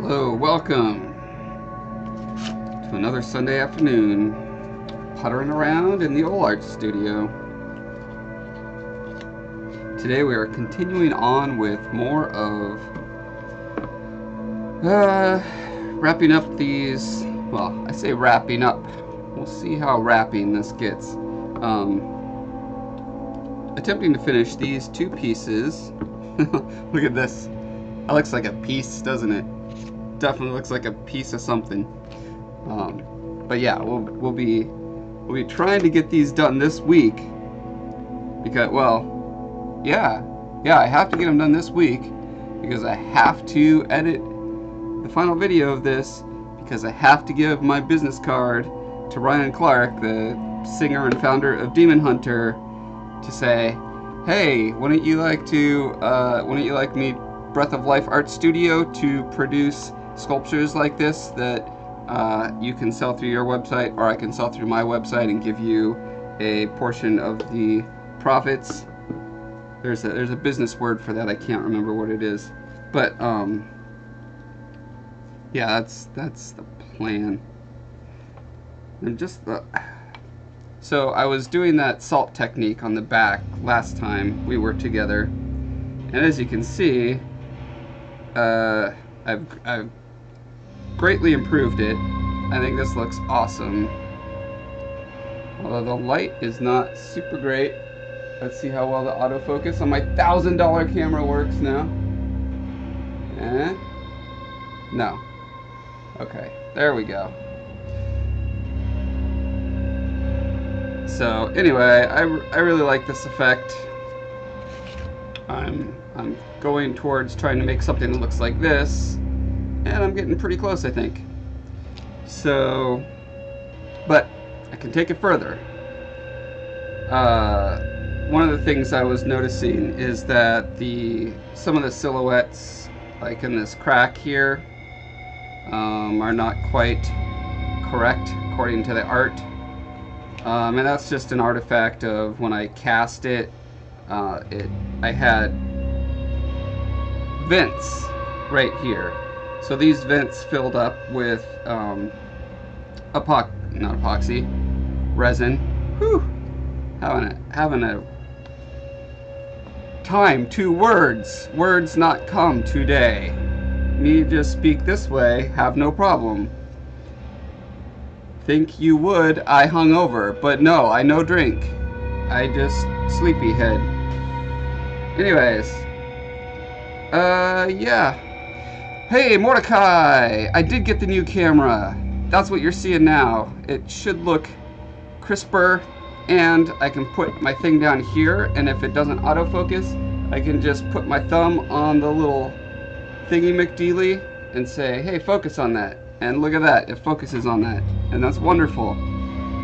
Hello, welcome to another Sunday afternoon, puttering around in the old art studio. Today we are continuing on with more of wrapping up these, well, I say wrapping up. We'll see how wrapping this gets. Attempting to finish these two pieces. Look at this. That looks like a piece, doesn't it? Definitely looks like a piece of something. But yeah, we'll be trying to get these done this week because, well, yeah, I have to get them done this week because I have to edit the final video of this because I have to give my business card to Ryan Clark, the singer and founder of Demon Hunter, to say, hey, wouldn't you like me, Breath of Life Art Studio, to produce sculptures like this that you can sell through your website, or I can sell through my website and give you a portion of the profits. There's a business word for that. I can't remember what it is, but yeah, that's the plan. And just so I was doing that salt technique on the back last time we were together, and as you can see, I've greatly improved it. I think this looks awesome. Although the light is not super great. Let's see how well the autofocus on my $1,000 camera works now. No. Okay, there we go. So anyway, I really like this effect. I'm going towards trying to make something that looks like this, and I'm getting pretty close, I think. So, but I can take it further. One of the things I was noticing is that some of the silhouettes, like in this crack here, are not quite correct according to the art. And that's just an artifact of when I cast it. I had vents right here, so these vents filled up with resin. Whew, having a time to words not come today. Me just speak this way, have no problem. Think you would, I hung over, but no, I no drink. I just sleepyhead. Anyways, yeah. Hey, Mordecai! I did get the new camera. That's what you're seeing now. It should look crisper, and I can put my thing down here, and if it doesn't autofocus, I can just put my thumb on the little thingy McDeely and say, hey, focus on that. And look at that, it focuses on that. And that's wonderful.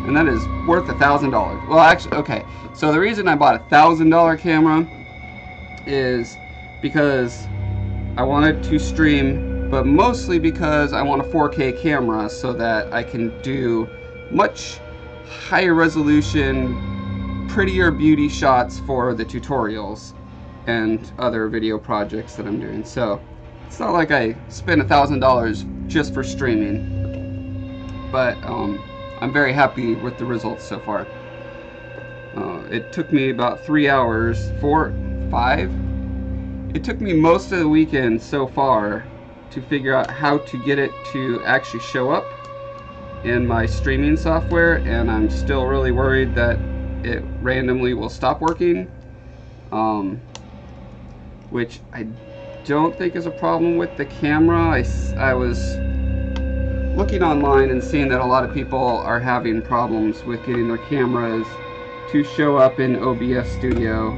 And that is worth $1,000. Well, actually, okay. So the reason I bought a $1,000 camera is because I wanted to stream, but mostly because I want a 4K camera so that I can do much higher resolution, prettier beauty shots for the tutorials and other video projects that I'm doing. So it's not like I spent $1,000 just for streaming, but I'm very happy with the results so far. It took me about 3 hours, 4, 5. It took me most of the weekend so far to figure out how to get it to actually show up in my streaming software, and I'm still really worried that it randomly will stop working, which I don't think is a problem with the camera. I was looking online and seeing that a lot of people are having problems with getting their cameras to show up in OBS Studio,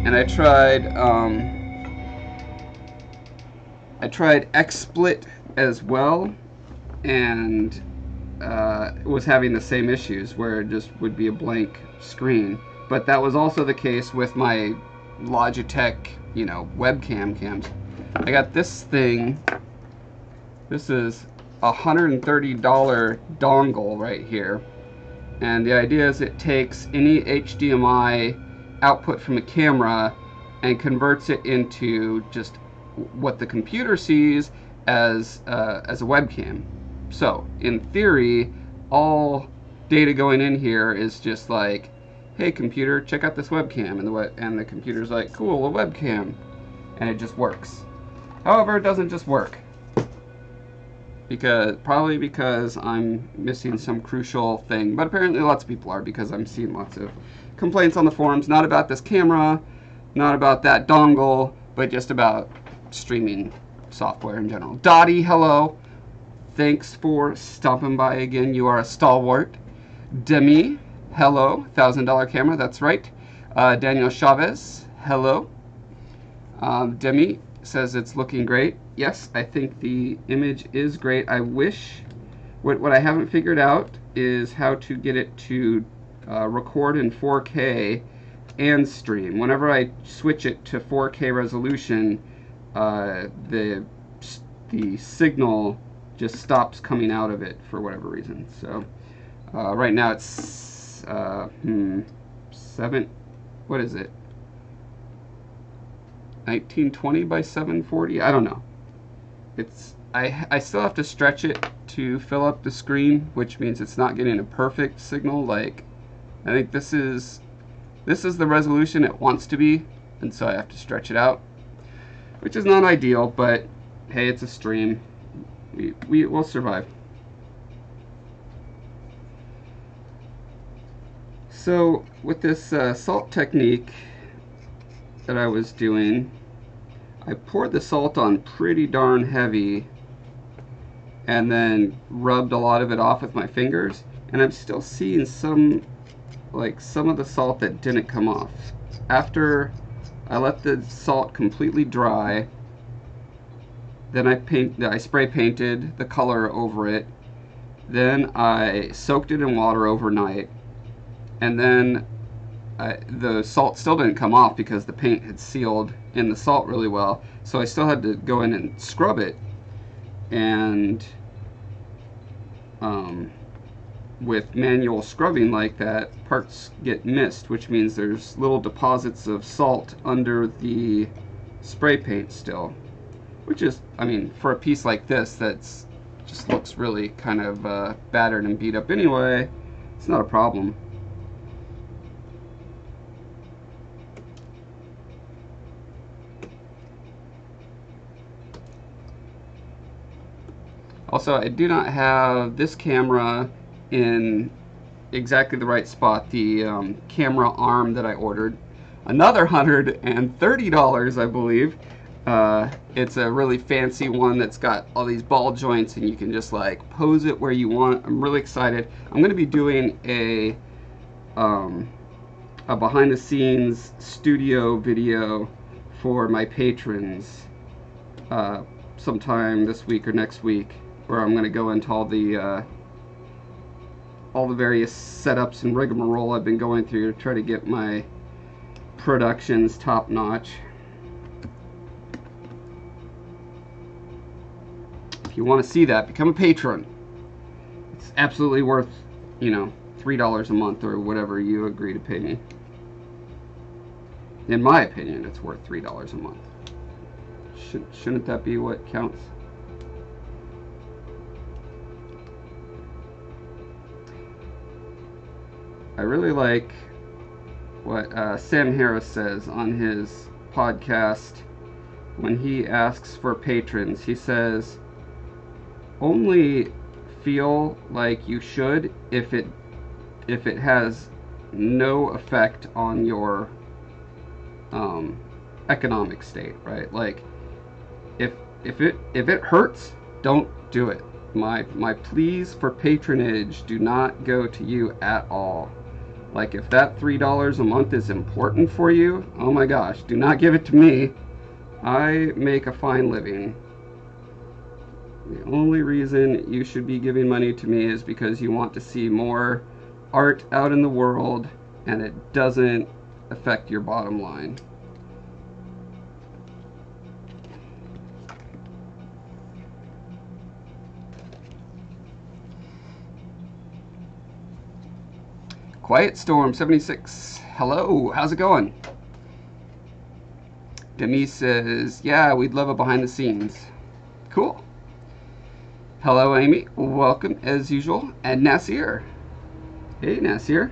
and I tried XSplit as well, and was having the same issues where it just would be a blank screen. But that was also the case with my Logitech, you know, webcam cams. I got this thing. This is a $130 dongle right here, and the idea is it takes any HDMI output from a camera and converts it into just what the computer sees as a webcam. So in theory, all data going in here is just like, hey computer, check out this webcam, and the computer's like, cool, a webcam, and it just works. However, it doesn't just work, probably because I'm missing some crucial thing, but apparently lots of people are, because I'm seeing lots of complaints on the forums, not about this camera, not about that dongle, but just about streaming software in general. Dottie, hello. Thanks for stopping by again. You are a stalwart. Demi, hello. $1,000 camera, that's right. Daniel Chavez, hello. Demi says it's looking great. Yes, I think the image is great. I wish, what I haven't figured out is how to get it to record in 4K and stream. Whenever I switch it to 4K resolution, the signal just stops coming out of it for whatever reason. So right now it's 1920 by 740. I don't know. I still have to stretch it to fill up the screen, which means it's not getting a perfect signal. Like, I think this is the resolution it wants to be, and so I have to stretch it out, which is not ideal, but hey, it's a stream. We will survive. So with this salt technique that I was doing, I poured the salt on pretty darn heavy and then rubbed a lot of it off with my fingers, and I'm still seeing some of the salt that didn't come off. After I let the salt completely dry, then I spray painted the color over it, then I soaked it in water overnight, and then the salt still didn't come off because the paint had sealed in the salt really well, so I still had to go in and scrub it, and with manual scrubbing like that, parts get missed, which means there's little deposits of salt under the spray paint still, which is, I mean, for a piece like this that's just looks really kind of battered and beat up anyway, it's not a problem. Also, I do not have this camera in exactly the right spot. The camera arm that I ordered, another $130, I believe. It's a really fancy one that's got all these ball joints, and you can just like pose it where you want. I'm really excited. I'm going to be doing a behind the scenes studio video for my patrons sometime this week or next week, where I'm going to go into all the various setups and rigmarole I've been going through to try to get my productions top notch. If you want to see that, become a patron. It's absolutely worth, you know, $3 a month or whatever you agree to pay me. In my opinion, it's worth $3 a month. Shouldn't that be what counts? I really like what Sam Harris says on his podcast when he asks for patrons. He says, only feel like you should if it has no effect on your economic state, right? Like if it hurts, don't do it. My pleas for patronage do not go to you at all. Like, if that $3 a month is important for you, oh my gosh, do not give it to me. I make a fine living. The only reason you should be giving money to me is because you want to see more art out in the world, and it doesn't affect your bottom line. Quiet Storm 76, hello, how's it going? Demi says, yeah, we'd love a behind the scenes. Cool, Hello, Amy. Welcome, as usual. And Nasir. Hey, Nasir.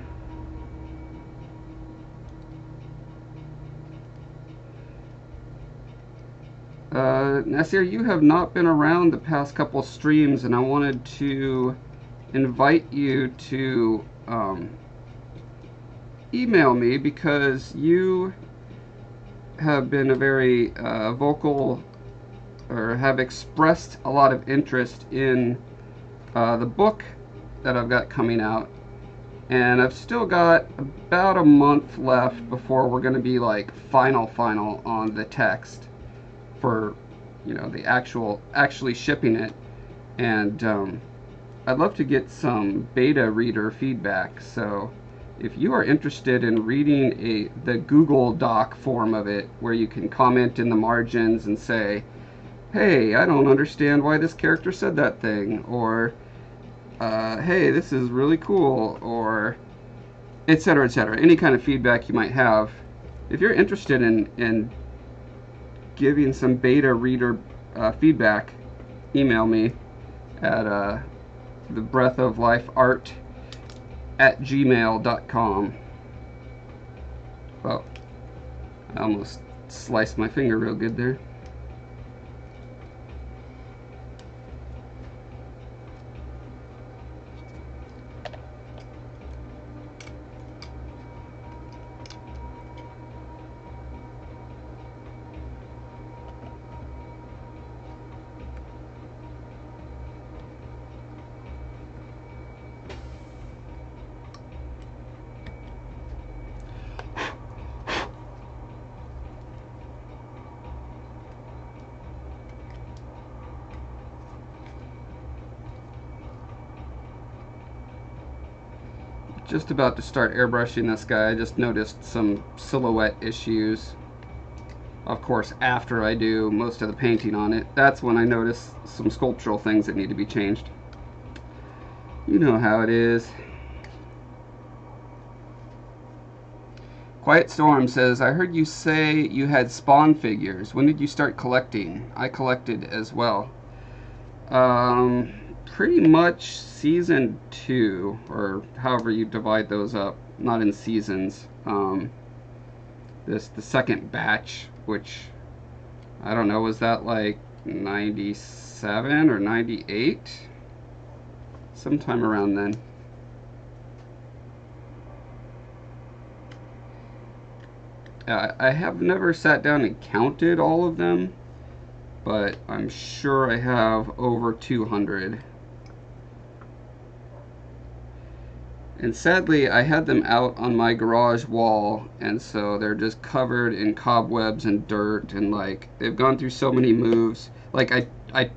Nasir, you have not been around the past couple streams, and I wanted to invite you to email me because you have been a very vocal, or have expressed a lot of interest in the book that I've got coming out, and I've still got about a month left before we're going to be like final on the text for, you know, the actually shipping it. And I'd love to get some beta reader feedback. So if you are interested in reading the Google Doc form of it, where you can comment in the margins and say, hey, I don't understand why this character said that thing, or hey, this is really cool, or etc., etc. Any kind of feedback you might have. If you're interested in giving some beta reader feedback, email me at thebreathoflifeart@gmail.com. Well, I almost sliced my finger real good there. Just about to start airbrushing this guy. I just noticed some silhouette issues. Of course, after I do most of the painting on it, that's when I notice some sculptural things that need to be changed. You know how it is. Quiet Storm says, I heard you say you had Spawn figures. When did you start collecting? I collected as well. Pretty much season 2, or however you divide those up, not in seasons. The second batch, which I don't know, was that like 97 or 98? Sometime around then. I have never sat down and counted all of them, but I'm sure I have over 200. And sadly, I had them out on my garage wall, and so they're just covered in cobwebs and dirt, and like they've gone through so many moves. Like I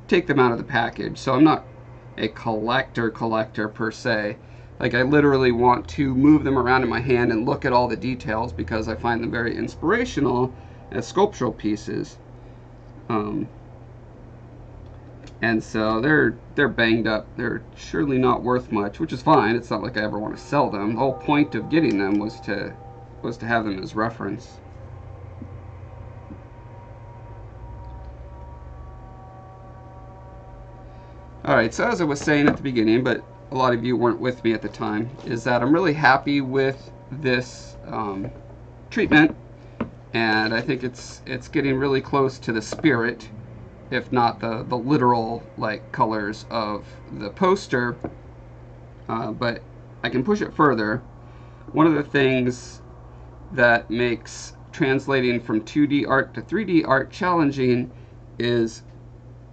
take them out of the package, so I'm not a collector per se. Like I literally want to move them around in my hand and look at all the details because I find them very inspirational as sculptural pieces. And so they're banged up. They're surely not worth much, which is fine. It's not like I ever want to sell them. The whole point of getting them was to have them as reference. Alright, so as I was saying at the beginning, but a lot of you weren't with me at the time, is that I'm really happy with this treatment, and I think it's getting really close to the spirit, if not the literal like colors of the poster, but I can push it further. One of the things that makes translating from 2D art to 3D art challenging is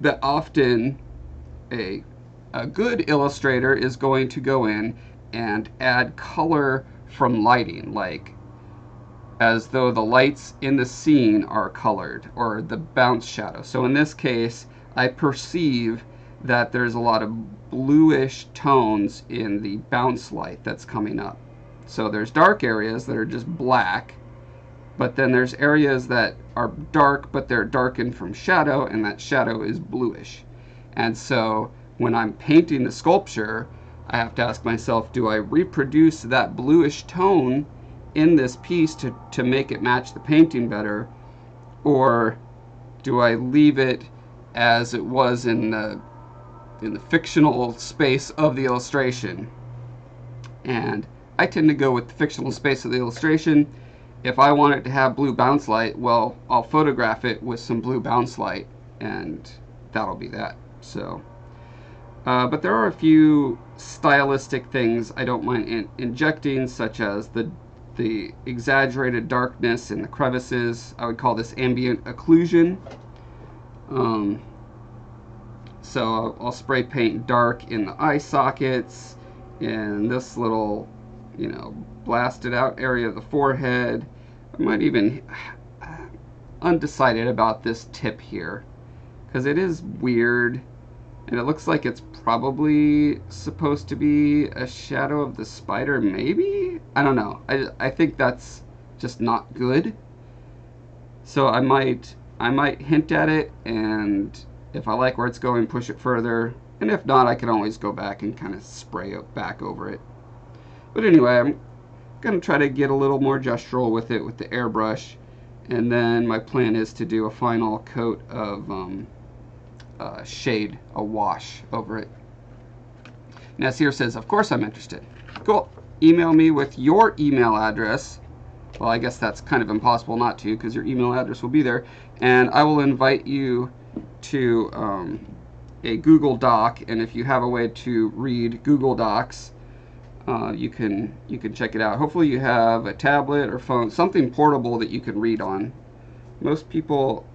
that often a good illustrator is going to go in and add color from lighting, like as though the lights in the scene are colored, or the bounce shadow. So in this case, I perceive that there's a lot of bluish tones in the bounce light that's coming up. So there's dark areas that are just black, but then there's areas that are dark, but they're darkened from shadow, and that shadow is bluish. And so when I'm painting the sculpture, I have to ask myself, do I reproduce that bluish tone in this piece to make it match the painting better, or do I leave it as it was in the in the fictional space of the illustration. And I tend to go with the fictional space of the illustration. If I want it to have blue bounce light, well, I'll photograph it with some blue bounce light, and that'll be that. So, but there are a few stylistic things I don't mind injecting, such as the exaggerated darkness in the crevices. I would call this ambient occlusion. So I'll spray paint dark in the eye sockets, in this little, you know, blasted out area of the forehead. I might even undecided about this tip here, because it is weird, and it looks like it's probably supposed to be a shadow of the spider, maybe? I don't know. I think that's just not good. So I might hint at it, and if I like where it's going, push it further. And if not, I can always go back and kind of spray it back over it. But anyway, I'm going to try to get a little more gestural with it with the airbrush. And then my plan is to do a final coat of shade, a wash over it. Nasir says, of course I'm interested. Cool. Email me with your email address. Well, I guess that's kind of impossible not to, because your email address will be there. And I will invite you to a Google Doc, and if you have a way to read Google Docs, you can check it out. Hopefully you have a tablet or phone, something portable that you can read on. Most people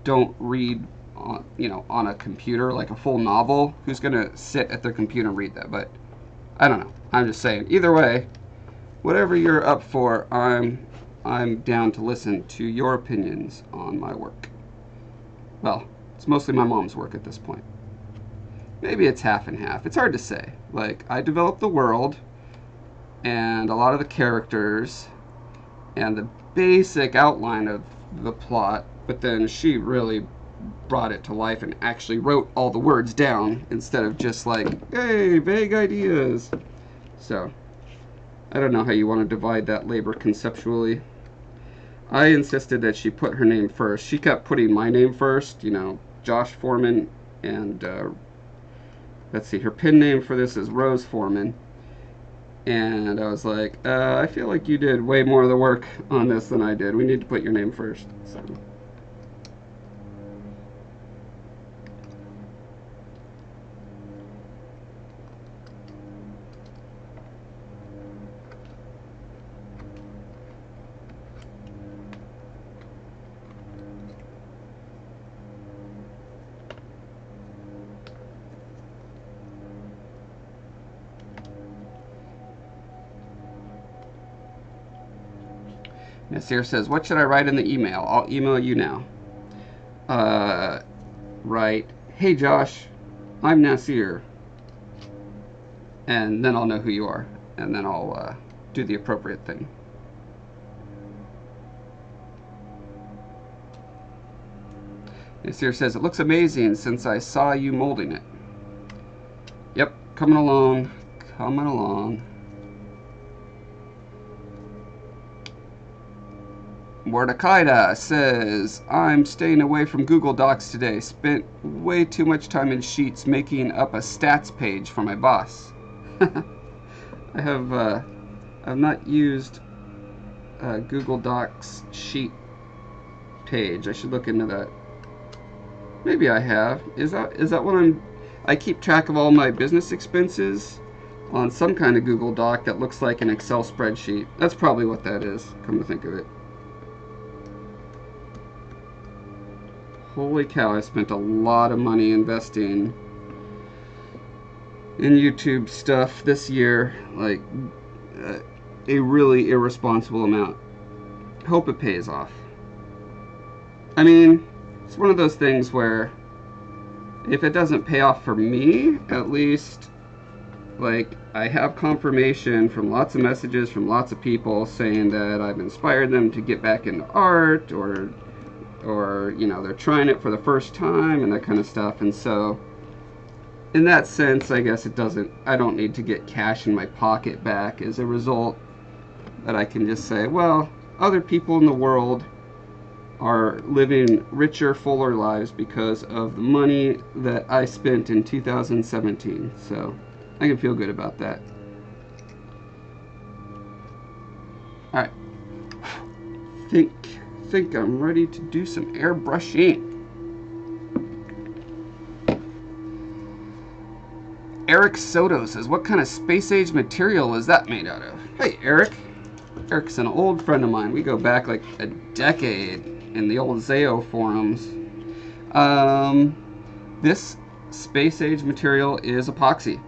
don't read on, on a computer, like a full novel. Who's gonna sit at their computer and read that? But I don't know. I'm just saying. Either way, whatever you're up for, I'm down to listen to your opinions on my work. Well, it's mostly my mom's work at this point. Maybe it's half and half. It's hard to say. Like, I developed the world and a lot of the characters and the basic outline of the plot, but then she really brought it to life and actually wrote all the words down instead of just like, hey, vague ideas. So, I don't know how you want to divide that labor conceptually. I insisted that she put her name first. She kept putting my name first, Josh Foreman, and let's see, her pen name for this is Rose Foreman. And I was like, I feel like you did way more of the work on this than I did. We need to put your name first. So. Nasir says, what should I write in the email? I'll email you now. Write, hey Josh, I'm Nasir. And then I'll know who you are. And then I'll do the appropriate thing. Nasir says, it looks amazing since I saw you molding it. Yep, coming along, coming along. Mordekaida says, I'm staying away from Google Docs today. Spent way too much time in Sheets making up a stats page for my boss. I have I've not used Google Docs sheet page. I should look into that. Maybe I have. Is that what I keep track of all my business expenses on some kind of Google Doc that looks like an Excel spreadsheet. That's probably what that is, come to think of it. Holy cow, I spent a lot of money investing in YouTube stuff this year, like a really irresponsible amount. Hope it pays off. I mean, it's one of those things where if it doesn't pay off for me, at least, like, I have confirmation from lots of messages from lots of people saying that I've inspired them to get back into art, or they're trying it for the first time and that kind of stuff. And so in that sense, I guess I don't need to get cash in my pocket back as a result, that I can just say, well, other people in the world are living richer, fuller lives because of the money that I spent in 2017. So I can feel good about that. All right, think I'm ready to do some airbrushing. Eric Soto says, what kind of space age material is that made out of? Hey, Eric. Eric's an old friend of mine. We go back like a decade in the old Zayo forums. This space age material is epoxy.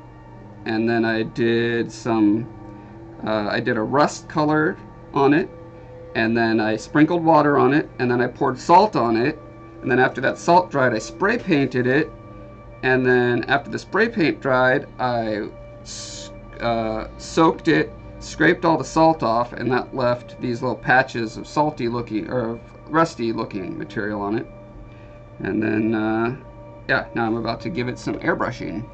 And then I did I did a rust color on it. And then I sprinkled water on it. And then I poured salt on it. And then after that salt dried, I spray painted it. And then after the spray paint dried, I soaked it, scraped all the salt off, and that left these little patches of salty looking, or rusty looking material on it. And then, yeah, now I'm about to give it some airbrushing.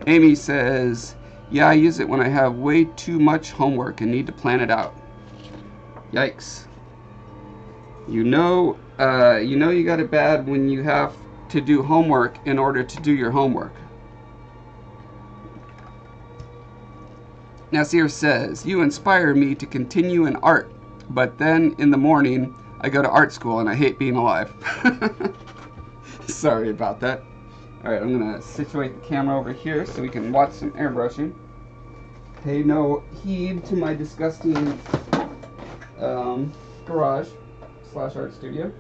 Amy says, yeah, I use it when I have way too much homework and need to plan it out. Yikes. You know you got it bad when you have to do homework in order to do your homework. Nasir says, you inspire me to continue in art, but then in the morning I go to art school and I hate being alive. Sorry about that. Alright, I'm going to situate the camera over here so we can watch some airbrushing. Pay no heed to my disgusting garage / art studio.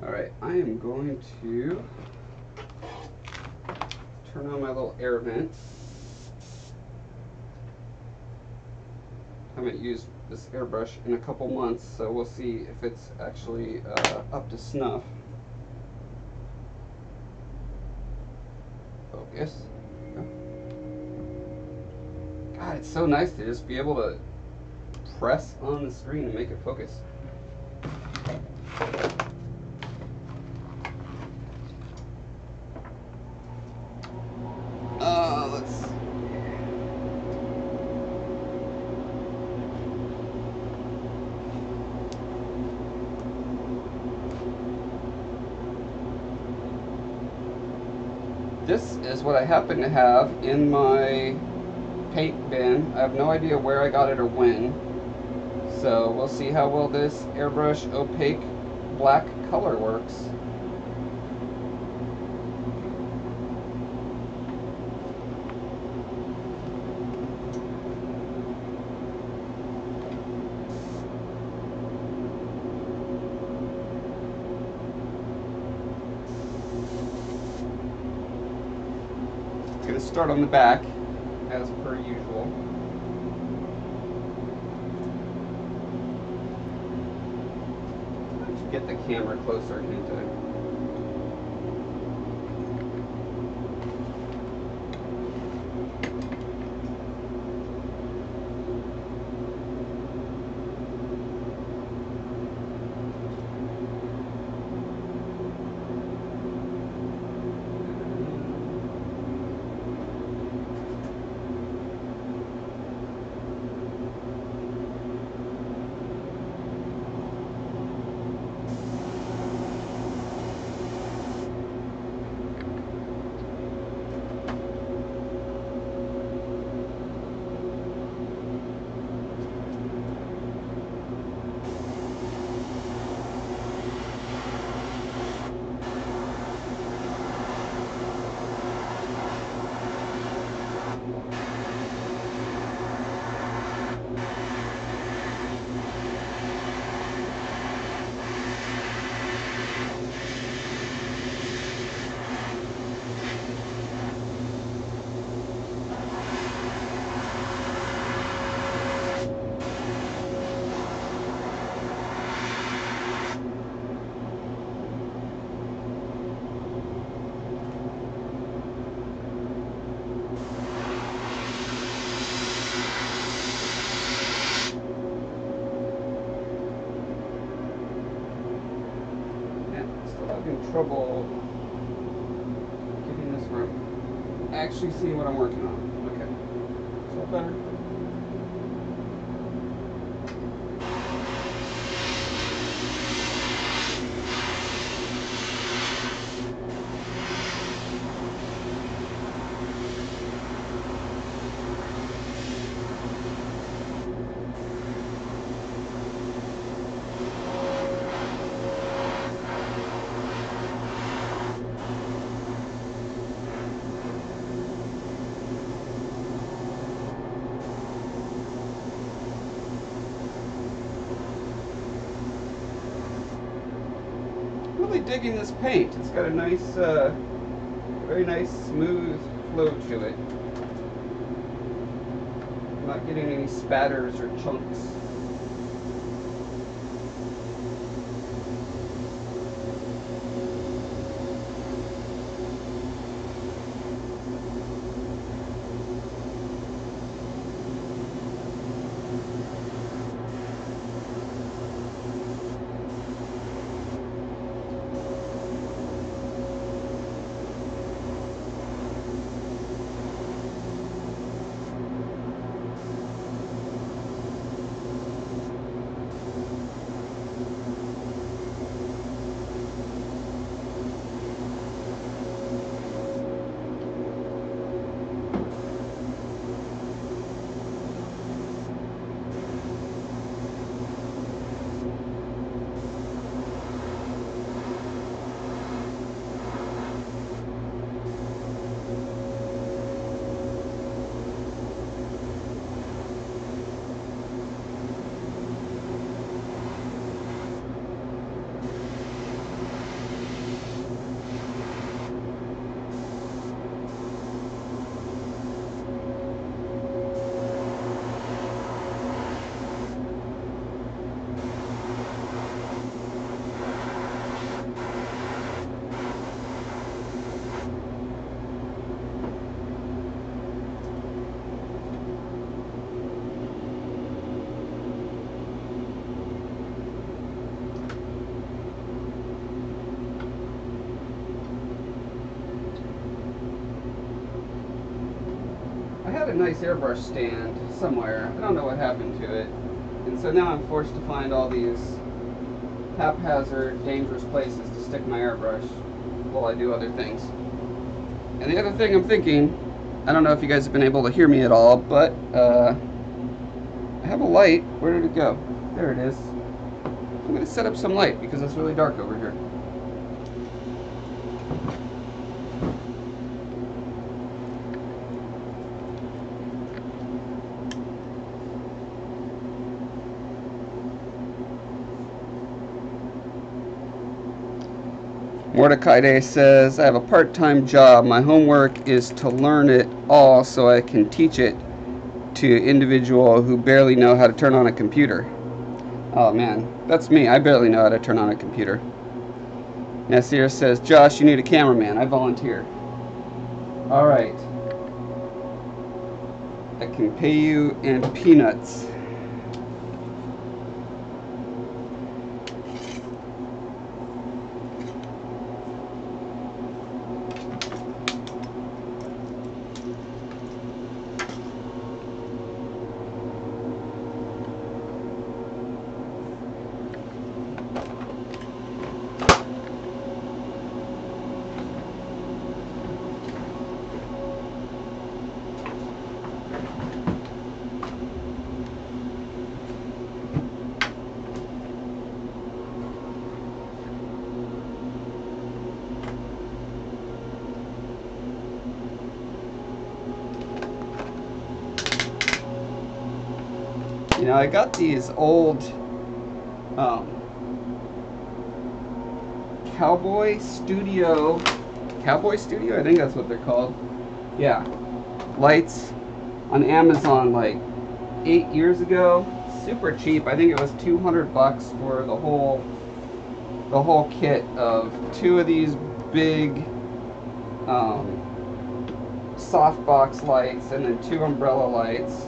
Alright, I am going to turn on my little air vent. I haven't used this airbrush in a couple months, so we'll see if it's actually up to snuff. Focus. God, it's so nice to just be able to press on the screen and make it focus. This is what I happen to have in my paint bin. I have no idea where I got it or when. So we'll see how well this airbrush opaque black color works. Going to start on the back, as per usual. Let's get the camera closer into having trouble getting this room. Actually see what I'm working on. Okay. Is that better? Really digging this paint. It's got a nice, very nice smooth flow to it. I'm not getting any spatters or chunks. I had a nice airbrush stand somewhere. I don't know what happened to it. And so now I'm forced to find all these haphazard, dangerous places to stick my airbrush while I do other things. And the other thing I'm thinking, I don't know if you guys have been able to hear me at all, but I have a light. Where did it go? There it is. I'm going to set up some light because it's really dark over here. Mordecai Day says, I have a part-time job. My homework is to learn it all so I can teach it to individuals who barely know how to turn on a computer. Oh man, that's me. I barely know how to turn on a computer. Nasir says, Josh, you need a cameraman. I volunteer. Alright. I can pay you in peanuts. You know, I got these old Cowboy Studio, I think that's what they're called. Yeah, lights on Amazon like 8 years ago. Super cheap. I think it was $200 for the whole kit of 2 of these big softbox lights and then 2 umbrella lights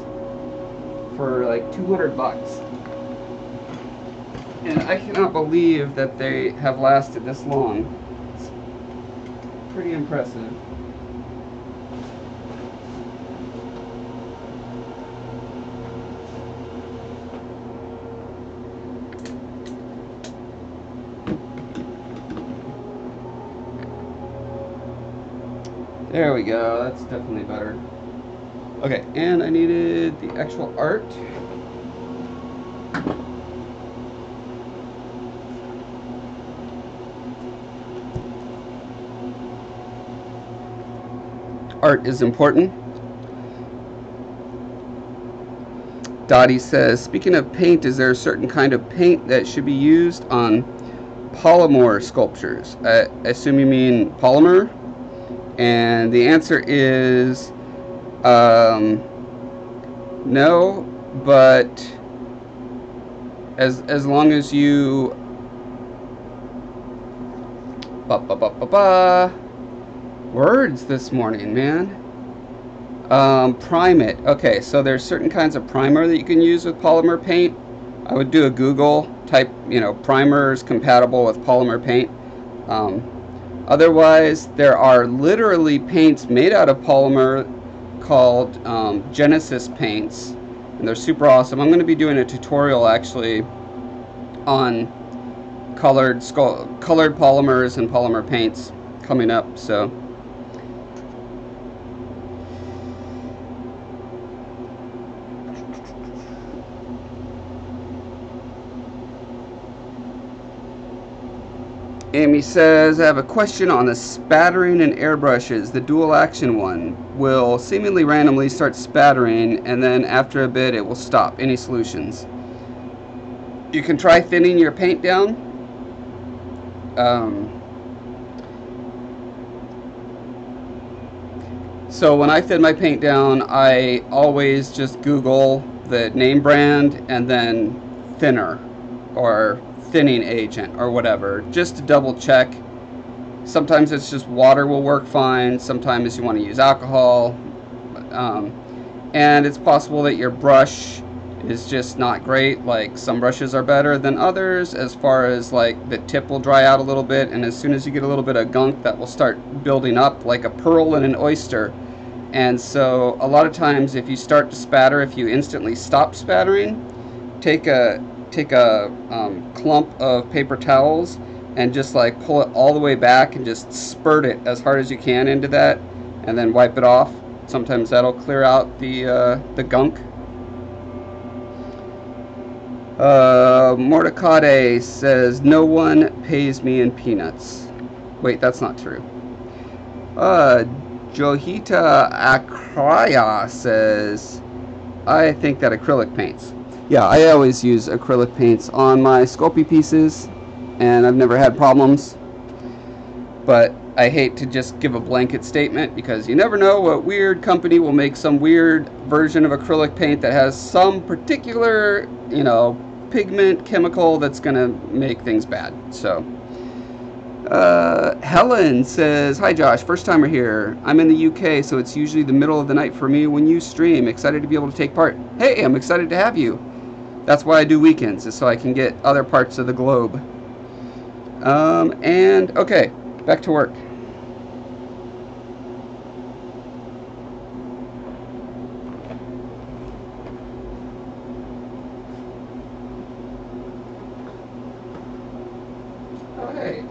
for like $200. And I cannot believe that they have lasted this long. It's pretty impressive. There we go, that's definitely better. Okay, and I needed the actual art. Art is important. Dottie says, speaking of paint, is there a certain kind of paint that should be used on polymer sculptures? I assume you mean polymer? And the answer is no, but as long as you words this morning, man. Prime it. Okay, so there's certain kinds of primer that you can use with polymer paint. I would do a Google type, primers compatible with polymer paint. Otherwise, there are literally paints made out of polymer called Genesis paints, and they're super awesome. I'm going to be doing a tutorial actually on colored polymers and polymer paints coming up. So Amy says, I have a question on the spattering and airbrushes. The dual action one will seemingly randomly start spattering, and then after a bit it will stop. Any solutions? You can try thinning your paint down. So when I thin my paint down, I always just Google the name brand and then thinner or thinning agent or whatever, just to double check. Sometimes it's just water will work fine, sometimes you want to use alcohol, and it's possible that your brush is just not great. Like some brushes are better than others as far as like the tip will dry out a little bit, and as soon as you get a little bit of gunk, that will start building up like a pearl in an oyster. And so a lot of times if you start to spatter, if you instantly stop spattering, take a clump of paper towels and just like pull it all the way back and just spurt it as hard as you can into that, and then wipe it off. Sometimes that'll clear out the gunk. Mordecade says, no one pays me in peanuts. Wait, that's not true. Johita Akraya says, I think that acrylic paints. Yeah, I always use acrylic paints on my Sculpey pieces, and I've never had problems. But I hate to just give a blanket statement, because you never know what weird company will make some weird version of acrylic paint that has some particular, pigment chemical that's going to make things bad. So, Helen says, hi Josh, first timer here. I'm in the UK, so it's usually the middle of the night for me when you stream. Excited to be able to take part. Hey, I'm excited to have you. That's why I do weekends, is so I can get other parts of the globe. And, okay, back to work. Oh, hey,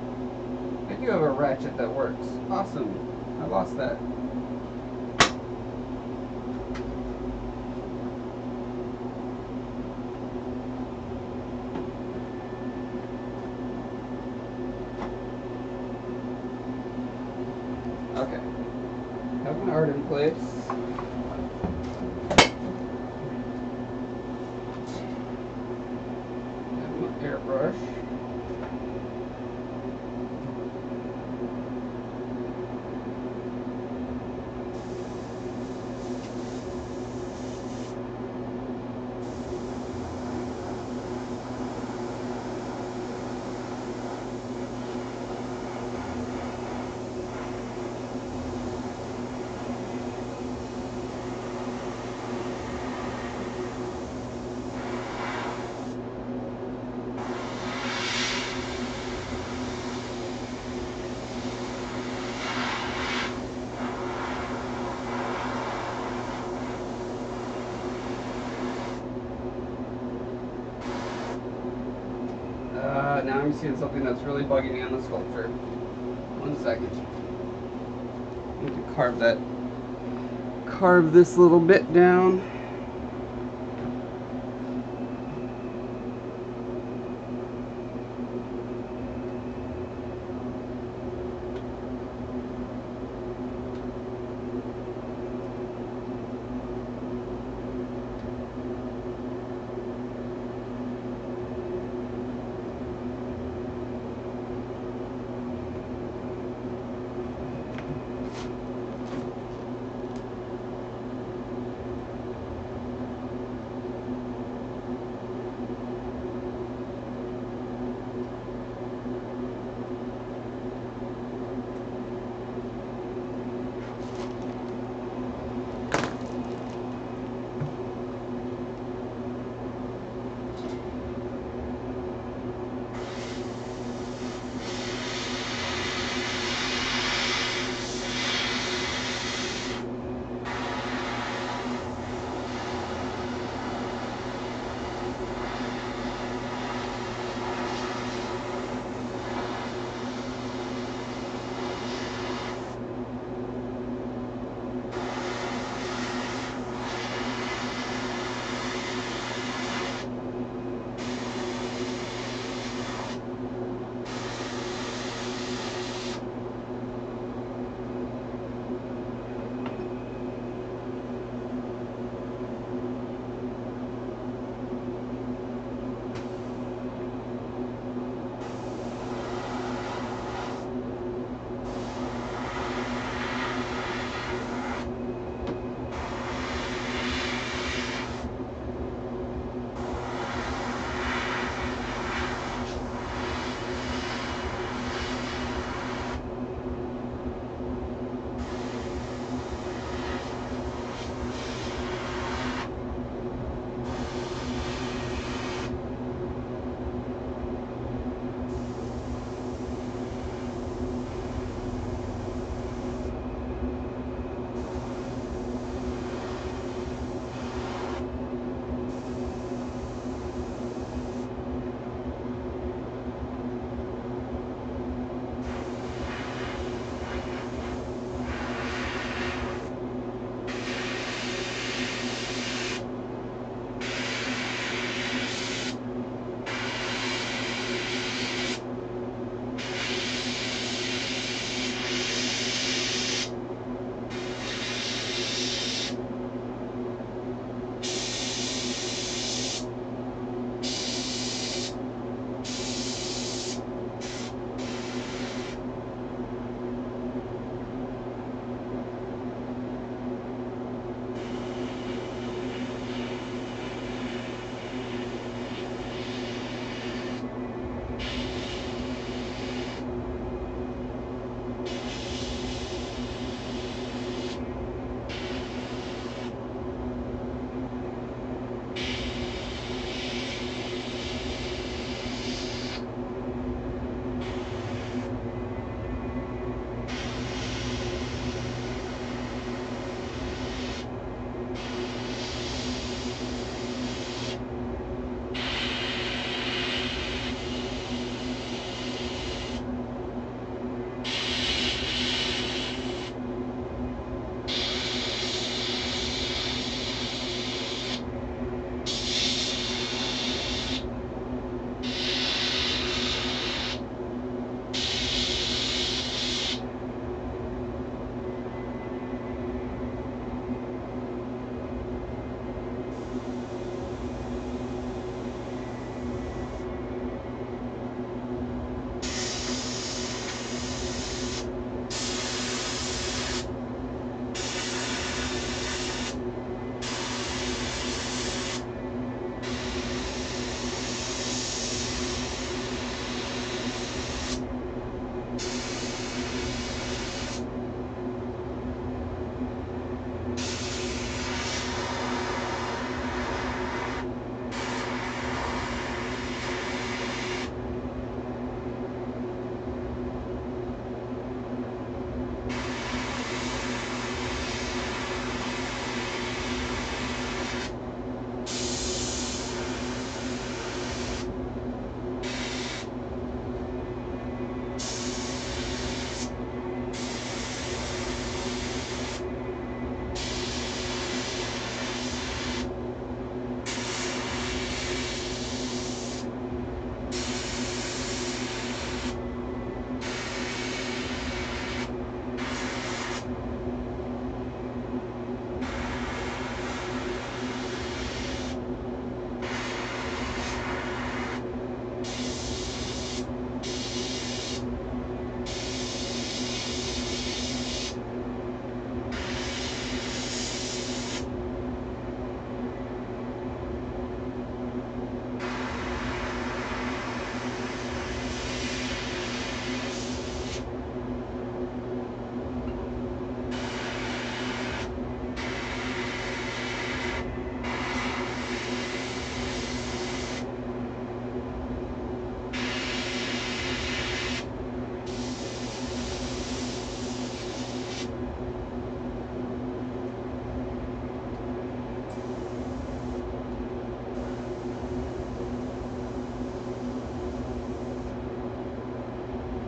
I do have a ratchet that works. Awesome. I lost that. Okay, have an art in place. Have my airbrush. now I'm seeing something that's really bugging me on the sculpture. 1 second. I need to carve this little bit down.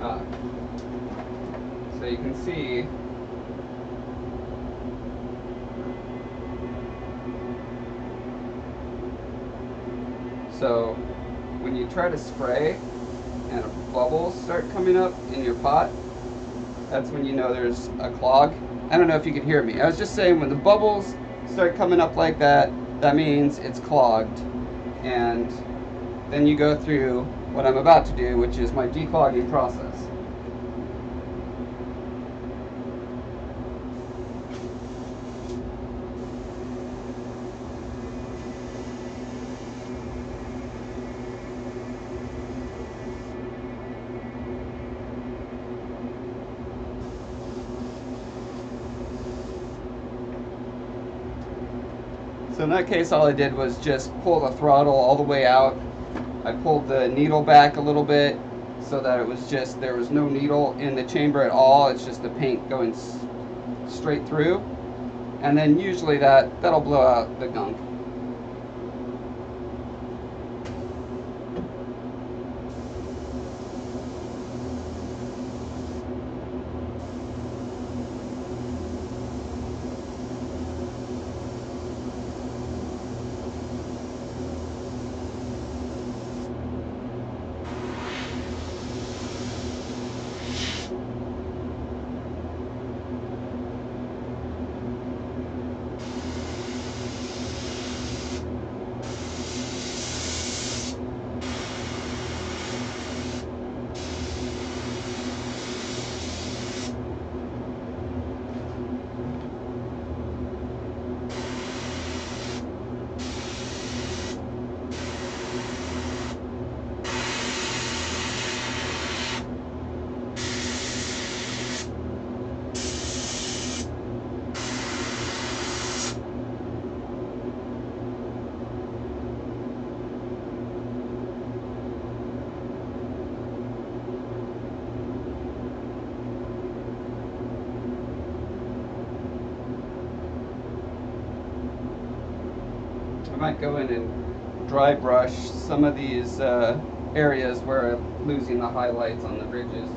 got. So you can see so when you try to spray and bubbles start coming up in your pot, that's when you know there's a clog. I don't know if you can hear me. I was just saying when the bubbles start coming up like that, that means it's clogged. And then you go through what I'm about to do, which is my declogging process. So in that case, all I did was just pull the throttle all the way out. I pulled the needle back a little bit so that it was just, there was no needle in the chamber at all. It's just the paint going straight through. And then usually that'll blow out the gunk. I might go in and dry brush some of these areas where I'm losing the highlights on the ridges.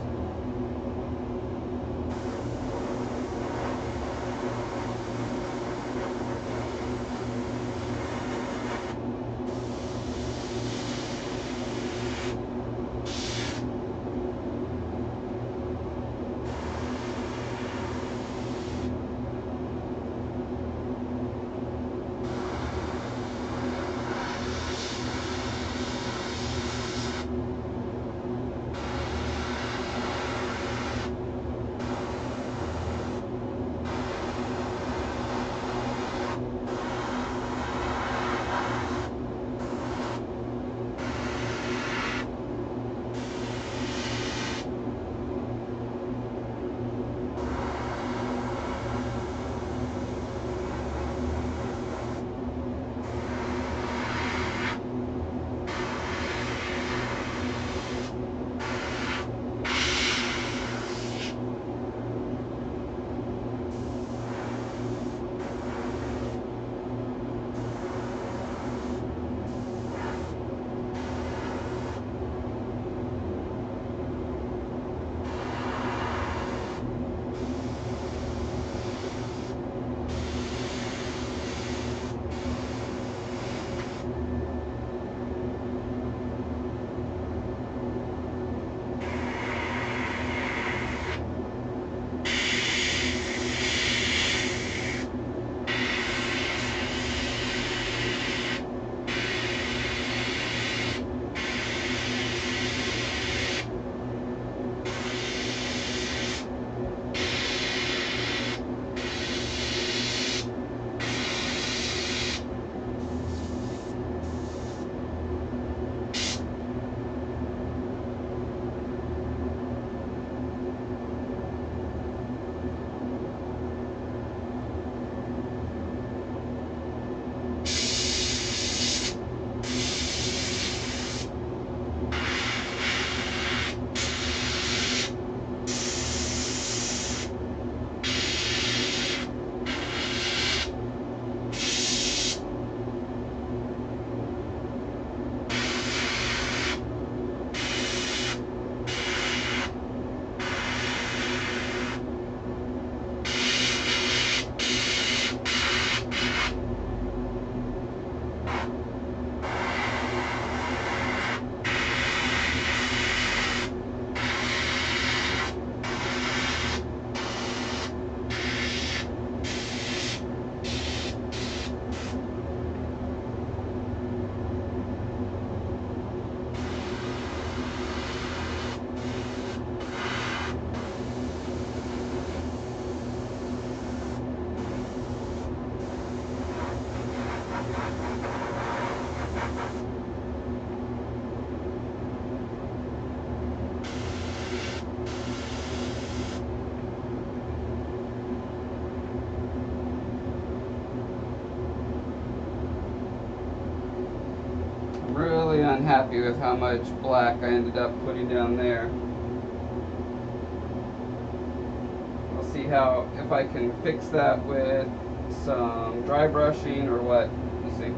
happy with how much black I ended up putting down there. I'll see if I can fix that with some dry brushing or what. We'll see.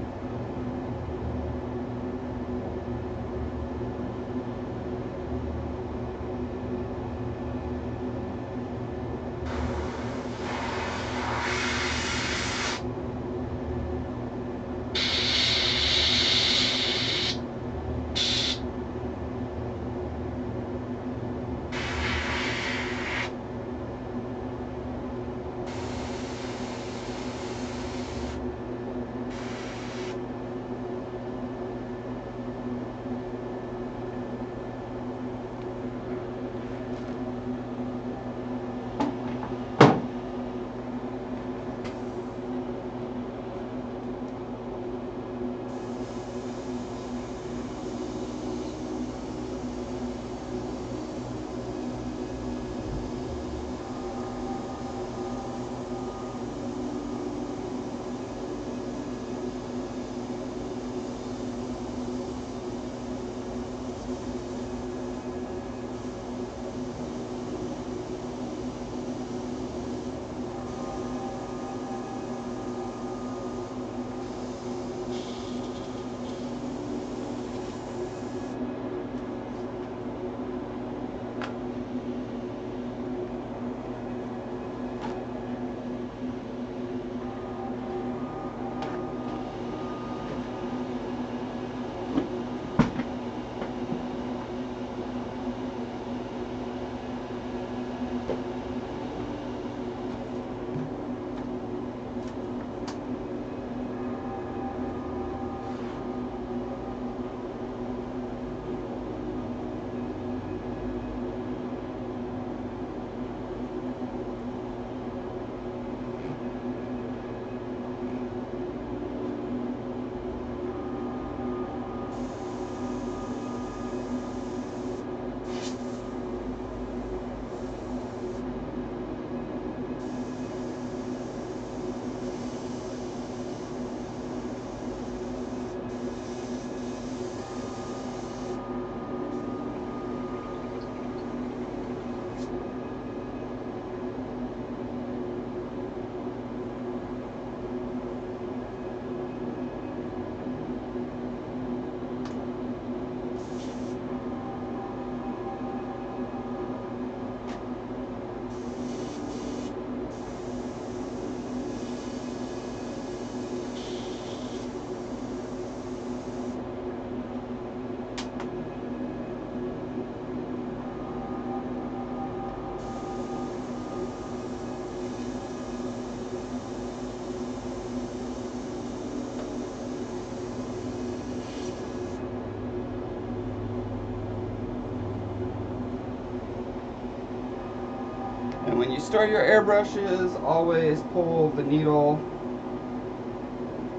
And when you store your airbrushes, always pull the needle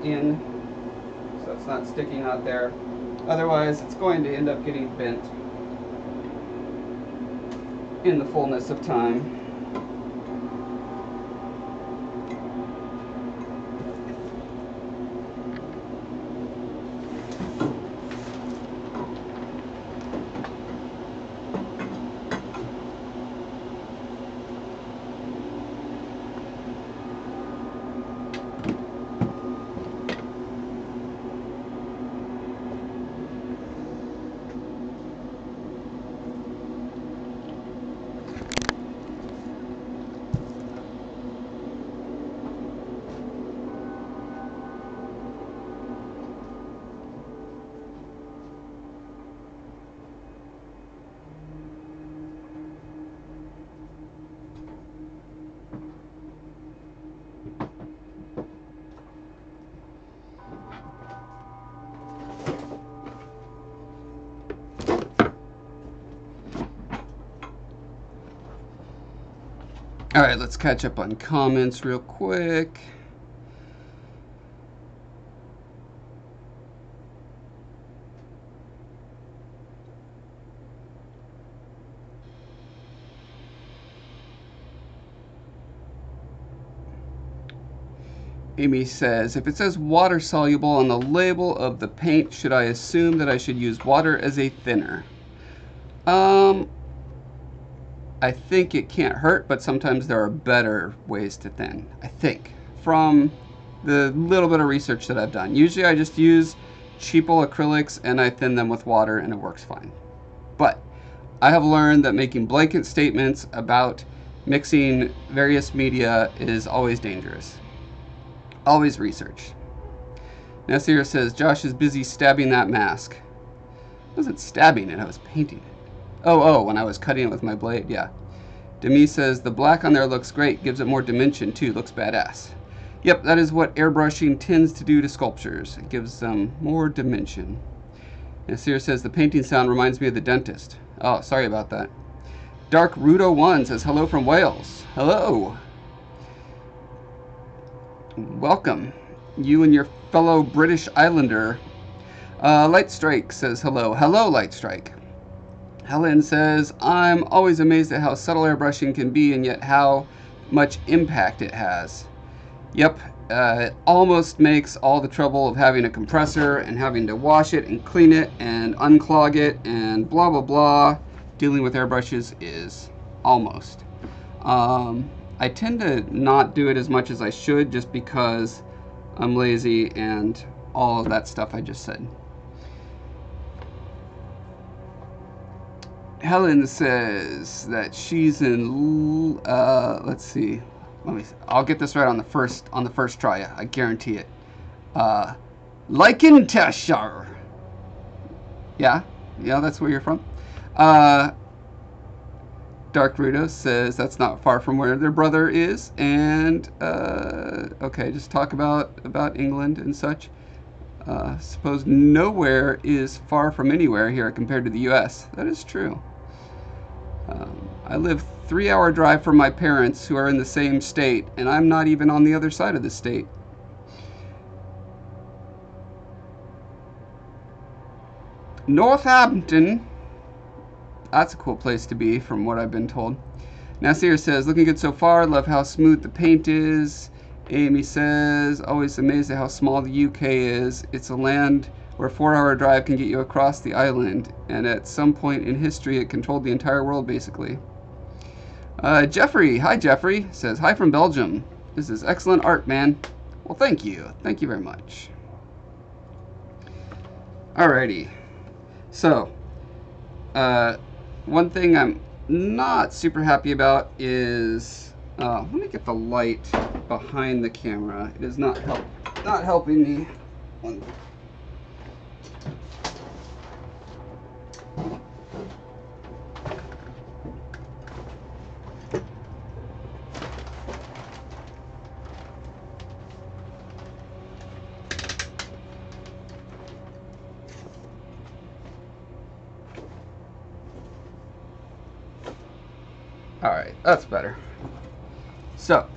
in so it's not sticking out there. Otherwise, it's going to end up getting bent in the fullness of time. All right, let's catch up on comments real quick. Amy says, if it says water soluble on the label of the paint, should I assume that I should use water as a thinner? I think it can't hurt, but sometimes there are better ways to thin, I think, from the little bit of research that I've done. Usually I just use cheapo acrylics and I thin them with water and it works fine. But I have learned that making blanket statements about mixing various media is always dangerous. Always research. Nasir says, Josh is busy stabbing that mask. I wasn't stabbing it, I was painting it. Oh, when I was cutting it with my blade, yeah. Demi says, the black on there looks great, gives it more dimension too, looks badass. Yep, that is what airbrushing tends to do to sculptures. It gives them more dimension. Nasir says, the painting sound reminds me of the dentist. Oh, sorry about that. Dark Rudo1 says, hello from Wales. Hello. Welcome, you and your fellow British Islander. Lightstrike says hello. Hello, Lightstrike. Helen says, I'm always amazed at how subtle airbrushing can be and yet how much impact it has. Yep, it almost makes all the trouble of having a compressor and having to wash it and clean it and unclog it and blah, blah, blah. Dealing with airbrushes is almost. I tend to not do it as much as I should just because I'm lazy and all of that stuff I just said. Helen says that she's in, let's see, I'll get this right on the first try, I guarantee it. Leichentasher. Yeah, that's where you're from. Dark Rudo says that's not far from where their brother is, and okay, just talk about England and such. Suppose nowhere is far from anywhere here compared to the U.S. That is true. I live 3-hour drive from my parents who are in the same state, and I'm not even on the other side of the state. Northampton. That's a cool place to be, from what I've been told. Nasir says, looking good so far. Love how smooth the paint is. Amy says, always amazed at how small the UK is. It's a land where a 4-hour drive can get you across the island. And at some point in history, it controlled the entire world, basically. Jeffrey, hi Jeffrey, says, hi from Belgium. This is excellent art, man. Well, thank you. Thank you very much. Alrighty. So, one thing I'm not super happy about is, let me get the light behind the camera. It is not helping me. Alright, that's better. So,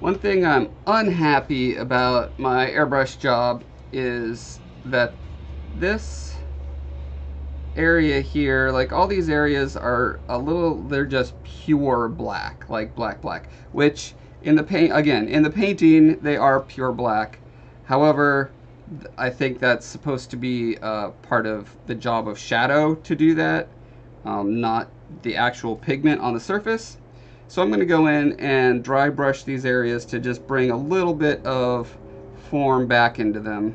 one thing I'm unhappy about my airbrush job is that this area here, like all these areas are they're just pure black, like black, which in the paint, again, in the painting, they are pure black. However, I think that's supposed to be part of the job of shadow to do that, not the actual pigment on the surface. So I'm going to go in and dry brush these areas to just bring a little bit of form back into them.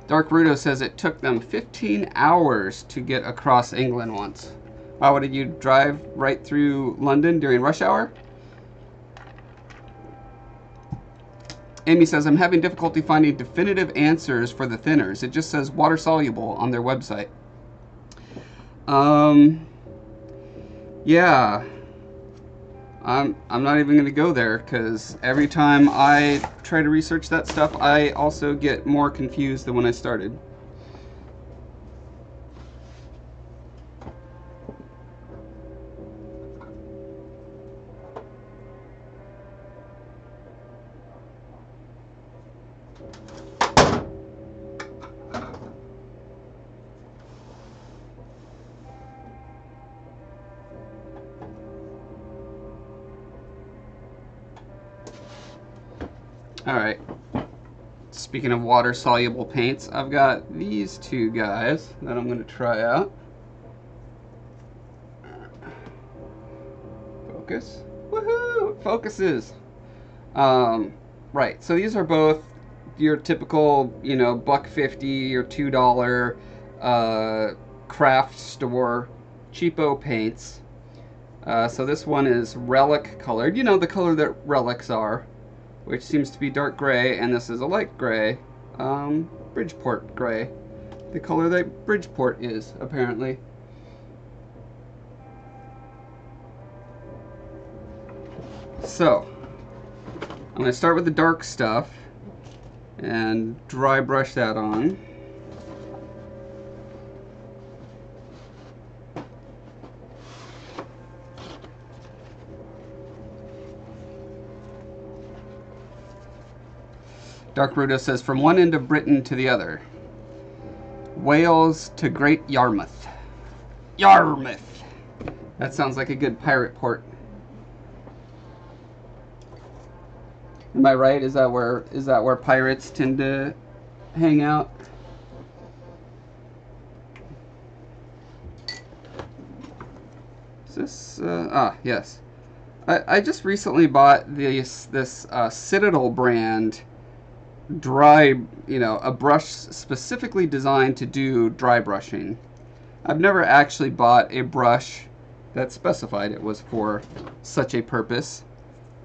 Dark Rudo says it took them 15 hours to get across England once. Wow, did you drive right through London during rush hour? Amy says, I'm having difficulty finding definitive answers for the thinners. It just says water soluble on their website. Yeah. I'm not even going to go there because every time I try to research that stuff, I also get more confused than when I started. Alright. Speaking of water-soluble paints, I've got these two guys that I'm going to try out. Focus. Woohoo! It focuses! Right, so these are both your typical, you know, $1.50 or $2 craft store cheapo paints. So this one is relic colored, you know, the color that relics are, which seems to be dark gray, and this is a light gray, Bridgeport gray, the color that Bridgeport is, apparently. So, I'm going to start with the dark stuff and dry brush that on. Dark Rudo says, from one end of Britain to the other. Wales to Great Yarmouth. Yarmouth! That sounds like a good pirate port. Am I right? Is that where pirates tend to hang out? Is this yes. I just recently bought this Citadel brand dry, you know, a brush specifically designed to do dry brushing. I've never actually bought a brush that specified it was for such a purpose.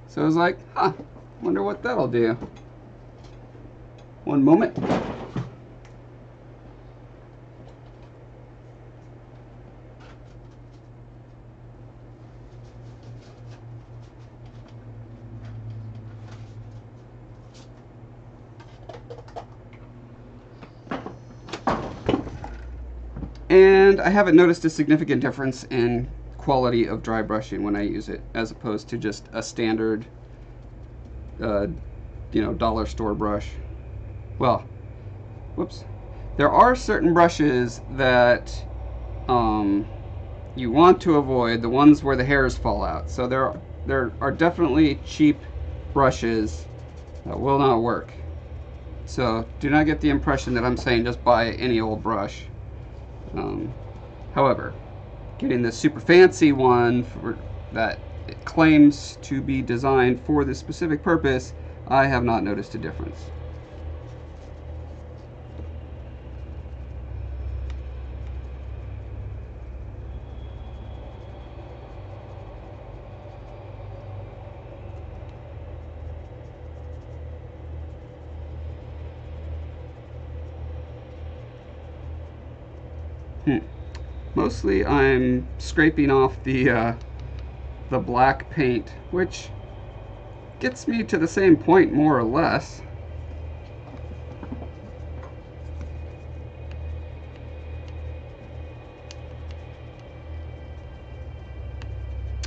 So I was like, huh, wonder what that'll do. One moment. And I haven't noticed a significant difference in quality of dry brushing when I use it, as opposed to just a standard, you know, dollar store brush. Well, whoops. There are certain brushes that you want to avoid, the ones where the hairs fall out. So there are definitely cheap brushes that will not work. So do not get the impression that I'm saying just buy any old brush. However, getting the super fancy one that it claims to be designed for this specific purpose, I have not noticed a difference. Mostly I'm scraping off the black paint, which gets me to the same point more or less.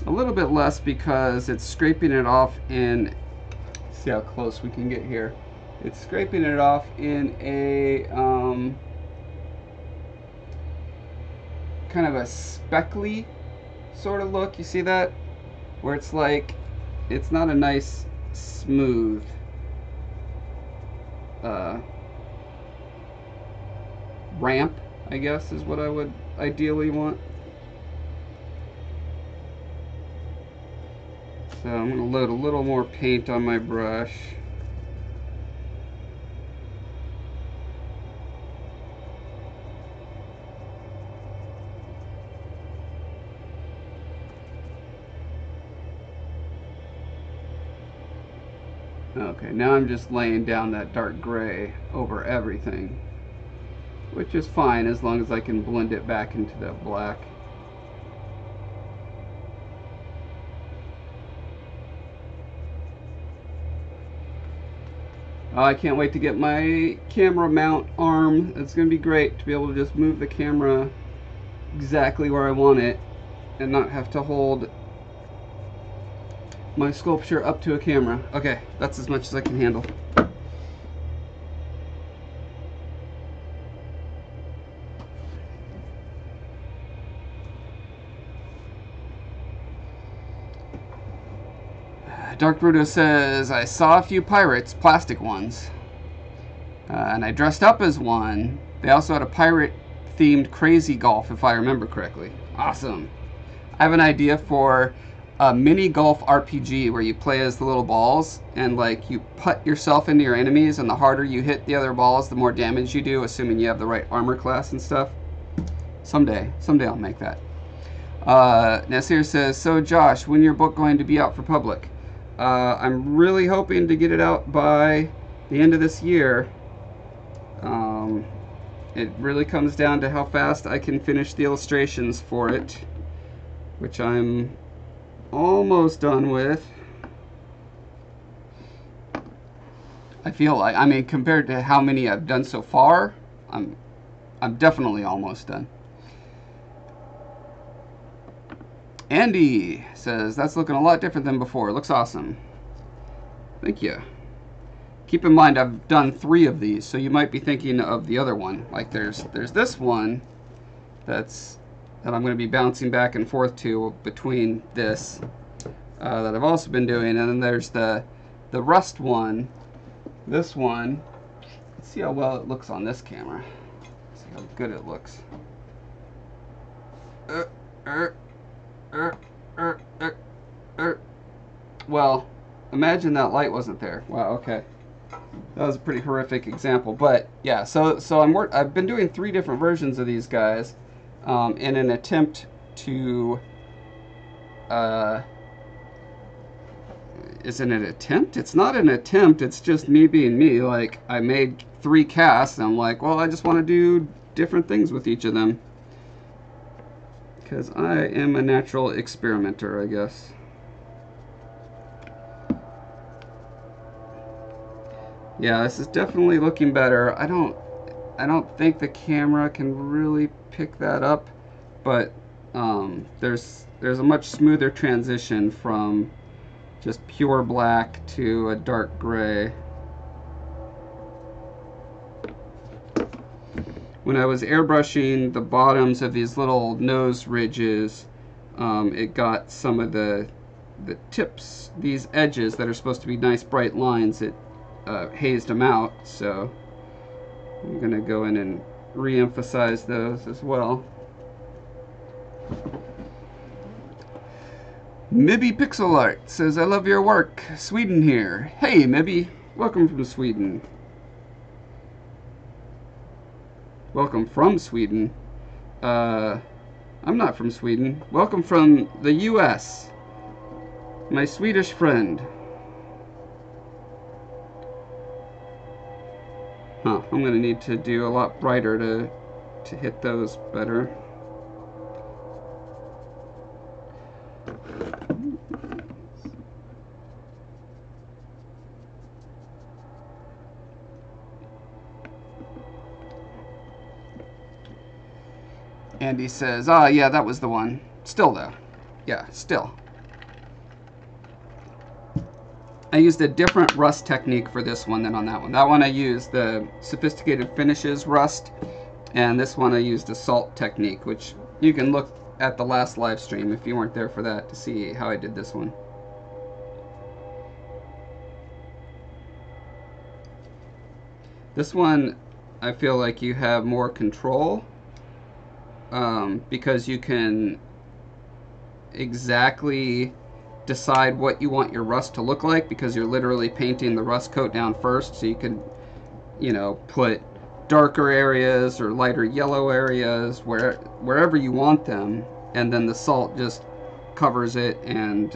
A little bit less because it's scraping it off in, see how close we can get here. It's scraping it off in a kind of a speckly sort of look. You see that? Where it's like, it's not a nice smooth ramp, I guess is what I would ideally want. So I'm going to load a little more paint on my brush. Okay, now I'm just laying down that dark gray over everything, which is fine as long as I can blend it back into that black. Oh, I can't wait to get my camera mount arm. It's going to be great to be able to just move the camera exactly where I want it and not have to hold my sculpture up to a camera. Okay, that's as much as I can handle. Dark Bruto says, I saw a few pirates, plastic ones, and I dressed up as one. They also had a pirate-themed crazy golf, if I remember correctly. Awesome. I have an idea for a mini golf RPG where you play as the little balls and like you putt yourself into your enemies, and the harder you hit the other balls, the more damage you do, assuming you have the right armor class and stuff. Someday I'll make that. Nasir says, so Josh, when your book going to be out for public? I'm really hoping to get it out by the end of this year. It really comes down to how fast I can finish the illustrations for it, which I'm almost done with. I feel like, I mean, compared to how many I've done so far, I'm definitely almost done. Andy says, that's looking a lot different than before. It looks awesome. Thank you. Keep in mind, I've done 3 of these, so you might be thinking of the other one. Like there's this one that I'm going to be bouncing back and forth to between this that I've also been doing, and then there's the Rust one. This one, let's see how well it looks on this camera. Let's see how good it looks. Well, imagine that light wasn't there. Wow, okay. That was a pretty horrific example, but yeah. So I've been doing 3 different versions of these guys in an attempt to. Is it an attempt? It's not an attempt. It's just me being me. Like I made 3 casts, and I'm like, well, I just want to do different things with each of them because I am a natural experimenter, I guess. Yeah, this is definitely looking better. I don't think the camera can really pick that up, but there's a much smoother transition from just pure black to a dark gray. When I was airbrushing the bottoms of these little nose ridges, it got some of the tips, these edges that are supposed to be nice bright lines, it hazed them out, so I'm going to go in and re-emphasize those as well. Mibby Pixel Art says, I love your work. Sweden here. Hey, Mibby. Welcome from Sweden. Welcome from Sweden. I'm not from Sweden. Welcome from the US. My Swedish friend. Huh, I'm going to need to do a lot brighter to hit those better. Andy says, ah, yeah, that was the one. Still, though. Yeah, still. I used a different rust technique for this one than on that one. That one I used the Sophisticated Finishes rust, and this one I used the salt technique, which you can look at the last live stream if you weren't there for that to see how I did this one. This one, I feel like you have more control because you can exactly decide what you want your rust to look like, because you're literally painting the rust coat down first, so you can, you know, put darker areas or lighter yellow areas wherever you want them, and then the salt just covers it, and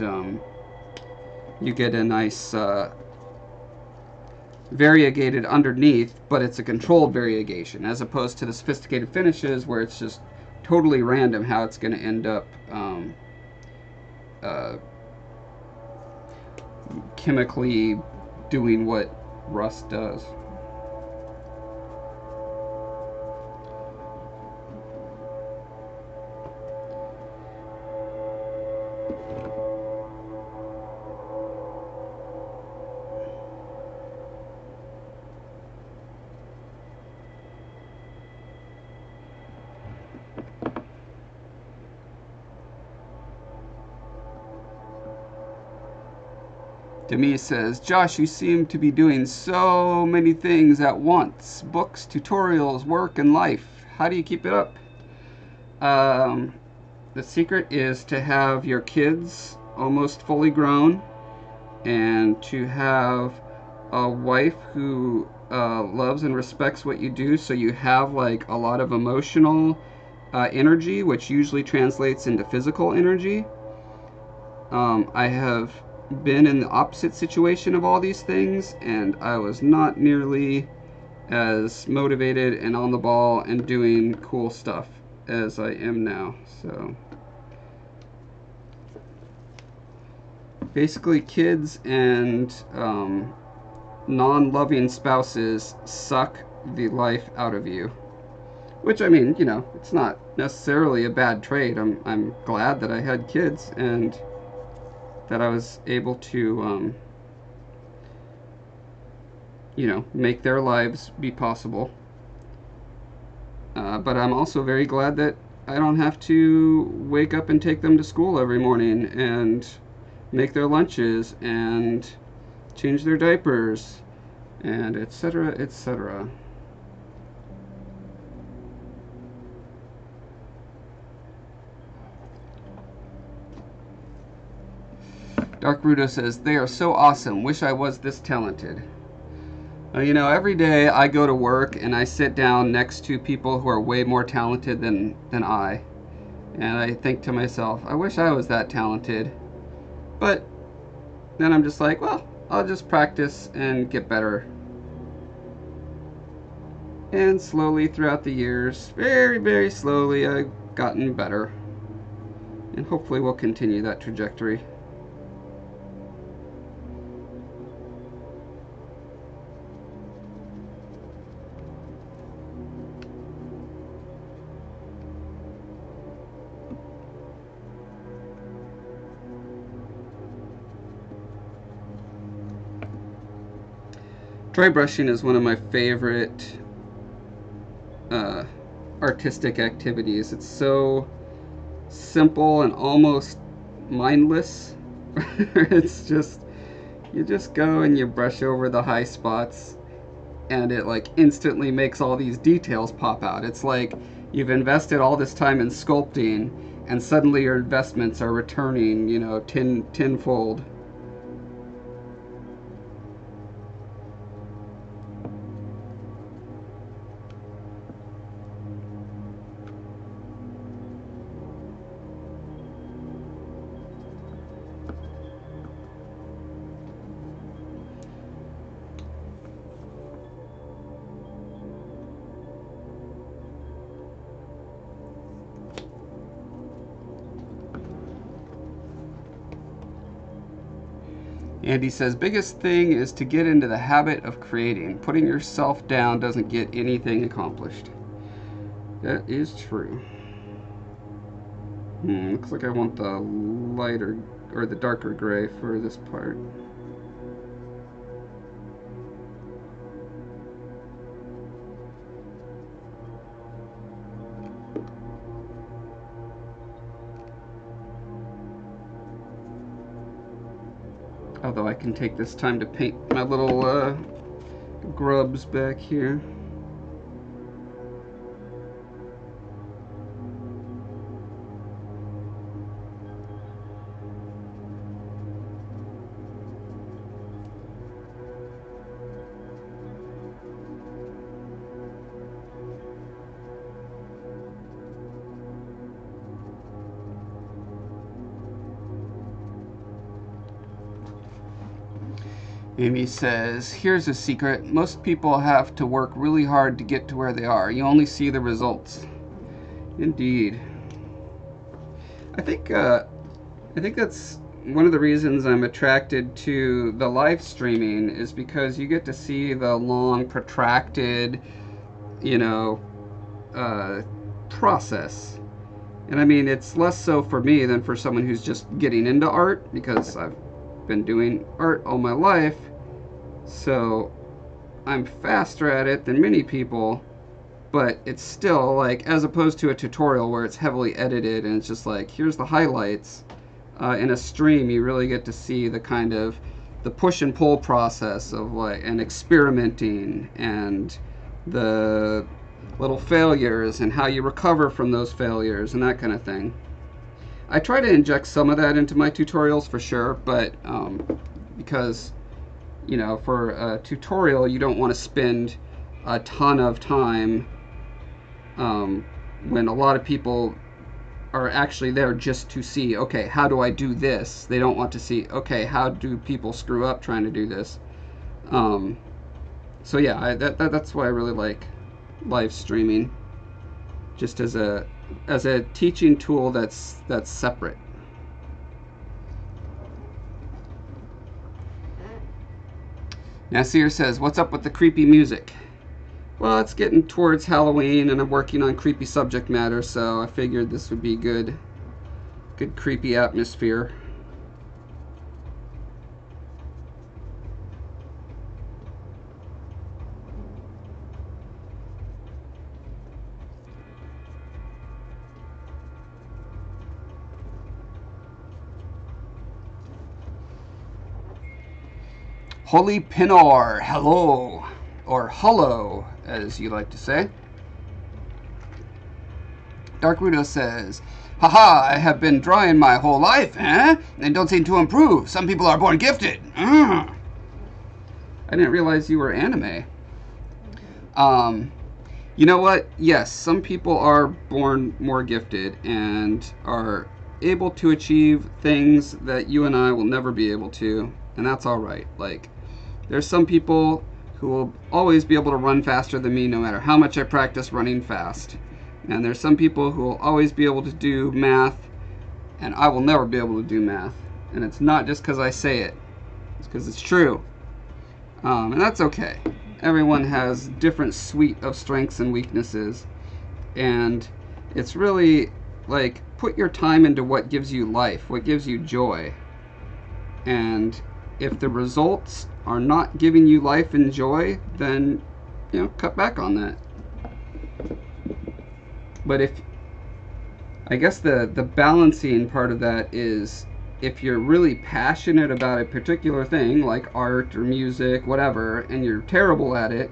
you get a nice variegated underneath, but it's a controlled variegation, as opposed to the Sophisticated Finishes where it's just totally random how it's going to end up chemically doing what rust does. Demi says, Josh, you seem to be doing so many things at once. Books, tutorials, work, and life. How do you keep it up? The secret is to have your kids almost fully grown and to have a wife who loves and respects what you do, so you have like a lot of emotional energy, which usually translates into physical energy. I have been in the opposite situation of all these things, and I was not nearly as motivated and on the ball and doing cool stuff as I am now. So basically, kids and non-loving spouses suck the life out of you. Which, I mean, you know, it's not necessarily a bad trait. I'm glad that I had kids and that I was able to, you know, make their lives be possible. But I'm also very glad that I don't have to wake up and take them to school every morning and make their lunches and change their diapers and etc., etc. Dark Rudo says, they are so awesome. Wish I was this talented. You know, every day I go to work and I sit down next to people who are way more talented than I. And I think to myself, I wish I was that talented. But then I'm just like, well, I'll just practice and get better. And slowly throughout the years, very, very slowly, I've gotten better. And hopefully we'll continue that trajectory. Dry brushing is one of my favorite artistic activities. It's so simple and almost mindless. It's just, you just go and you brush over the high spots and it like instantly makes all these details pop out. It's like you've invested all this time in sculpting and suddenly your investments are returning, you know, tenfold. Andy says, biggest thing is to get into the habit of creating. Putting yourself down doesn't get anything accomplished. That is true. Looks like I want the lighter, or the darker gray for this part. Although I can take this time to paint my little grubs back here. Amy says, here's a secret. Most people have to work really hard to get to where they are. You only see the results. Indeed. I think that's one of the reasons I'm attracted to the live streaming, is because you get to see the long, protracted, you know, process. And I mean, it's less so for me than for someone who's just getting into art, because I've been doing art all my life, so I'm faster at it than many people, but it's still like, as opposed to a tutorial where it's heavily edited and it's just like, here's the highlights. In a stream you really get to see the kind of the push and pull process of like, and experimenting, and the little failures and how you recover from those failures and that kind of thing. I try to inject some of that into my tutorials for sure, but because, you know, for a tutorial you don't want to spend a ton of time when a lot of people are actually there just to see, okay, how do I do this? They don't want to see, okay, how do people screw up trying to do this? So yeah, that's why I really like live streaming, just as a teaching tool that's separate. Nasir says, what's up with the creepy music? Well, it's getting towards Halloween and I'm working on creepy subject matter, so I figured this would be good creepy atmosphere. Holy Pinor, hello, or hullo, as you like to say. Dark Rudo says, haha, I have been drawing my whole life, eh? And don't seem to improve. Some people are born gifted. I didn't realize you were anime. You know what? Yes, some people are born more gifted and are able to achieve things that you and I will never be able to, and that's all right. Like, there's some people who will always be able to run faster than me no matter how much I practice running fast. And there's some people who will always be able to do math, and I will never be able to do math. And it's not just because I say it. It's because it's true. And that's okay. Everyone has different suite of strengths and weaknesses. And it's really, like, put your time into what gives you life, what gives you joy. And if the results are not giving you life and joy, then, you know, cut back on that. But if, I guess the balancing part of that is, if you're really passionate about a particular thing, like art or music, whatever, and you're terrible at it,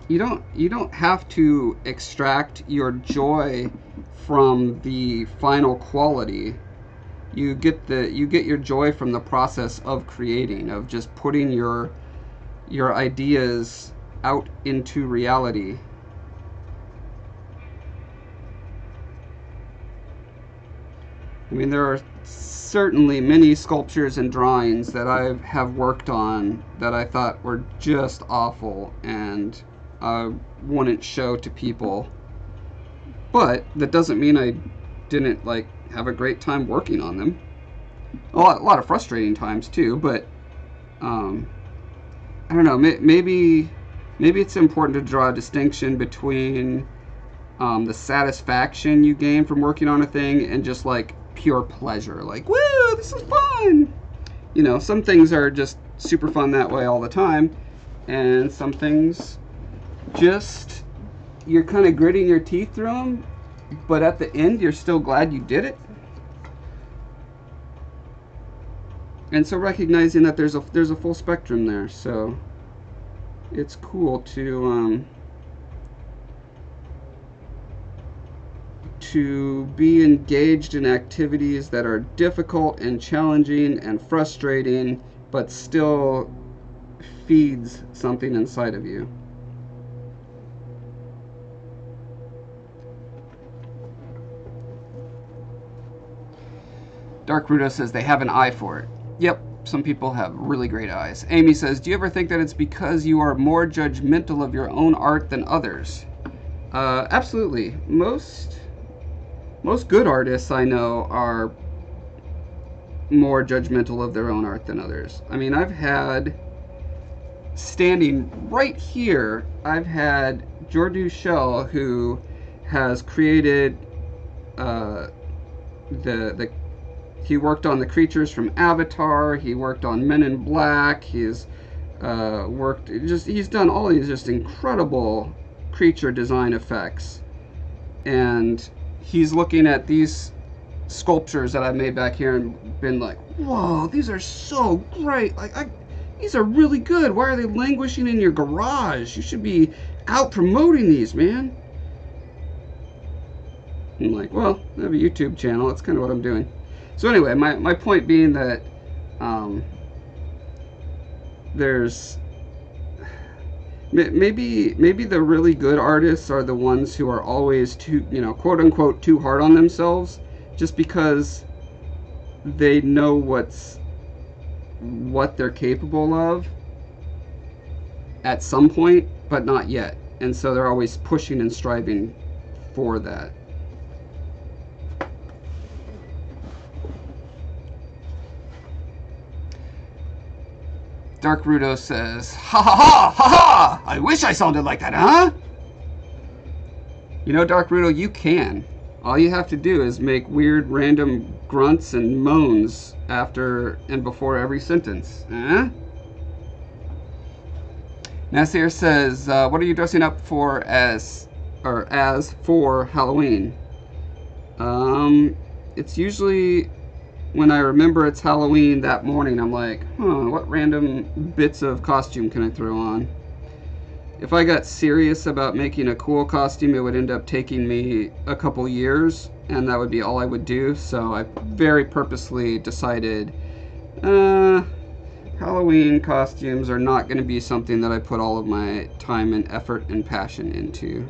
you don't have to extract your joy from the final quality. You get your joy from the process of creating, of just putting your ideas out into reality. I mean, there are certainly many sculptures and drawings that I have worked on that I thought were just awful and I wouldn't show to people. But that doesn't mean I didn't, like, have a great time working on them. A lot of frustrating times too, but I don't know, maybe it's important to draw a distinction between the satisfaction you gain from working on a thing and just like pure pleasure, like, woo, this is fun. You know, some things are just super fun that way all the time, and some things just, you're kind of gritting your teeth through them, but at the end you're still glad you did it. And so recognizing that there's a full spectrum there, so it's cool to be engaged in activities that are difficult and challenging and frustrating, but still feeds something inside of you. Dark Rudo says they have an eye for it. Yep, some people have really great eyes. Amy says, do you ever think that it's because you are more judgmental of your own art than others? Absolutely. Most good artists I know are more judgmental of their own art than others. I mean, I've had, standing right here, I've had Jordu Shell, who has created he worked on the creatures from Avatar, he worked on Men in Black, he's done all these just incredible creature design effects. And he's looking at these sculptures that I've made back here and been like, whoa, these are so great. Like, these are really good. Why are they languishing in your garage? You should be out promoting these, man. I'm like, well, I have a YouTube channel. That's kind of what I'm doing. So anyway, my point being that there's maybe the really good artists are the ones who are always too, you know, quote unquote, too hard on themselves, just because they know what they're capable of at some point, but not yet. And so they're always pushing and striving for that. Dark Rudo says, ha ha ha ha ha! I wish I sounded like that, huh? You know, Dark Rudo, you can. All you have to do is make weird random grunts and moans after and before every sentence. Huh? Nasir says, what are you dressing up for as for Halloween? It's usually when I remember it's Halloween that morning, I'm like, what random bits of costume can I throw on? If I got serious about making a cool costume, it would end up taking me a couple years, and that would be all I would do. So I very purposely decided, Halloween costumes are not going to be something that I put all of my time and effort and passion into.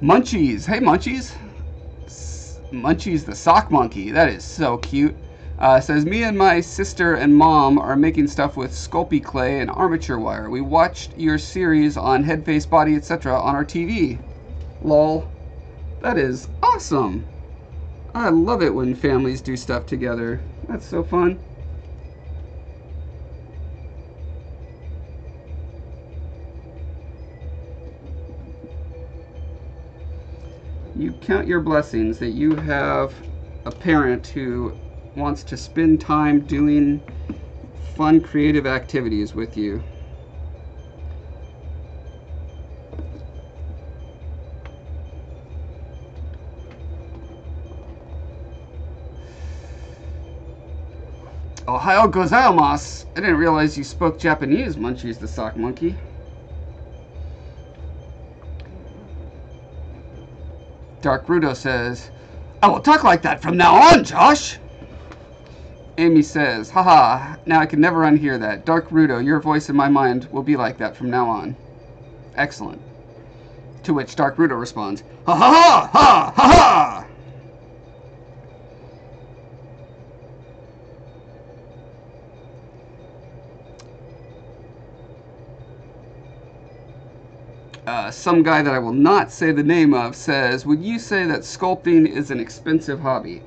Munchies. Hey, Munchies. Munchies the sock monkey. That is so cute. Says, me and my sister and mom are making stuff with Sculpey clay and armature wire. We watched your series on head, face, body, etc. on our TV. Lol. That is awesome. I love it when families do stuff together. That's so fun. You count your blessings that you have a parent who wants to spend time doing fun, creative activities with you. Ohio gozaimasu. I didn't realize you spoke Japanese, Munchies the sock monkey. Dark Rudo says, I will talk like that from now on, Josh. Amy says, haha, now I can never unhear that. Dark Rudo, your voice in my mind will be like that from now on. Excellent. To which Dark Rudo responds, ha ha ha ha ha ha. Some guy that I will not say the name of says, would you say that sculpting is an expensive hobby?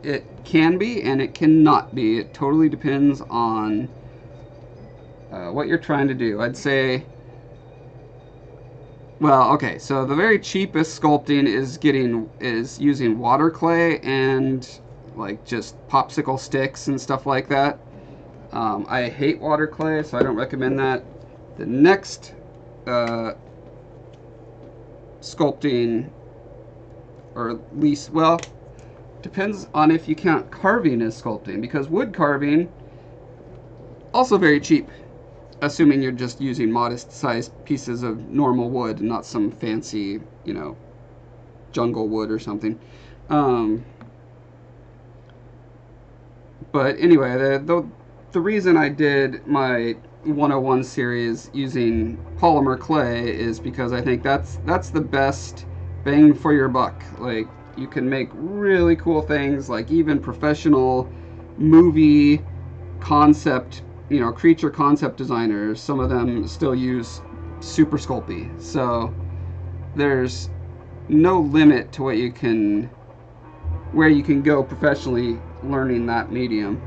It can be and it cannot be. It totally depends on what you're trying to do. I'd say, well, okay, so the very cheapest sculpting is using water clay and like just popsicle sticks and stuff like that. I hate water clay, so I don't recommend that. The next sculpting, or at least, well, depends on if you count carving as sculpting, because wood carving, also very cheap, assuming you're just using modest sized pieces of normal wood and not some fancy, you know, jungle wood or something. But anyway, the reason I did my 101 series using polymer clay is because I think that's the best bang for your buck. Like, you can make really cool things, like even professional movie concept, you know, creature concept designers, some of them still use Super Sculpey. So there's no limit to where you can go professionally learning that medium.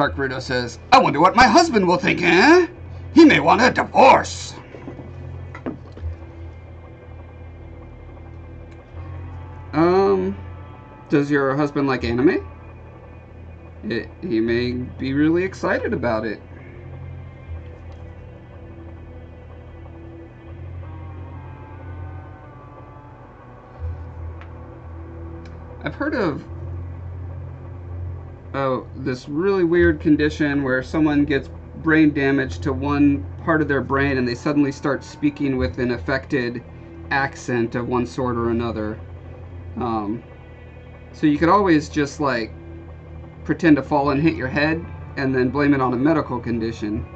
Dark Rudo says, I wonder what my husband will think, eh? He may want a divorce. Does your husband like anime? He may be really excited about it. I've heard of this really weird condition where someone gets brain damage to one part of their brain and they suddenly start speaking with an affected accent of one sort or another. So you could always just like pretend to fall and hit your head and then blame it on a medical condition.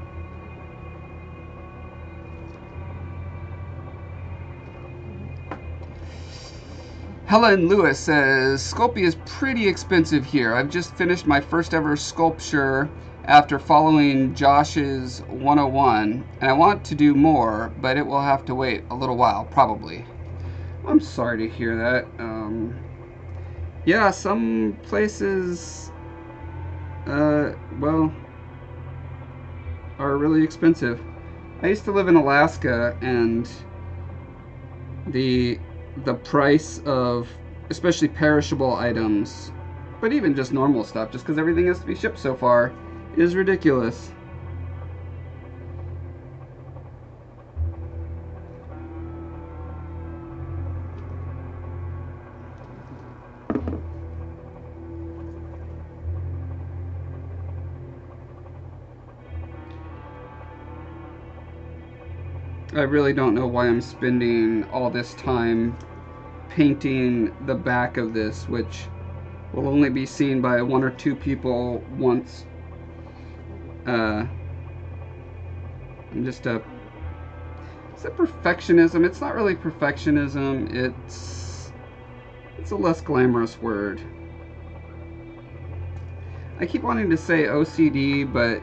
Helen Lewis says, Sculpey is pretty expensive here. I've just finished my first ever sculpture after following Josh's 101, and I want to do more, but it will have to wait a little while, probably. I'm sorry to hear that. Yeah, some places, well, are really expensive. I used to live in Alaska, and the price of especially perishable items, but even just normal stuff, just because everything has to be shipped so far, is ridiculous. I really don't know why I'm spending all this time painting the back of this, which will only be seen by 1 or 2 people once. I'm just is it perfectionism? It's not really perfectionism, it's a less glamorous word. I keep wanting to say OCD, but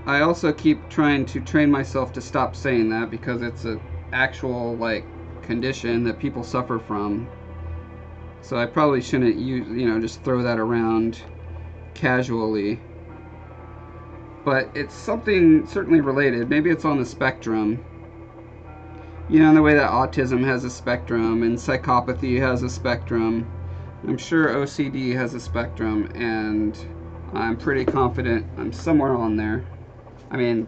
I also keep trying to train myself to stop saying that because it's an actual like condition that people suffer from. So I probably shouldn't use, just throw that around casually. But it's something certainly related. Maybe it's on the spectrum. In the way that autism has a spectrum and psychopathy has a spectrum. I'm sure OCD has a spectrum, and I'm pretty confident I'm somewhere on there. I mean,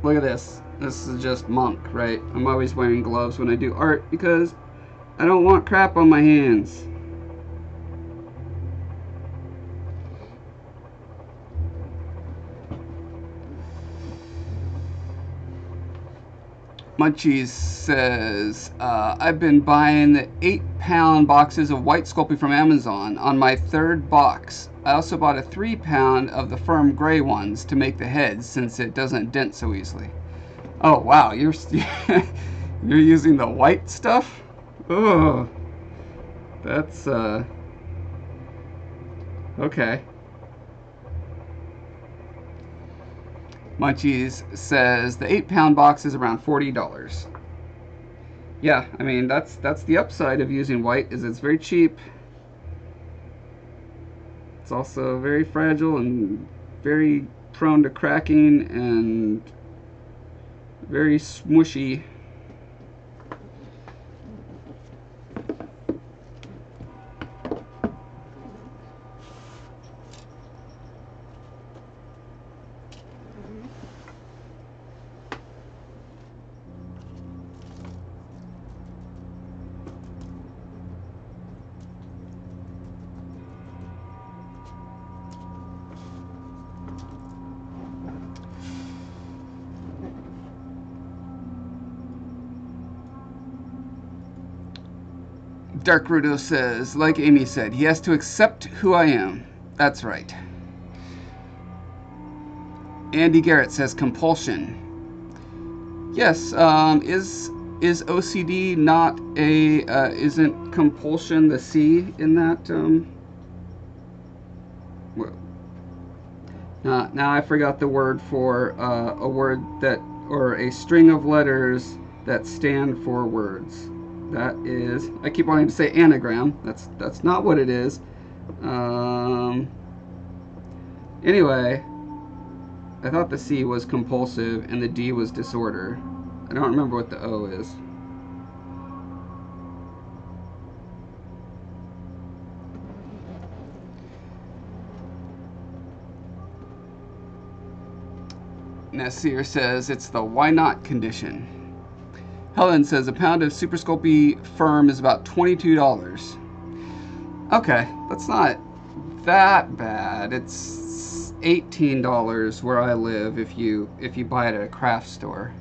look at this. This is just monk, right? I'm always wearing gloves when I do art because I don't want crap on my hands. Munchies says, I've been buying the 8-pound boxes of white Sculpey from Amazon on my 3rd box. I also bought a 3-pound of the firm gray ones to make the heads since it doesn't dent so easily. Oh wow, you're you're using the white stuff? Oh, that's okay. Munchies says the 8-pound box is around $40. Yeah, I mean that's the upside of using white, is it's very cheap. It's also very fragile and very prone to cracking and very smushy. Dark Rudo says, like Amy said, he has to accept who I am. That's right. Andy Garrett says compulsion. Yes, is OCD not a, isn't compulsion the C in that, now I forgot the word for, a word that, or a string of letters that stand for words. That is, I keep wanting to say anagram. That's not what it is. Anyway, I thought the C was compulsive and the D was disorder. I don't remember what the O is. Nasir says it's the why not condition. Helen says a pound of Super Sculpey Firm is about $22. Okay, that's not that bad. It's $18 where I live if you buy it at a craft store.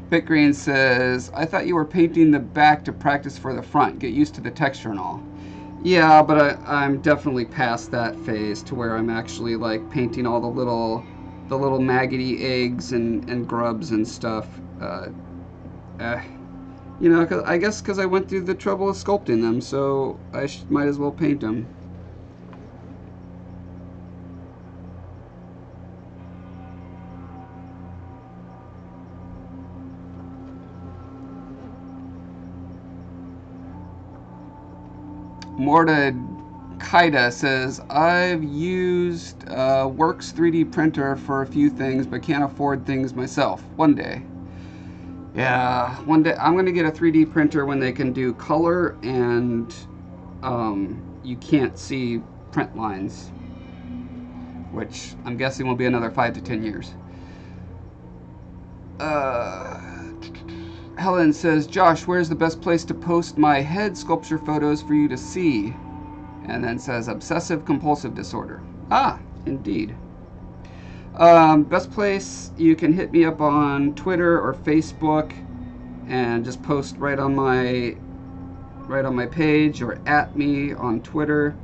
Bitgreen says, I thought you were painting the back to practice for the front, get used to the texture and all. Yeah, but I'm definitely past that phase to where I'm actually like painting all the little maggoty eggs and grubs and stuff. You know, I guess because I went through the trouble of sculpting them, so I might as well paint them. Morta Kaida says, I've used Works 3D printer for a few things, but can't afford things myself. One day. Yeah, one day I'm going to get a 3D printer when they can do color and you can't see print lines, which I'm guessing will be another 5 to 10 years. Helen says, Josh, where's the best place to post my head sculpture photos for you to see? And then says, obsessive compulsive disorder. Ah, indeed. Best place, you can hit me up on Twitter or Facebook and just post right on my page, or at me on Twitter.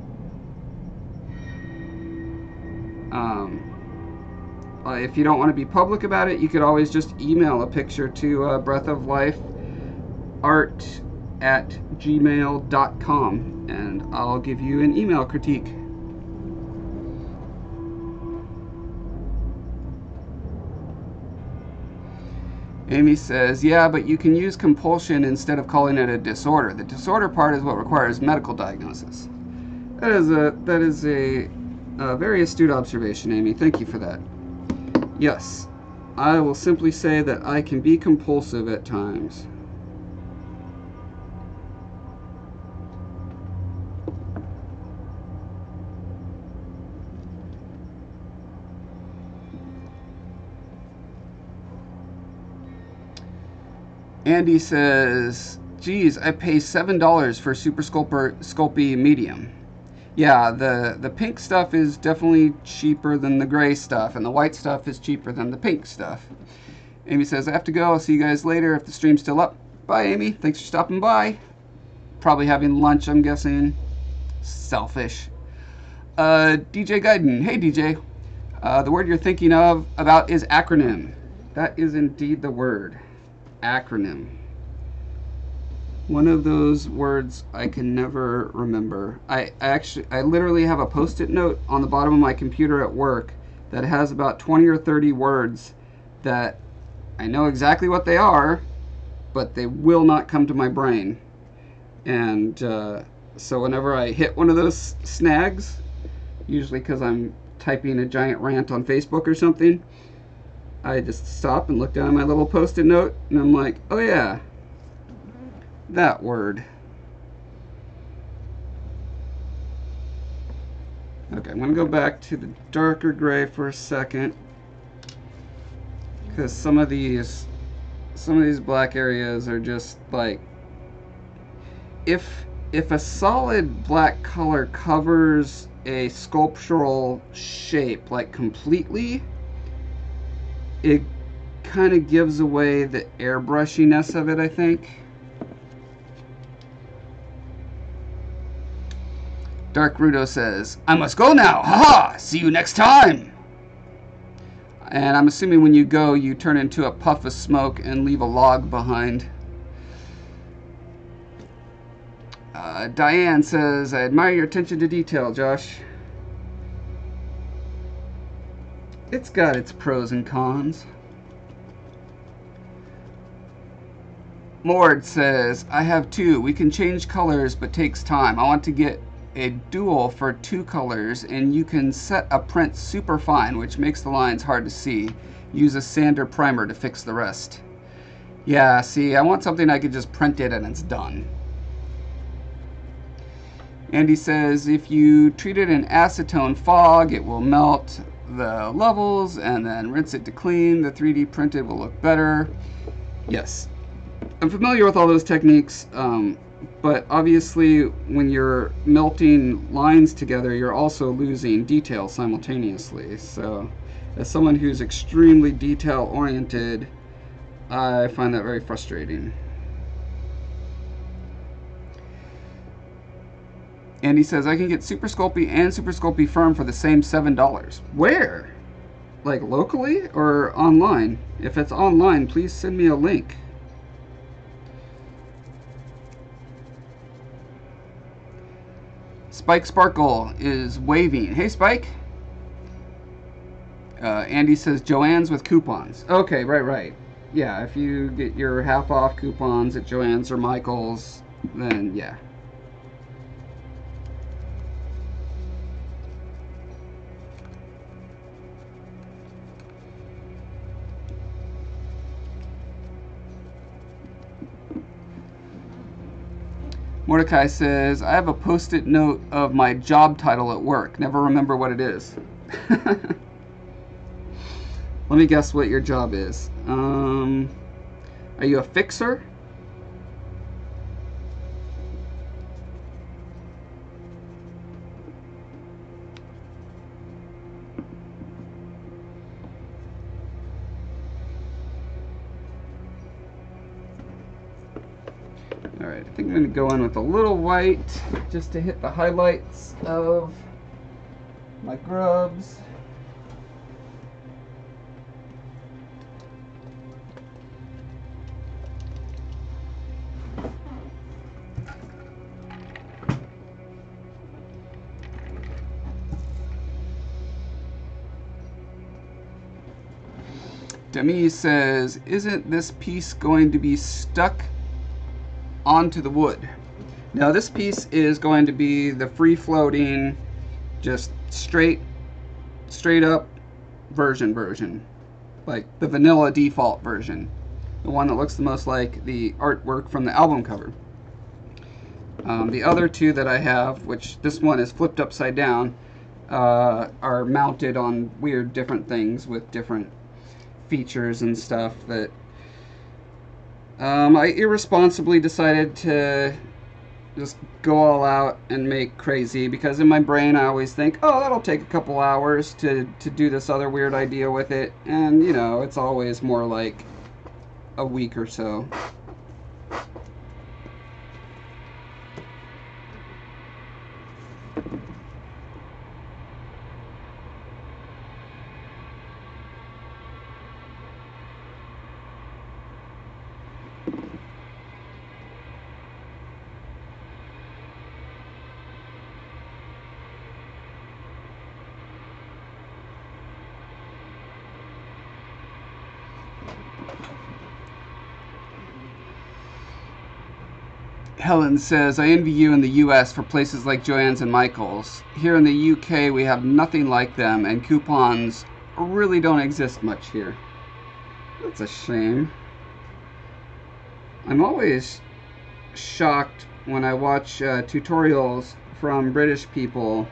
If you don't want to be public about it, you could always just email a picture to breathoflifeart@gmail.com and I'll give you an email critique. Amy says, yeah, but you can use compulsion instead of calling it a disorder. The disorder part is what requires medical diagnosis. That is a very astute observation, Amy. Thank you for that. Yes, I will simply say that I can be compulsive at times. Andy says, geez, I pay $7 for Super Sculpey Medium. Yeah, the pink stuff is definitely cheaper than the gray stuff, and the white stuff is cheaper than the pink stuff. Amy says, I have to go. I'll see you guys later if the stream's still up. Bye, Amy. Thanks for stopping by. Probably having lunch, I'm guessing. Selfish. DJ Guyden. Hey, DJ. The word you're thinking about is acronym. That is indeed the word. Acronym. One of those words I can never remember. I literally have a post-it note on the bottom of my computer at work that has about 20 or 30 words that I know exactly what they are, but they will not come to my brain. And so whenever I hit one of those snags, usually because I'm typing a giant rant on Facebook or something, I just stop and look down at my little post-it note and I'm like, oh yeah, that word. Okay, I'm going to go back to the darker gray for a second, because some of these black areas are just like, if a solid black color covers a sculptural shape like completely, it kind of gives away the airbrushiness of it, I think. Dark Rudo says, I must go now. Haha! See you next time! And I'm assuming when you go, you turn into a puff of smoke and leave a log behind. Diane says, I admire your attention to detail, Josh. It's got its pros and cons. Mord says, I have two. We can change colors, but takes time. I want to get a dual for 2 colors, and you can set a print super fine, which makes the lines hard to see. Use a sander primer to fix the rest. Yeah, see, I want something I could just print it and it's done. Andy says if you treat it in acetone fog, it will melt the levels and then rinse it to clean. The 3D printed will look better. Yes, I'm familiar with all those techniques, but obviously when you're melting lines together, you're also losing detail simultaneously. So as someone who's extremely detail oriented, I find that very frustrating. Andy says, I can get Super Sculpey and Super Sculpey Firm for the same $7. Where? Like locally or online? If it's online, please send me a link. Spike Sparkle is waving. Hey, Spike. Andy says, Joann's with coupons. Okay, right. Yeah, if you get your half off coupons at Joann's or Michael's, then yeah. Mordecai says, I have a post-it note of my job title at work. Never remember what it is. Let me guess what your job is. Are you a fixer? Alright, I think I'm going to go in with a little white just to hit the highlights of my grubs. Demi says, isn't this piece going to be stuck onto the wood? Now this piece is going to be the free-floating, just straight up version, like the vanilla default version, the one that looks the most like the artwork from the album cover. The other two that I have, which this one is flipped upside down, are mounted on weird different things with different features and stuff that I irresponsibly decided to just go all out and make crazy, because in my brain I always think, oh, that'll take a couple hours to do this other weird idea with it, and you know, it's always more like a week or so. Helen says, I envy you in the US for places like Joann's and Michael's. Here in the UK we have nothing like them, and coupons really don't exist much here. That's a shame. I'm always shocked when I watch tutorials from British people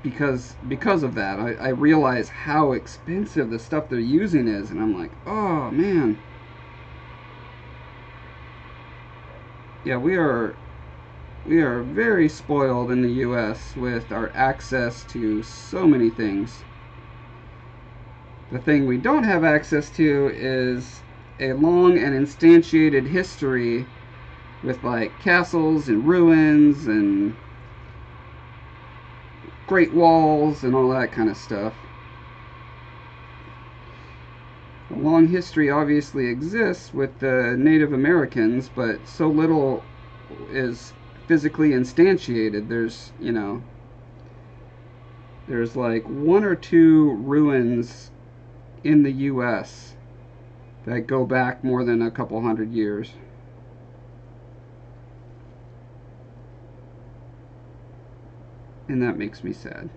because of that. I realize how expensive the stuff they're using is, and I'm like, oh man. Yeah, we are very spoiled in the US with our access to so many things. The thing we don't have access to is a long and instantiated history with like castles and ruins and great walls and all that kind of stuff. A long history obviously exists with the Native Americans, but so little is physically instantiated. There's, you know, there's like 1 or 2 ruins in the US that go back more than a couple hundred years. And that makes me sad.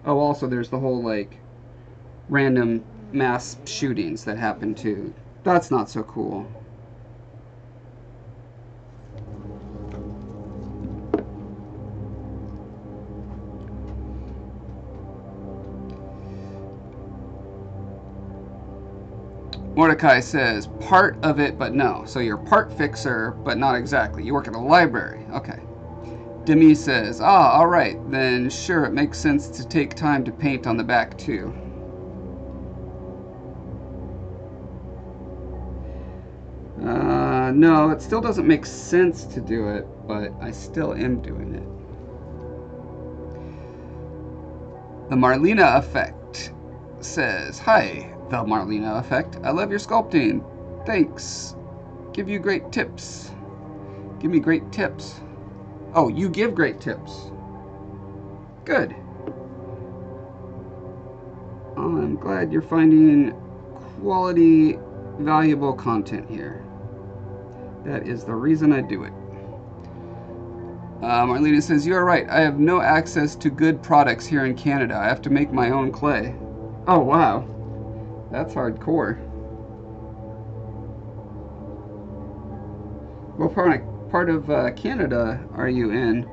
Oh, also there's the whole, like, random mass shootings that happen too. That's not so cool. Mordecai says, part of it, but no. So you're part fixer, but not exactly. You work at a library. Okay. Demi says, alright, then sure, it makes sense to take time to paint on the back too. No, it still doesn't make sense to do it, but I still am doing it. The Marlena Effect says, hi, The Marlena Effect. I love your sculpting. Thanks. Give you great tips. Give me great tips. Oh, you give great tips. Good. I'm glad you're finding quality, valuable content here. That is the reason I do it. Marlena says, you're right. I have no access to good products here in Canada. I have to make my own clay. Oh, wow. That's hardcore. What part of Canada are you in?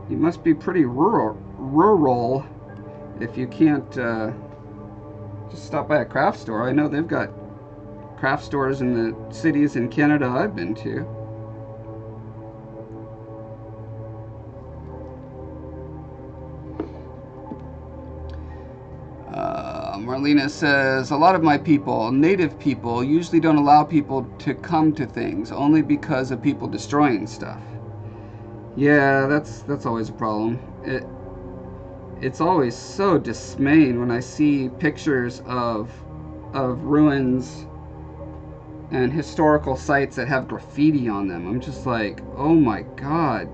You must be pretty rural if you can't just stop by a craft store. I know they've got craft stores in the cities in Canada I've been to. Marlena says, a lot of my people, native people, usually don't allow people to come to things, only because of people destroying stuff. Yeah, that's always a problem. It's always so dismaying when I see pictures of ruins and historical sites that have graffiti on them. I'm just like, oh my god,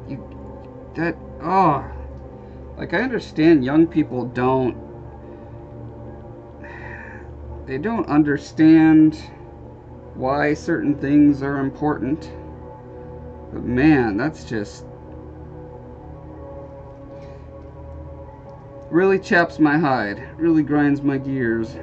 like, I understand young people don't understand why certain things are important, but man, that's just really chaps my hide, really grinds my gears.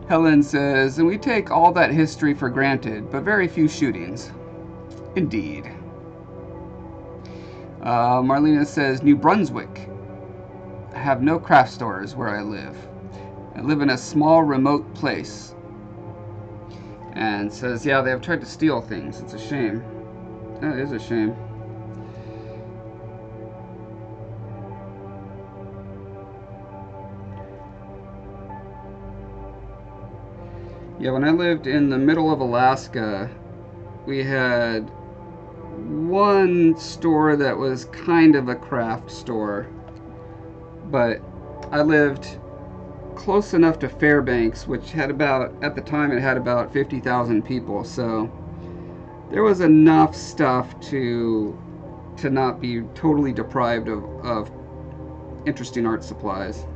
Helen says, and we take all that history for granted, but very few shootings. Indeed. Marlena says, New Brunswick. I have no craft stores where I live. I live in a small, remote place. And says, yeah, they have tried to steal things. It's a shame. That is a shame. Yeah, when I lived in the middle of Alaska, we had one store that was kind of a craft store, but I lived close enough to Fairbanks, which had about, at the time it had about 50,000 people, so there was enough stuff to not be totally deprived of interesting art supplies.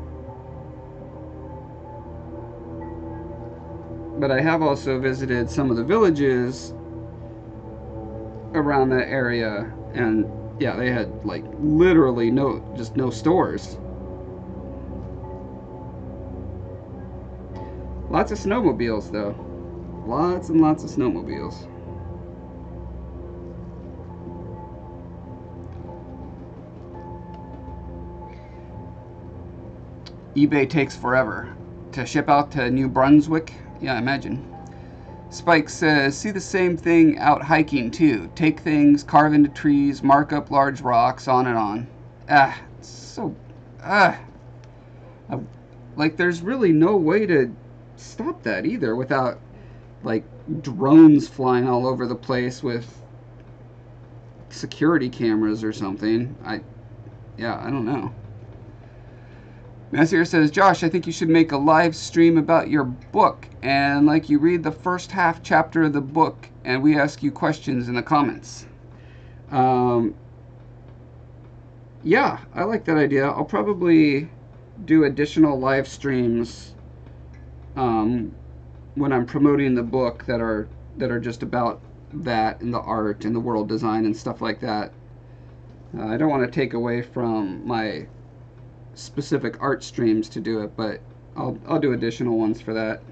But I have also visited some of the villages around that area, and yeah, they had like literally no stores. Lots of snowmobiles though. Lots and lots of snowmobiles. eBay takes forever to ship out to New Brunswick. Yeah, I imagine. Spike says, see the same thing out hiking too. Take things, carve into trees, mark up large rocks, on and on. Like, there's really no way to stop that either without, like, drones flying all over the place with security cameras or something. I don't know. Nasir says, Josh, I think you should make a live stream about your book, and like you read the first half chapter of the book, and we ask you questions in the comments. Yeah, I like that idea. I'll probably do additional live streams when I'm promoting the book that are just about that and the art and the world design and stuff like that. I don't want to take away from my specific art streams to do it, but I'll do additional ones for that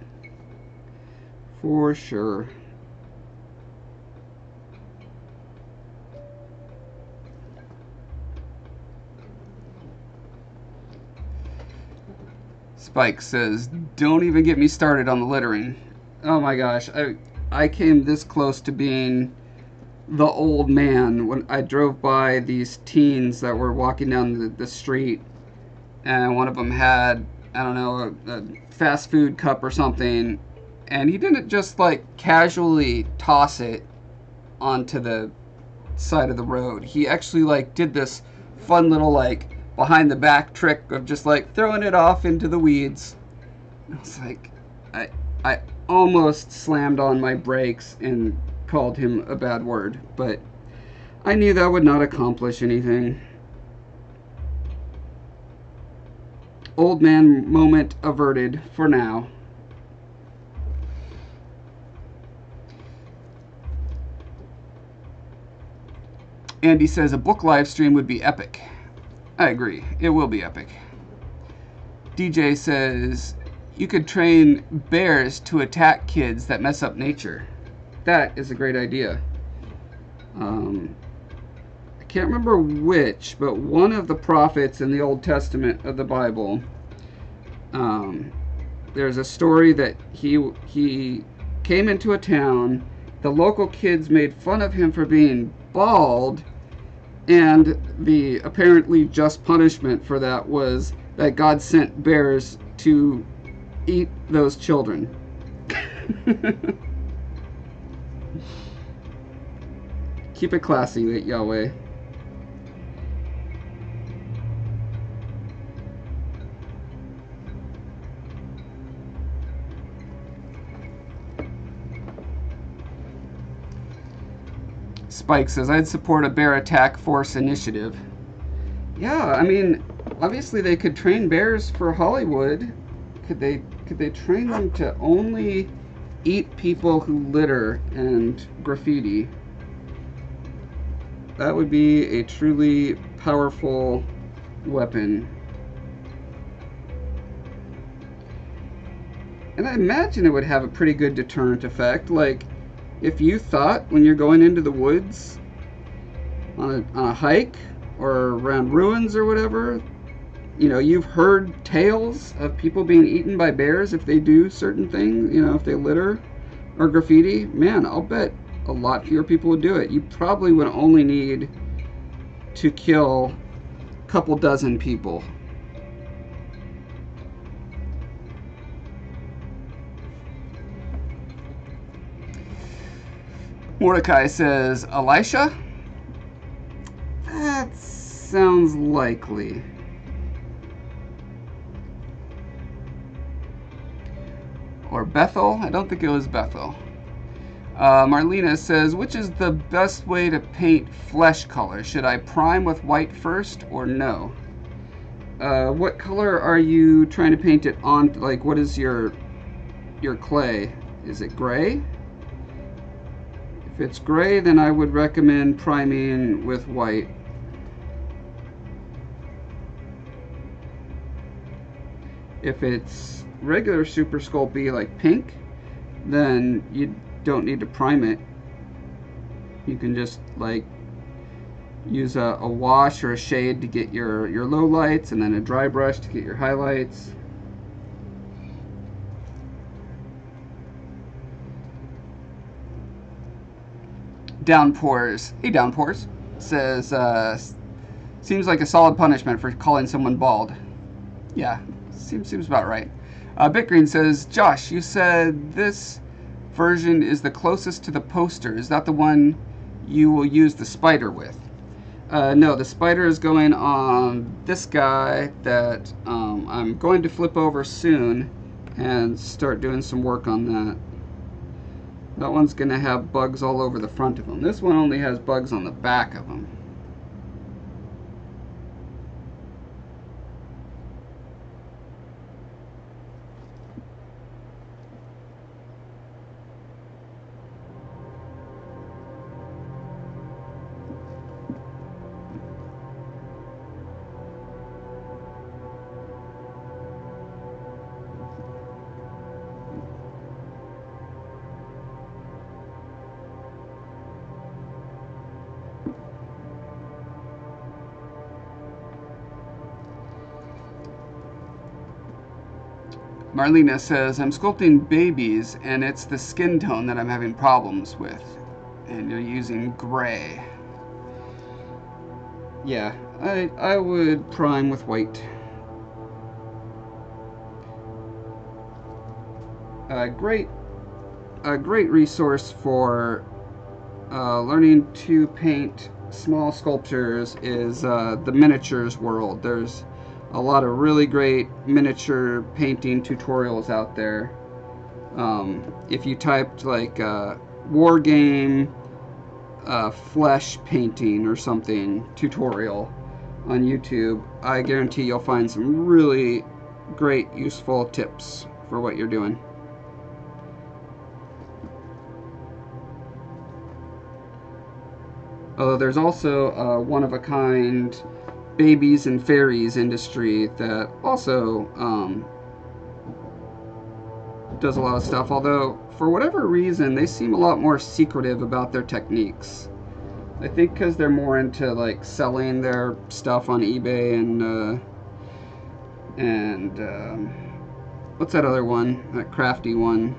for sure. Spike says, don't even get me started on the littering. Oh my gosh, I came this close to being the old man when I drove by these teens that were walking down the street, and one of them had, I don't know, a fast food cup or something, and he didn't just like casually toss it onto the side of the road. He actually like did this fun little like behind the back trick of just like throwing it off into the weeds. I was like, I almost slammed on my brakes and called him a bad word, but I knew that would not accomplish anything. Old man moment averted for now. Andy says a book live stream would be epic. I agree. It will be epic. DJ says you could train bears to attack kids that mess up nature. That is a great idea. I can't remember which, but one of the prophets in the Old Testament of the Bible, there's a story that he came into a town. The local kids made fun of him for being bald, and the apparently just punishment for that was that God sent bears to eat those children. Keep it classy, Yahweh. Spike says, I'd support a bear attack force initiative. Yeah, I mean, obviously they could train bears for Hollywood. Could they train them to only eat people who litter and graffiti? That would be a truly powerful weapon. And I imagine it would have a pretty good deterrent effect. Like, if you thought when you're going into the woods on a hike or around ruins or whatever, you know, you've heard tales of people being eaten by bears if they do certain things, you know, if they litter or graffiti, man, I'll bet a lot fewer people would do it. You probably would only need to kill a couple dozen people. Mordecai says, Elisha? That sounds likely. Or Bethel? I don't think it was Bethel. Marlena says, which is the best way to paint flesh color? Should I prime with white first or no? What color are you trying to paint it on? Like, what is your clay? Is it gray? If it's gray, then I would recommend priming with white. If it's regular Super Sculpey, like pink, then you don't need to prime it. You can just like use a wash or a shade to get your low lights, and then a dry brush to get your highlights. Downpours. Hey, Downpours says, seems like a solid punishment for calling someone bald. Yeah, seems about right. Bitgreen says, Josh, you said this version is the closest to the poster. Is that the one you will use the spider with? No, the spider is going on this guy that I'm going to flip over soon and start doing some work on that. That one's going to have bugs all over the front of them. This one only has bugs on the back of them. Marlena says, I'm sculpting babies and it's the skin tone that I'm having problems with. And you're using gray. Yeah, I would prime with white. A great resource for learning to paint small sculptures is the miniatures world. There's a lot of really great miniature painting tutorials out there. If you typed like war game flesh painting or something tutorial on YouTube, I guarantee you'll find some really great useful tips for what you're doing. Although there's also a one-of-a-kind babies and fairies industry that also does a lot of stuff, although for whatever reason they seem a lot more secretive about their techniques. I think because they're more into like selling their stuff on eBay and what's that other one, that crafty one?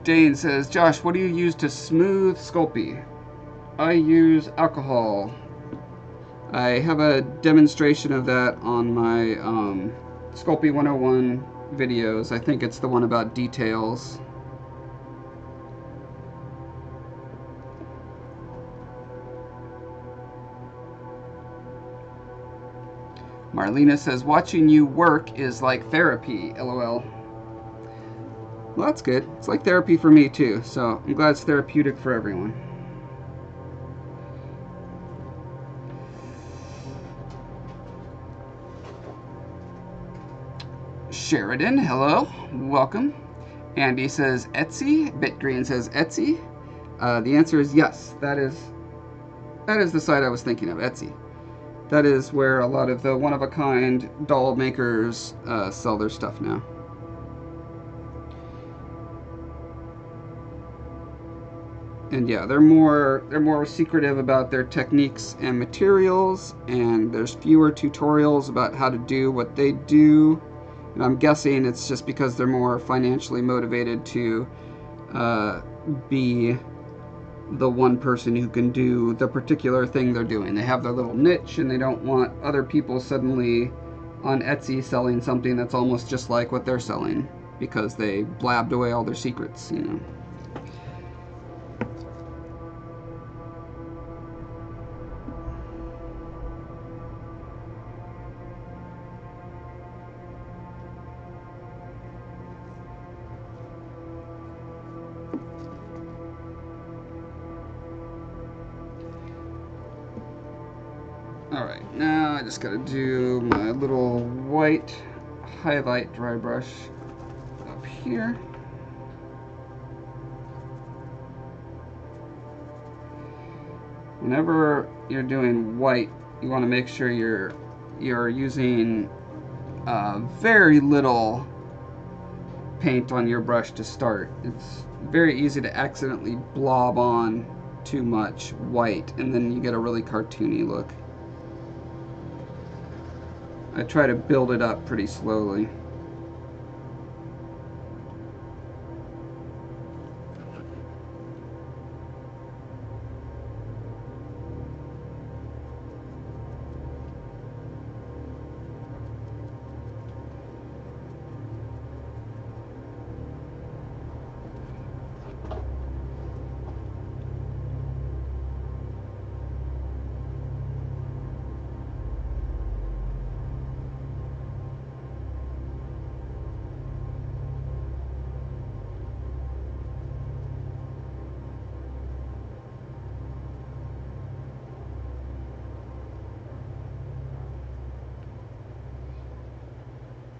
Dane says, Josh, what do you use to smooth Sculpey? I use alcohol. I have a demonstration of that on my Sculpey 101 videos. I think it's the one about details. Marlena says, watching you work is like therapy, LOL. Well, that's good. It's like therapy for me too, so I'm glad it's therapeutic for everyone. Sheridan, hello, welcome. Andy says Etsy. Bitgreen says Etsy. The answer is yes. That is the site I was thinking of, Etsy. That is where a lot of the one-of-a-kind doll makers sell their stuff now. And yeah, they're more secretive about their techniques and materials, and there's fewer tutorials about how to do what they do. And I'm guessing it's just because they're more financially motivated to be the one person who can do the particular thing they're doing. They have their little niche, and they don't want other people suddenly on Etsy selling something that's almost just like what they're selling because they blabbed away all their secrets, you know. Alright, now I just gotta do my little white highlight dry brush up here. Whenever you're doing white, you want to make sure you're using very little paint on your brush to start. It's very easy to accidentally blob on too much white, and then you get a really cartoony look. I try to build it up pretty slowly.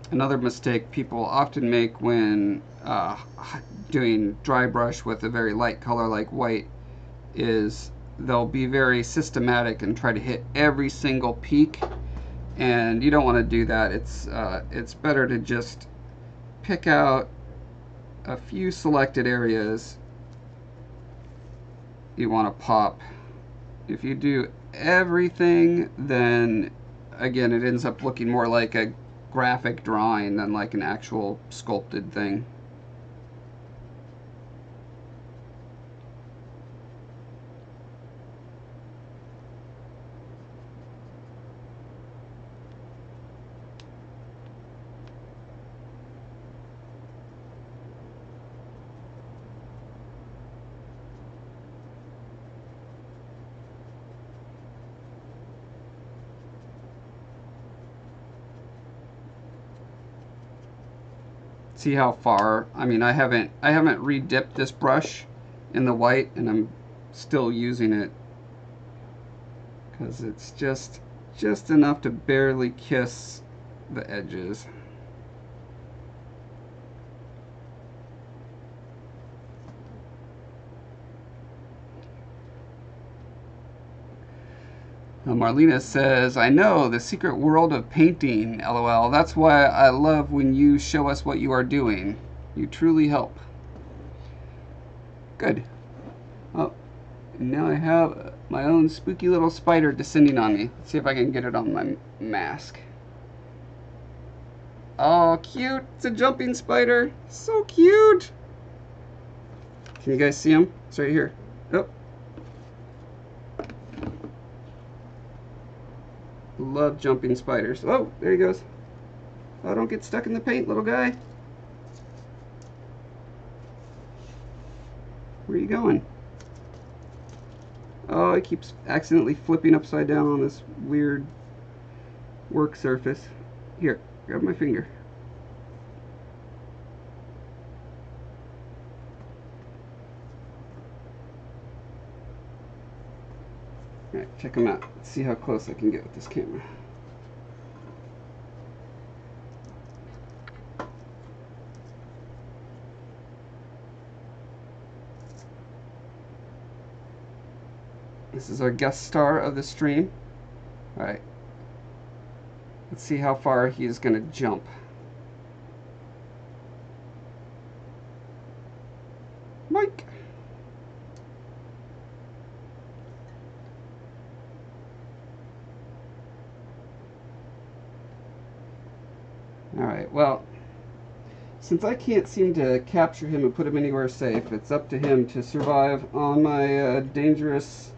Another mistake people often make when doing dry brush with a very light color like white is they'll be very systematic and try to hit every single peak, and you don't want to do that. It's better to just pick out a few selected areas you want to pop. If you do everything, then again it ends up looking more like a graphic drawing than like an actual sculpted thing. See how far, I mean, I haven't re-dipped this brush in the white, and I'm still using it because it's just enough to barely kiss the edges. Marlena says, I know, the secret world of painting, LOL. That's why I love when you show us what you are doing. You truly help. Good. Oh, and now I have my own spooky little spider descending on me. Let's see if I can get it on my mask. Oh, cute. It's a jumping spider. So cute. Can you guys see him? It's right here. Oh. Love jumping spiders. Oh, there he goes. Oh, don't get stuck in the paint, little guy. Where are you going? Oh, he keeps accidentally flipping upside down on this weird work surface. Here, grab my finger. Alright, check him out. Let's see how close I can get with this camera. This is our guest star of the stream. Alright. Let's see how far he is going to jump. Mike! Alright, well, since I can't seem to capture him and put him anywhere safe, it's up to him to survive on my dangerous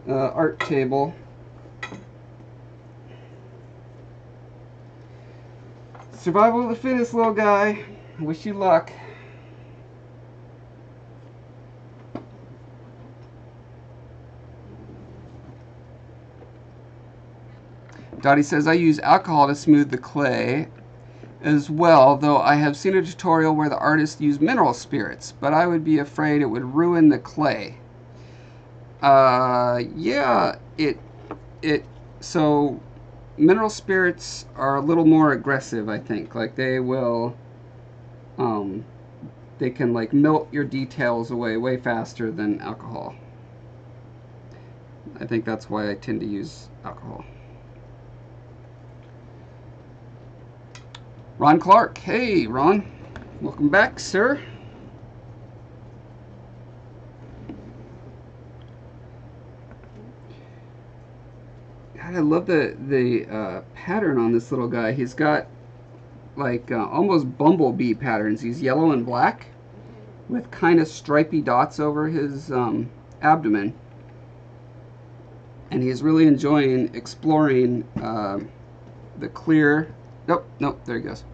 art table. Survival of the fittest, little guy. Wish you luck. Dottie says, I use alcohol to smooth the clay as well, though I have seen a tutorial where the artist used mineral spirits, but I would be afraid it would ruin the clay. Yeah, so mineral spirits are a little more aggressive, I think. Like, they will, they can, like, melt your details away way faster than alcohol. I think that's why I tend to use alcohol. Ron Clark. Hey, Ron. Welcome back, sir. God, I love the pattern on this little guy. He's got like almost bumblebee patterns. He's yellow and black with kind of stripy dots over his abdomen. And he's really enjoying exploring the clear... Nope, there he goes.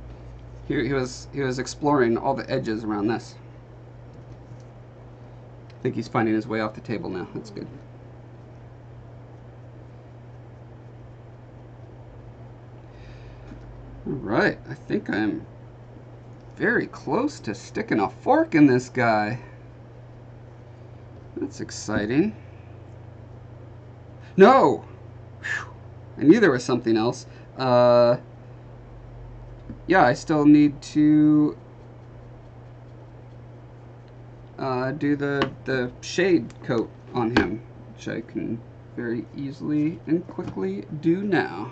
He was exploring all the edges around this. I think he's finding his way off the table now. That's good. Alright, I think I'm very close to sticking a fork in this guy. That's exciting. No! Whew. I knew there was something else. Yeah, I still need to do the shade coat on him, which I can very easily and quickly do now.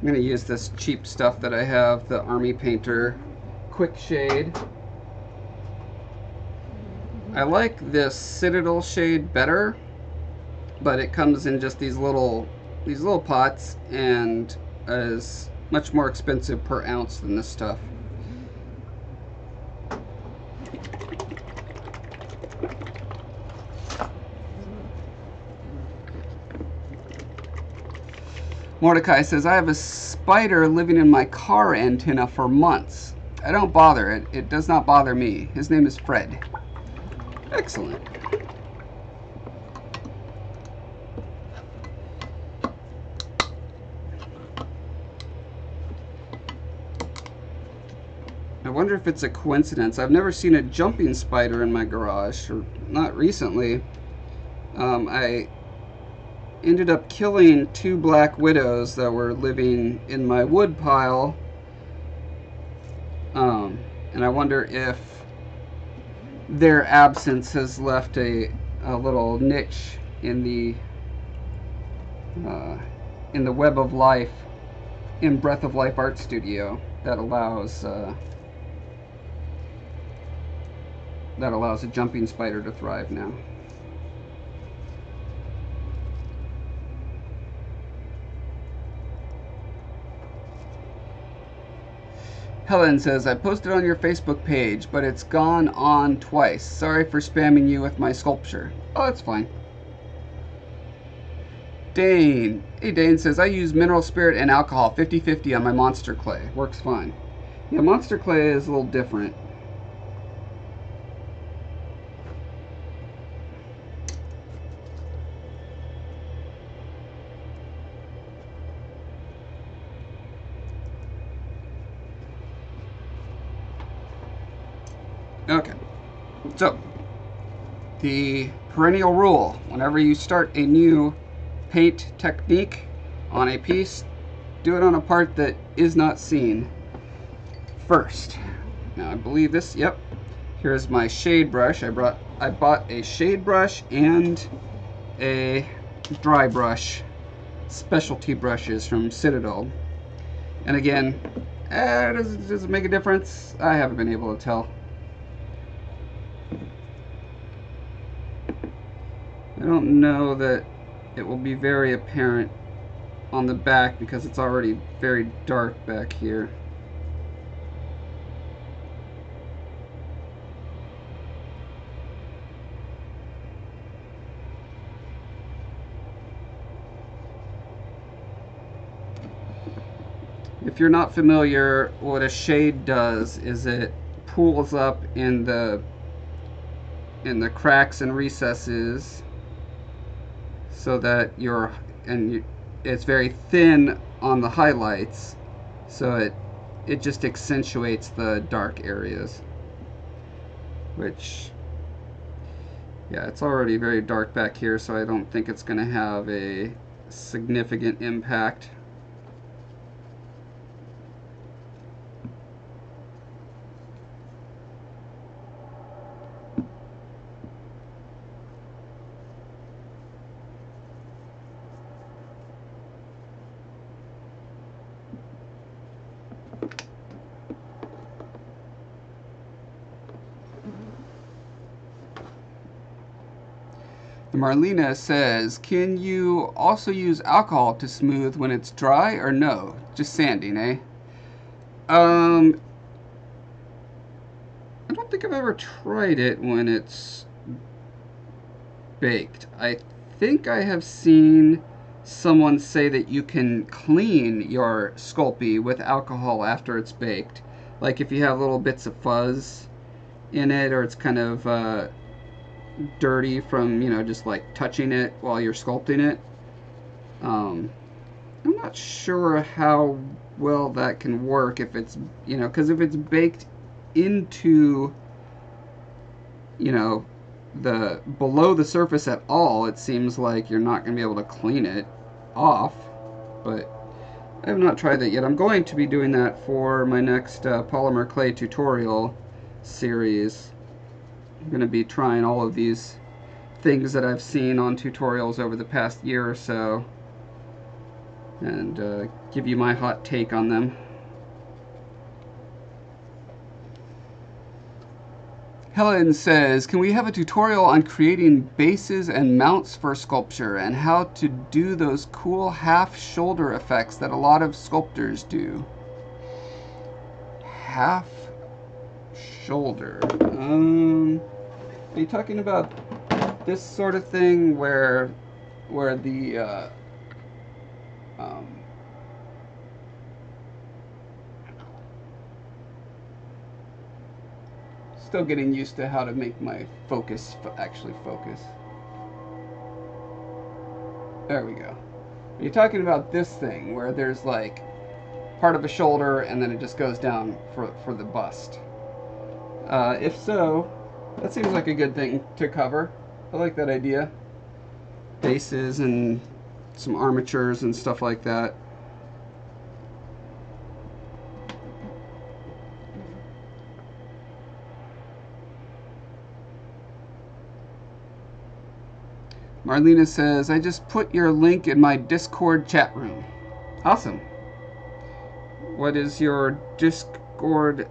going to use this cheap stuff that I have, the Army Painter Quick Shade. I like this Citadel shade better, but it comes in just these little pots and is much more expensive per ounce than this stuff. Mordecai says, I have a spider living in my car antenna for months. I don't bother it. It does not bother me. His name is Fred. Excellent. I wonder if it's a coincidence. I've never seen a jumping spider in my garage, or not recently. I ended up killing 2 black widows that were living in my wood pile. And I wonder if their absence has left a little niche in the web of life in Breath of Life Art Studio that allows a jumping spider to thrive now. Helen says, I posted on your Facebook page, but it's gone on twice. Sorry for spamming you with my sculpture. Oh, that's fine. Dane. Hey, Dane says, I use mineral spirit and alcohol 50-50 on my monster clay. Works fine. Yeah, monster clay is a little different. Okay, so the perennial rule, whenever you start a new paint technique on a piece, do it on a part that is not seen first. Now I believe this, yep, here's my shade brush. I bought a shade brush and a dry brush, specialty brushes from Citadel. And again, does it make a difference? I haven't been able to tell. I don't know that it will be very apparent on the back because it's already very dark back here. If you're not familiar, what a shade does is it pools up in the cracks and recesses, so that it's very thin on the highlights, so it just accentuates the dark areas. Which, yeah, it's already very dark back here, so I don't think it's going to have a significant impact. Marlena says, can you also use alcohol to smooth when it's dry, or no? Just sanding, eh? I don't think I've ever tried it when it's baked. I think I have seen someone say that you can clean your Sculpey with alcohol after it's baked. Like if you have little bits of fuzz in it, or it's kind of dirty from, you know, just like touching it while you're sculpting it. I'm not sure how well that can work if it's, you know, because if it's baked into, you know, the below the surface at all, it seems like you're not going to be able to clean it off. But I have not tried that yet. I'm going to be doing that for my next polymer clay tutorial series. I'm going to be trying all of these things that I've seen on tutorials over the past year or so, and give you my hot take on them. Helen says, can we have a tutorial on creating bases and mounts for sculpture and how to do those cool half shoulder effects that a lot of sculptors do? Half shoulder. Are you talking about this sort of thing where the still getting used to how to make my focus actually focus. There we go. Are you talking about this thing where there's like part of a shoulder and then it just goes down for the bust? If so, that seems like a good thing to cover. I like that idea. Bases and some armatures and stuff like that. Marlena says, I just put your link in my Discord chat room. Awesome. What is your Discord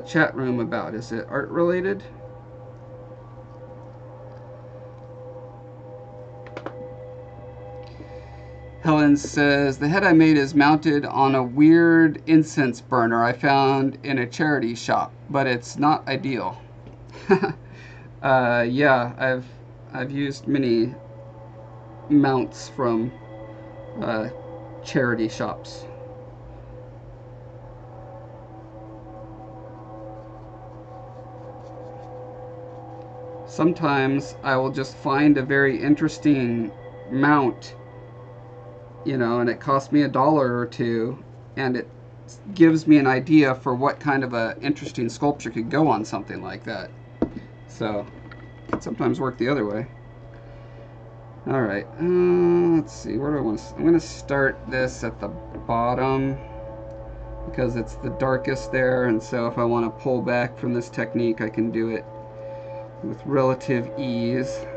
chat room about? Is it art related? Helen says, the head I made is mounted on a weird incense burner I found in a charity shop, but it's not ideal. Yeah, I've used many mounts from charity shops. Sometimes I will just find a very interesting mount, you know, and it costs me $1 or $2, and it gives me an idea for what kind of a interesting sculpture could go on something like that. So it can sometimes work the other way. All right, let's see, where do I want to, I'm going to start this at the bottom because it's the darkest there, and so if I want to pull back from this technique, I can do it with relative ease.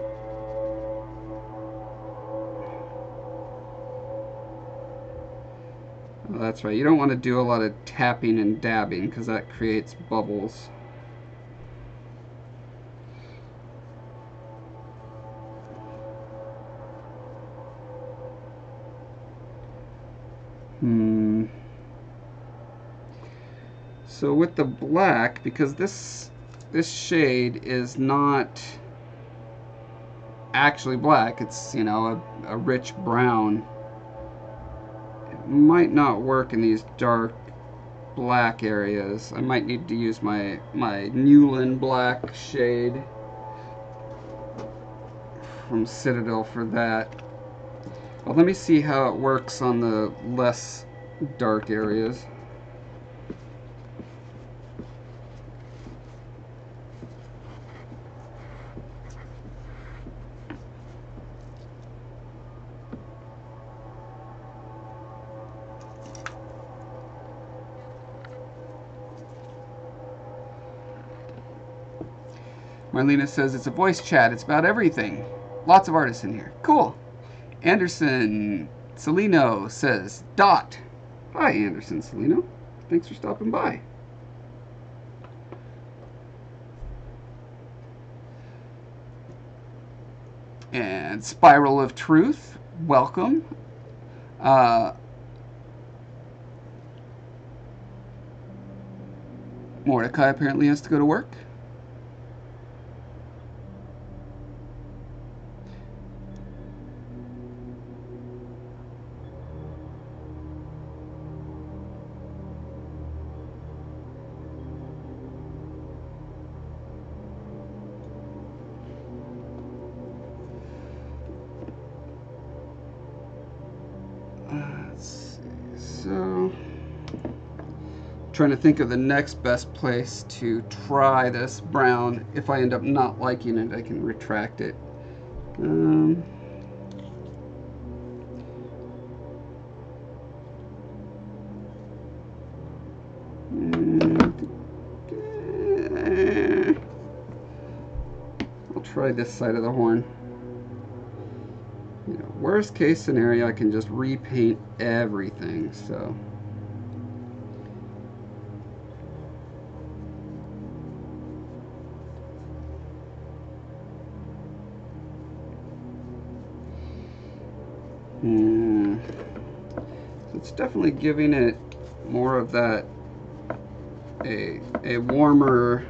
Oh, that's right, you don't want to do a lot of tapping and dabbing because that creates bubbles. So with the black, because this shade is not actually black, it's, you know, a rich brown, it might not work in these dark black areas. I might need to use my Newland black shade from Citadel for that. Well, let me see how it works on the less dark areas. Marlena says it's a voice chat. It's about everything. Lots of artists in here. Cool. Anderson Celino says, Dot. Hi, Anderson Celino. Thanks for stopping by. And Spiral of Truth, welcome. Mordecai apparently has to go to work. So, trying to think of the next best place to try this brown. If I end up not liking it, I can retract it. I'll try this side of the horn. You know, worst case scenario, I can just repaint everything, so. So it's definitely giving it more of that, a warmer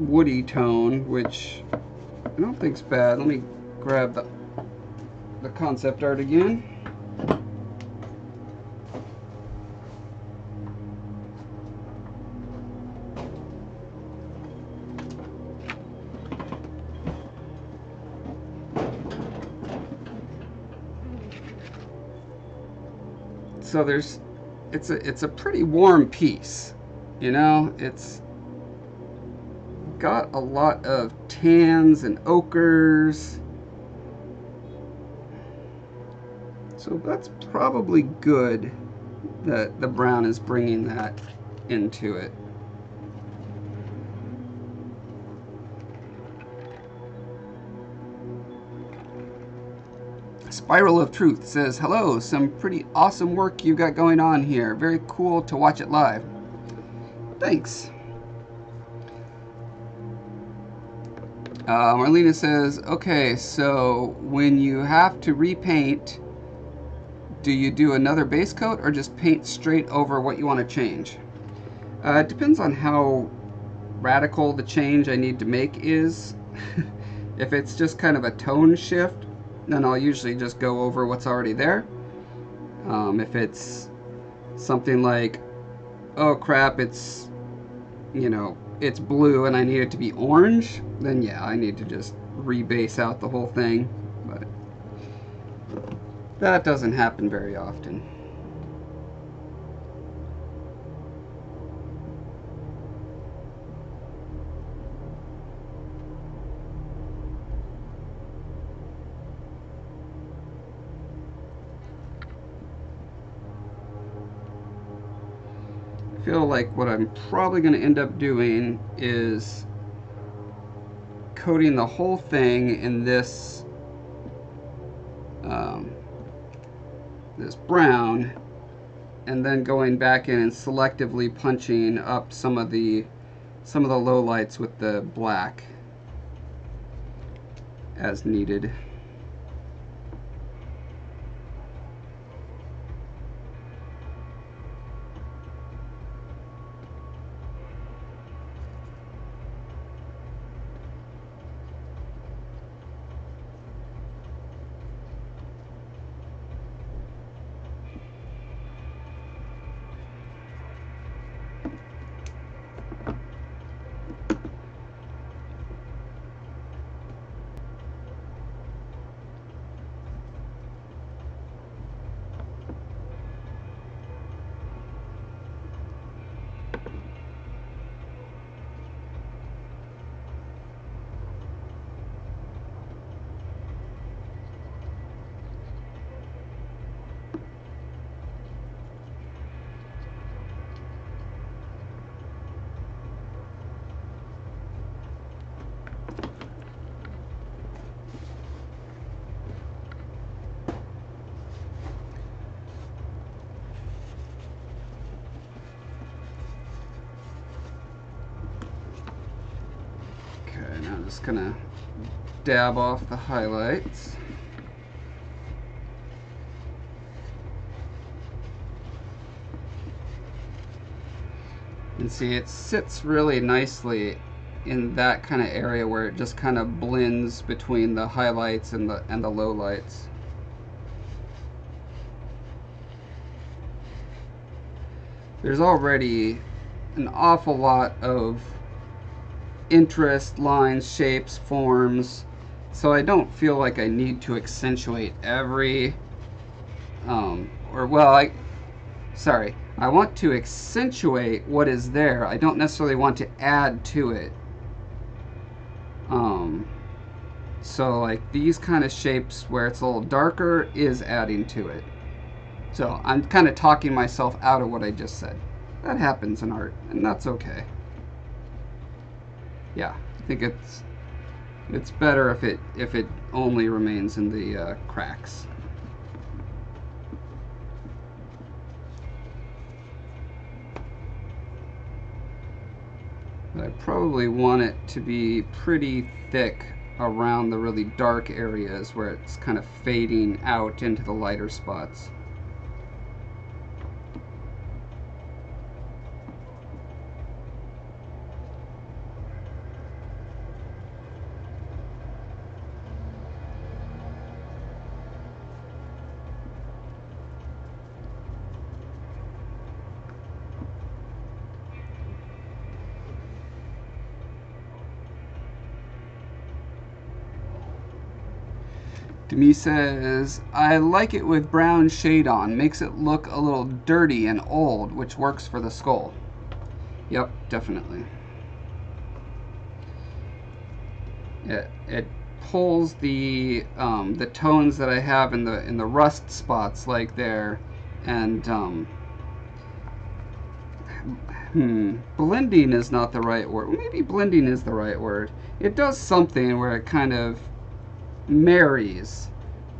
woody tone, which I don't think's bad. Let me grab the concept art again. So it's a pretty warm piece, you know. It's got a lot of tans and ochres, so that's probably good that the brown is bringing that into it. Spiral of Truth says, hello, some pretty awesome work you got going on here. Very cool to watch it live. Thanks. Marlena says, okay, so when you have to repaint, do you do another base coat or just paint straight over what you want to change? It depends on how radical the change I need to make is. If it's just kind of a tone shift, then I'll usually just go over what's already there. If it's something like, oh crap, it's, you know, it's blue and I need it to be orange, then yeah, I need to just rebase out the whole thing. But that doesn't happen very often. I feel like what I'm probably going to end up doing is coating the whole thing in this this brown, and then going back in and selectively punching up some of the lowlights with the black as needed. Okay, now I'm just gonna dab off the highlights. And see, it sits really nicely in that kind of area where it just kind of blends between the highlights and the lowlights. There's already an awful lot of interest, lines, shapes, forms, so I don't feel like I need to accentuate every I want to accentuate what is there. I don't necessarily want to add to it. So like these kind of shapes where it's a little darker is adding to it. So I'm kind of talking myself out of what I just said. That happens in art, and that's okay. Yeah, I think it's It's better if it only remains in the cracks. But I probably want it to be pretty thick around the really dark areas where it's kind of fading out into the lighter spots. Demi says, I like it with brown shade on. Makes it look a little dirty and old, which works for the skull. Yep, definitely. It pulls the tones that I have in the rust spots, like there, and blending is not the right word. Maybe blending is the right word. It does something where it kind of marries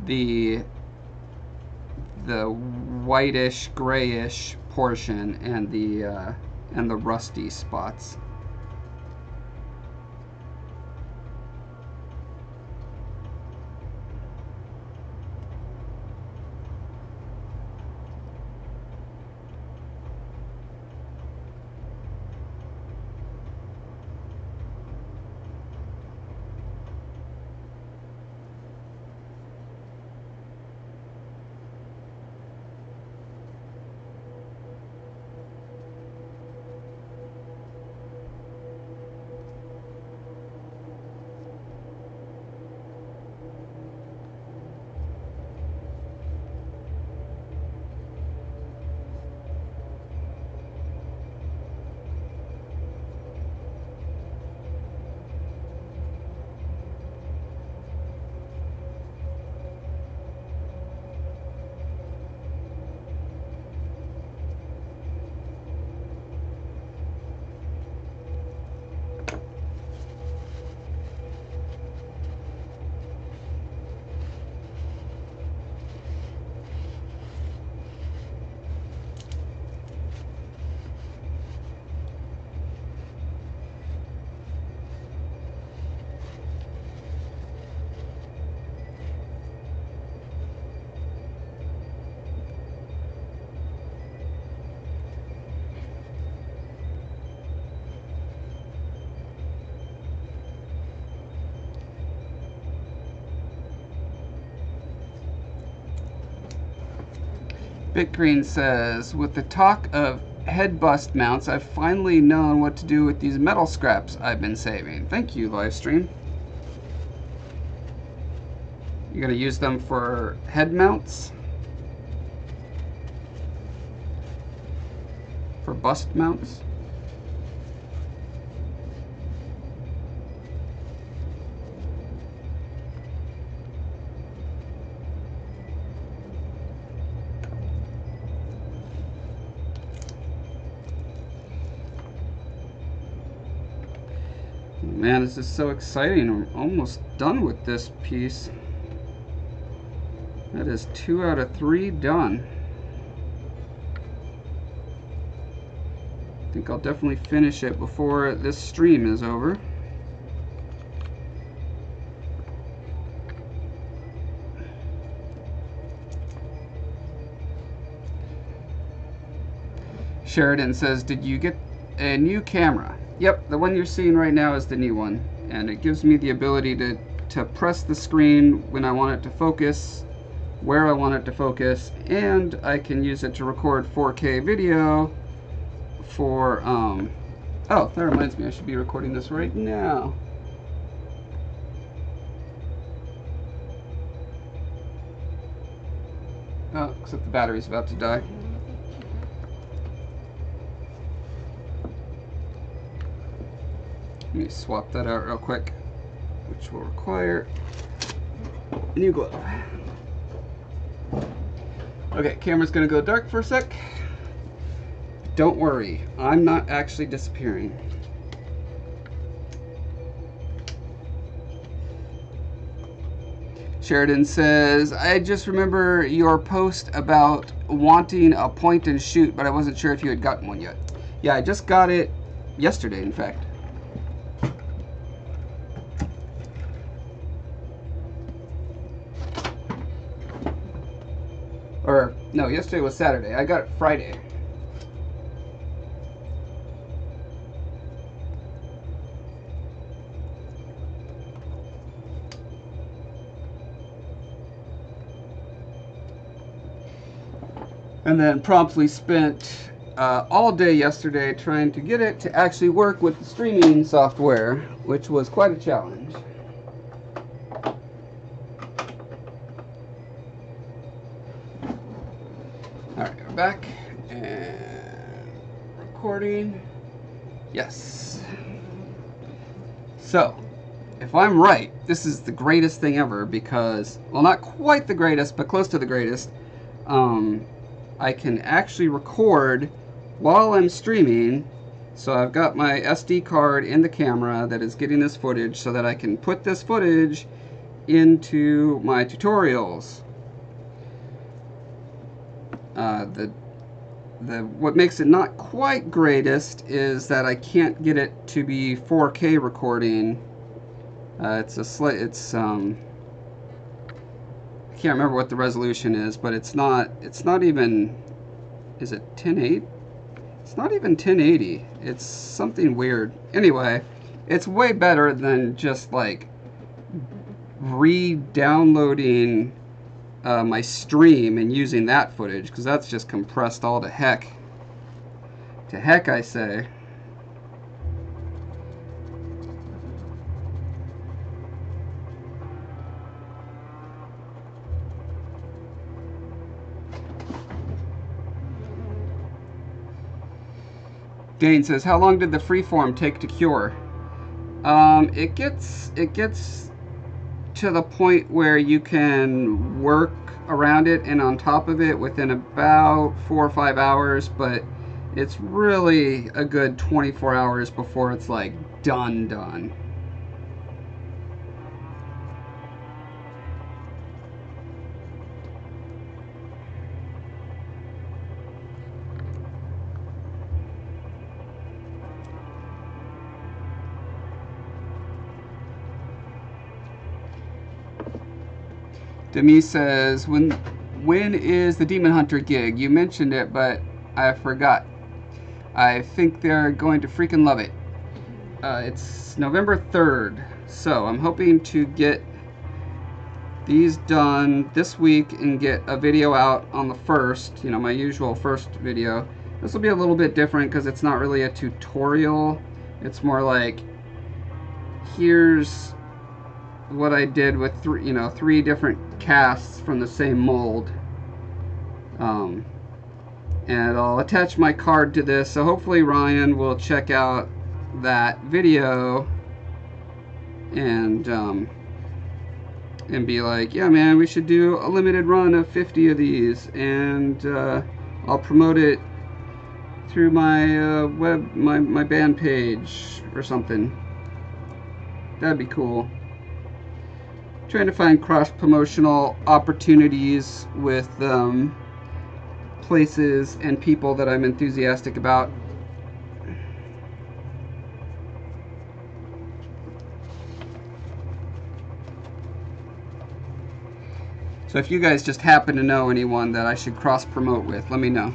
the whitish grayish portion and the rusty spots. Bitgreen says, with the talk of head bust mounts, I've finally known what to do with these metal scraps I've been saving. Thank you, livestream. You're going to use them for head mounts? For bust mounts? Man, this is so exciting. I'm almost done with this piece. That is 2 out of 3 done. I think I'll definitely finish it before this stream is over. Sheridan says, did you get a new camera? Yep, the one you're seeing right now is the new one, and it gives me the ability to press the screen when I want it to focus, where I want it to focus, and I can use it to record 4K video for, oh, that reminds me, I should be recording this right now. Oh, except the battery's about to die. Let me swap that out real quick, which will require a new glove. Okay, camera's gonna go dark for a sec. Don't worry, I'm not actually disappearing. Sheridan says, I just remember your post about wanting a point and shoot, but I wasn't sure if you had gotten one yet. Yeah, I just got it yesterday, in fact. Or, no, yesterday was Saturday. I got it Friday. And then promptly spent all day yesterday trying to get it to actually work with the streaming software, which was quite a challenge. Alright, we're back and recording. Yes. So, if I'm right, this is the greatest thing ever because, well, not quite the greatest, but close to the greatest. I can actually record while I'm streaming. So I've got my SD card in the camera that is getting this footage so that I can put this footage into my tutorials. What makes it not quite greatest is that I can't get it to be 4K recording. I can't remember what the resolution is, but it's not even, is it 1080? It's not even 1080. It's something weird. Anyway, it's way better than just like re-downloading my stream and using that footage, because that's just compressed all to heck. To heck, I say. Dane says, how long did the freeform take to cure? It gets to the point where you can work around it and on top of it within about 4 or 5 hours, but it's really a good 24 hours before it's like done. Demi says, when is the Demon Hunter gig? You mentioned it, but I forgot. I think they're going to freaking love it. It's November 3rd, so I'm hoping to get these done this week and get a video out on the 1st, you know, my usual first video. This will be a little bit different because it's not really a tutorial. It's more like, here's what I did with three different casts from the same mold, and I'll attach my card to this, so hopefully Ryan will check out that video and be like, yeah man, we should do a limited run of 50 of these, and I'll promote it through my my band page or something. That'd be cool. Trying to find cross-promotional opportunities with places and people that I'm enthusiastic about. So if you guys just happen to know anyone that I should cross-promote with, let me know.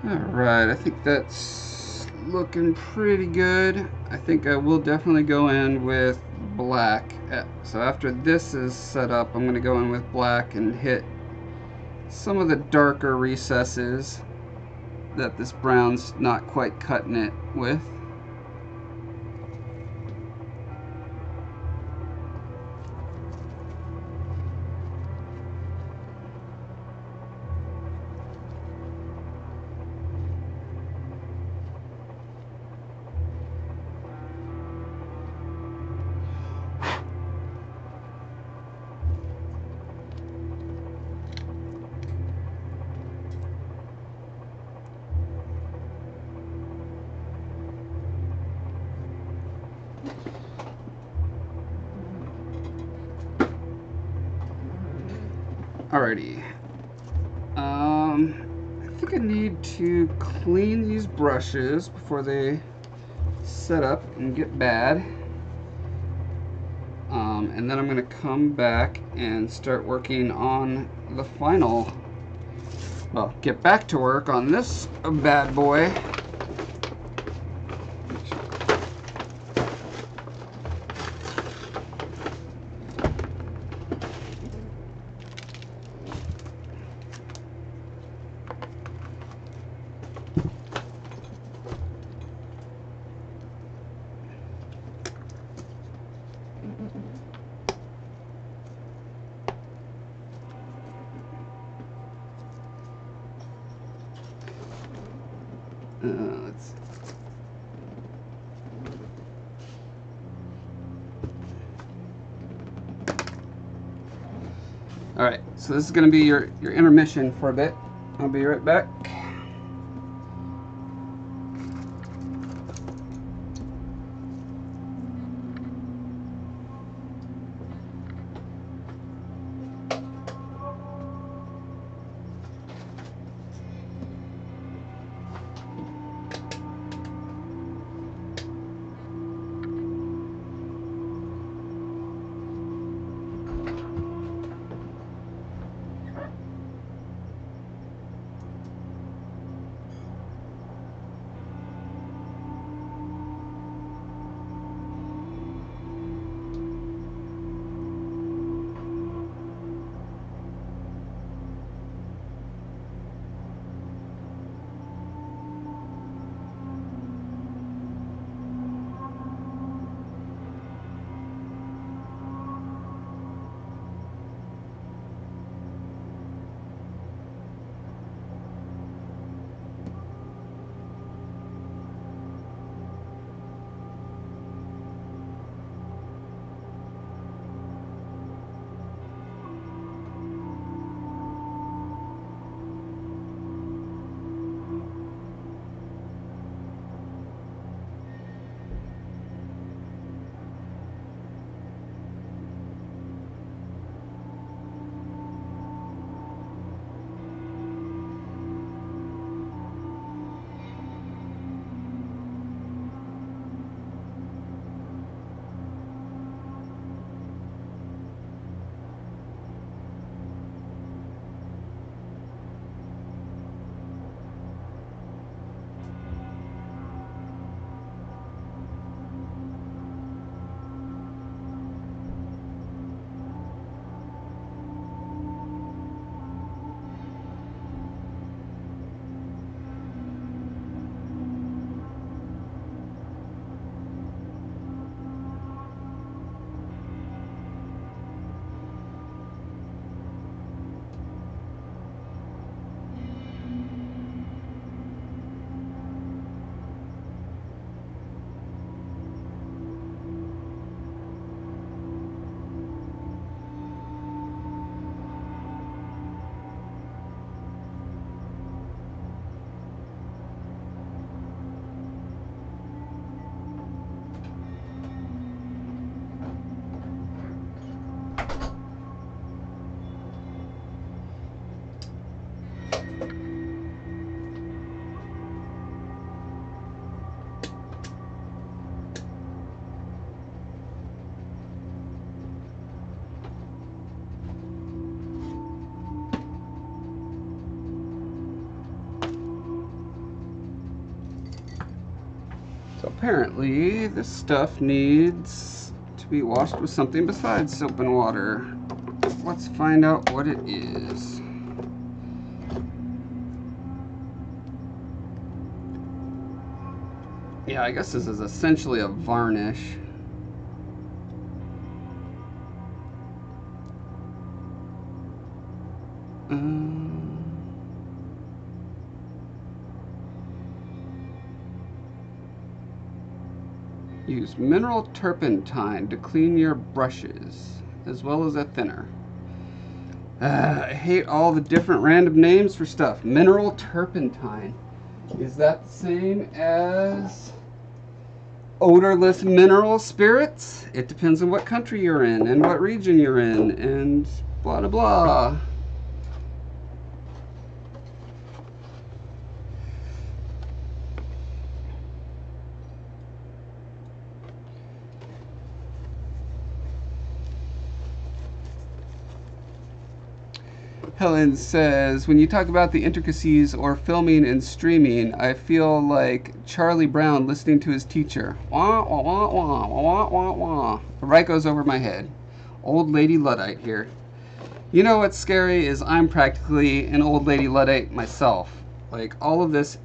Alright, I think that's looking pretty good. I think I will definitely go in with black. So after this is set up, I'm going to go in with black and hit some of the darker recesses that this brown's not quite cutting it with. Alrighty. I think I need to clean these brushes before they set up and get bad. And then I'm going to come back and start working on the final, well, get back to work on this bad boy. Let's... Alright, so this is going to be your intermission for a bit. I'll be right back. So apparently this stuff needs to be washed with something besides soap and water. Let's find out what it is. Yeah, I guess this is essentially a varnish. Use mineral turpentine to clean your brushes, as well as a thinner. I hate all the different random names for stuff. Mineral turpentine. Is that the same as odorless mineral spirits? It depends on what country you're in and what region you're in and blah blah blah. Helen says, when you talk about the intricacies or filming and streaming, I feel like Charlie Brown listening to his teacher. Wah, wah, wah, wah, wah, wah, wah. The right goes over my head. Old lady Luddite here. You know what's scary is I'm practically an old lady Luddite myself. Like, all of this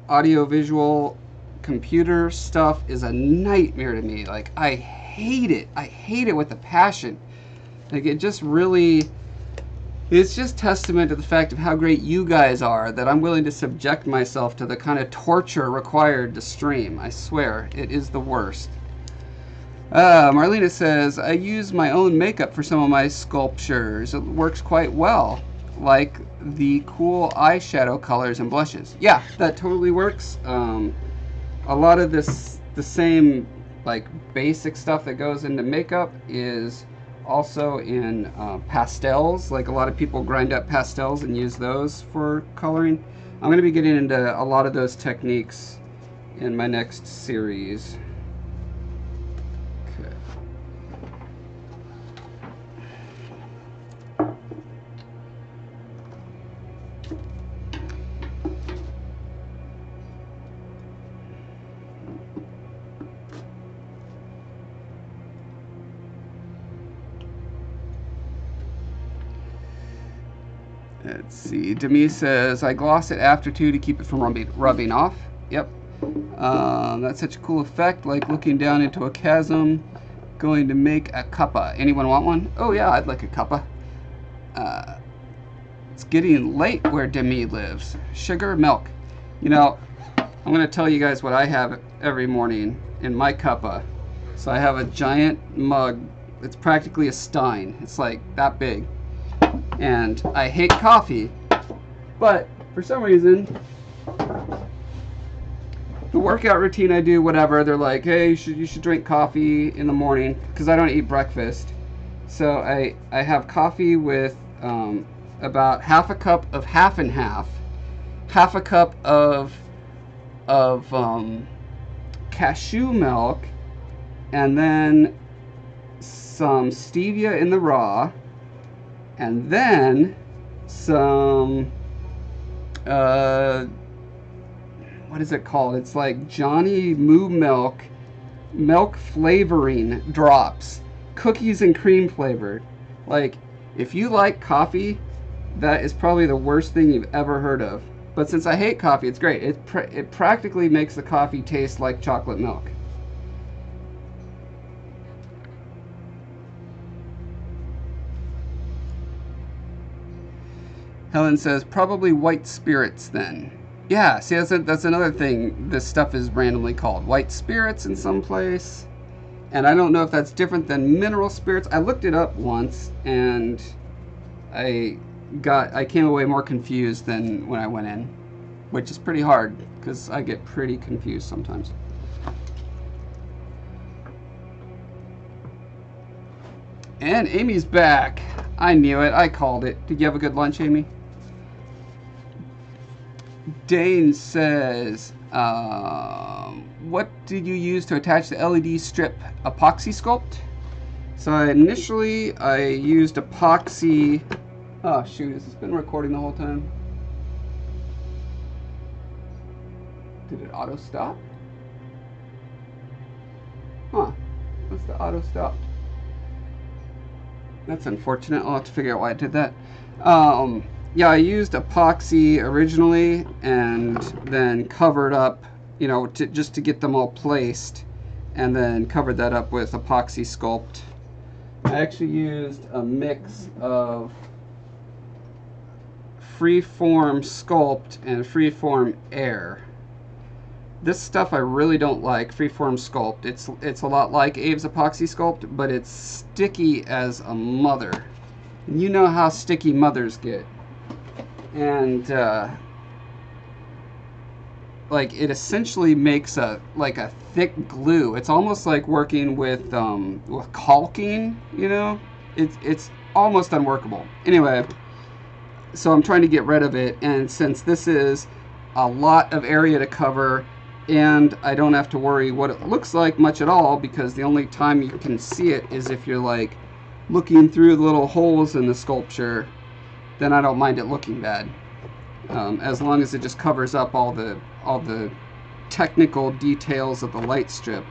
audio-visual computer stuff is a nightmare to me. Like, I hate it. I hate it with a passion. Like, it just really... It's just testament to the fact of how great you guys are that I'm willing to subject myself to the kind of torture required to stream. I swear, it is the worst. Marlena says, I use my own makeup for some of my sculptures. It works quite well, like the cool eyeshadow colors and blushes. Yeah, that totally works. A lot of this, the same like basic stuff that goes into makeup is also in pastels. Like, a lot of people grind up pastels and use those for coloring. I'm going to be getting into a lot of those techniques in my next series. Okay. Let's see. Demi says, I gloss it after to keep it from rubbing off. Yep. That's such a cool effect, like looking down into a chasm. Going to make a cuppa. Anyone want one? Oh yeah, I'd like a cuppa. It's getting late where Demi lives. Sugar, milk. You know, I'm going to tell you guys what I have every morning in my cuppa. So I have a giant mug. It's practically a stein. It's like that big. And I hate coffee, but for some reason, the workout routine I do, whatever, they're like, hey, you should drink coffee in the morning, because I don't eat breakfast. So I have coffee with about half a cup of half and half a cup of cashew milk, and then some stevia in the raw, and then some, what is it called? It's like Johnny Moo milk flavoring drops, cookies and cream flavored. Like, if you like coffee, that is probably the worst thing you've ever heard of. But since I hate coffee, it's great. It practically makes the coffee taste like chocolate milk. Helen says, probably white spirits then. Yeah, see, that's another thing this stuff is randomly called. White spirits in some place. And I don't know if that's different than mineral spirits. I looked it up once, and I came away more confused than when I went in. Which is pretty hard, because I get pretty confused sometimes. And Amy's back. I knew it. I called it. Did you have a good lunch, Amy? Dane says, what did you use to attach the LED strip epoxy sculpt? So initially I used epoxy. Oh shoot, has this been recording the whole time? Did it auto stop? Huh. What's the auto stop? That's unfortunate. I'll have to figure out why I did that. Yeah, I used epoxy originally and then covered up, you know, just to get them all placed, and then covered that up with epoxy sculpt. I actually used a mix of freeform sculpt and freeform air. This stuff I really don't like, freeform sculpt. It's a lot like Abe's epoxy sculpt, but it's sticky as a mother. And you know how sticky mothers get. And like it essentially makes a thick glue. It's almost like working with caulking, you know? It's almost unworkable. Anyway, so I'm trying to get rid of it, and since this is a lot of area to cover, and I don't have to worry what it looks like much at all, because the only time you can see it is if you're like looking through the little holes in the sculpture, then I don't mind it looking bad, as long as it just covers up all the technical details of the light strip.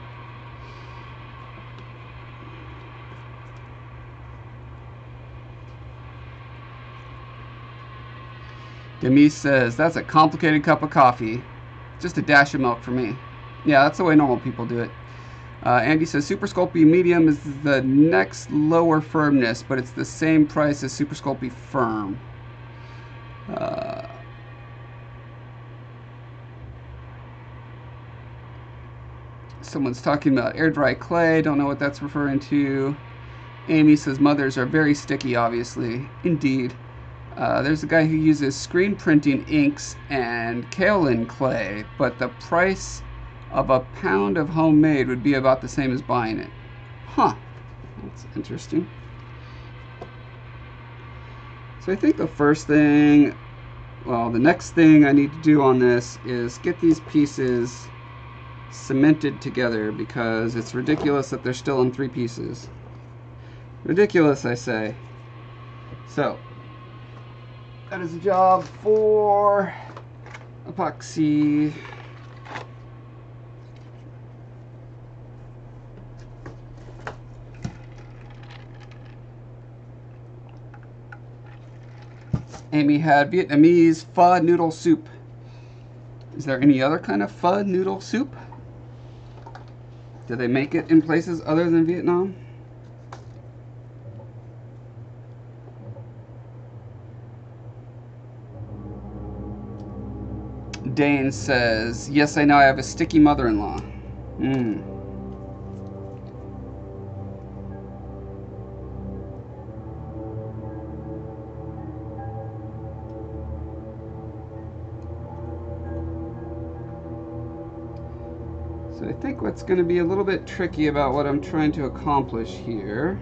Demise says, that's a complicated cup of coffee. Just a dash of milk for me. Yeah, that's the way normal people do it. Andy says, Super Sculpey Medium is the next lower firmness, but it's the same price as Super Sculpey Firm. Someone's talking about air dry clay. Don't know what that's referring to. Amy says, mothers are very sticky, obviously. Indeed. There's a guy who uses screen printing inks and kaolin clay, but the price of a pound of homemade would be about the same as buying it. Huh. That's interesting. So I think the first thing, well, the next thing I need to do on this is get these pieces cemented together, because it's ridiculous that they're still in 3 pieces. Ridiculous, I say. So that is a job for epoxy. Amy had Vietnamese pho noodle soup. Is there any other kind of pho noodle soup? Do they make it in places other than Vietnam? Dane says, yes, I know I have a sticky mother-in-law. So I think what's going to be a little bit tricky about what I'm trying to accomplish here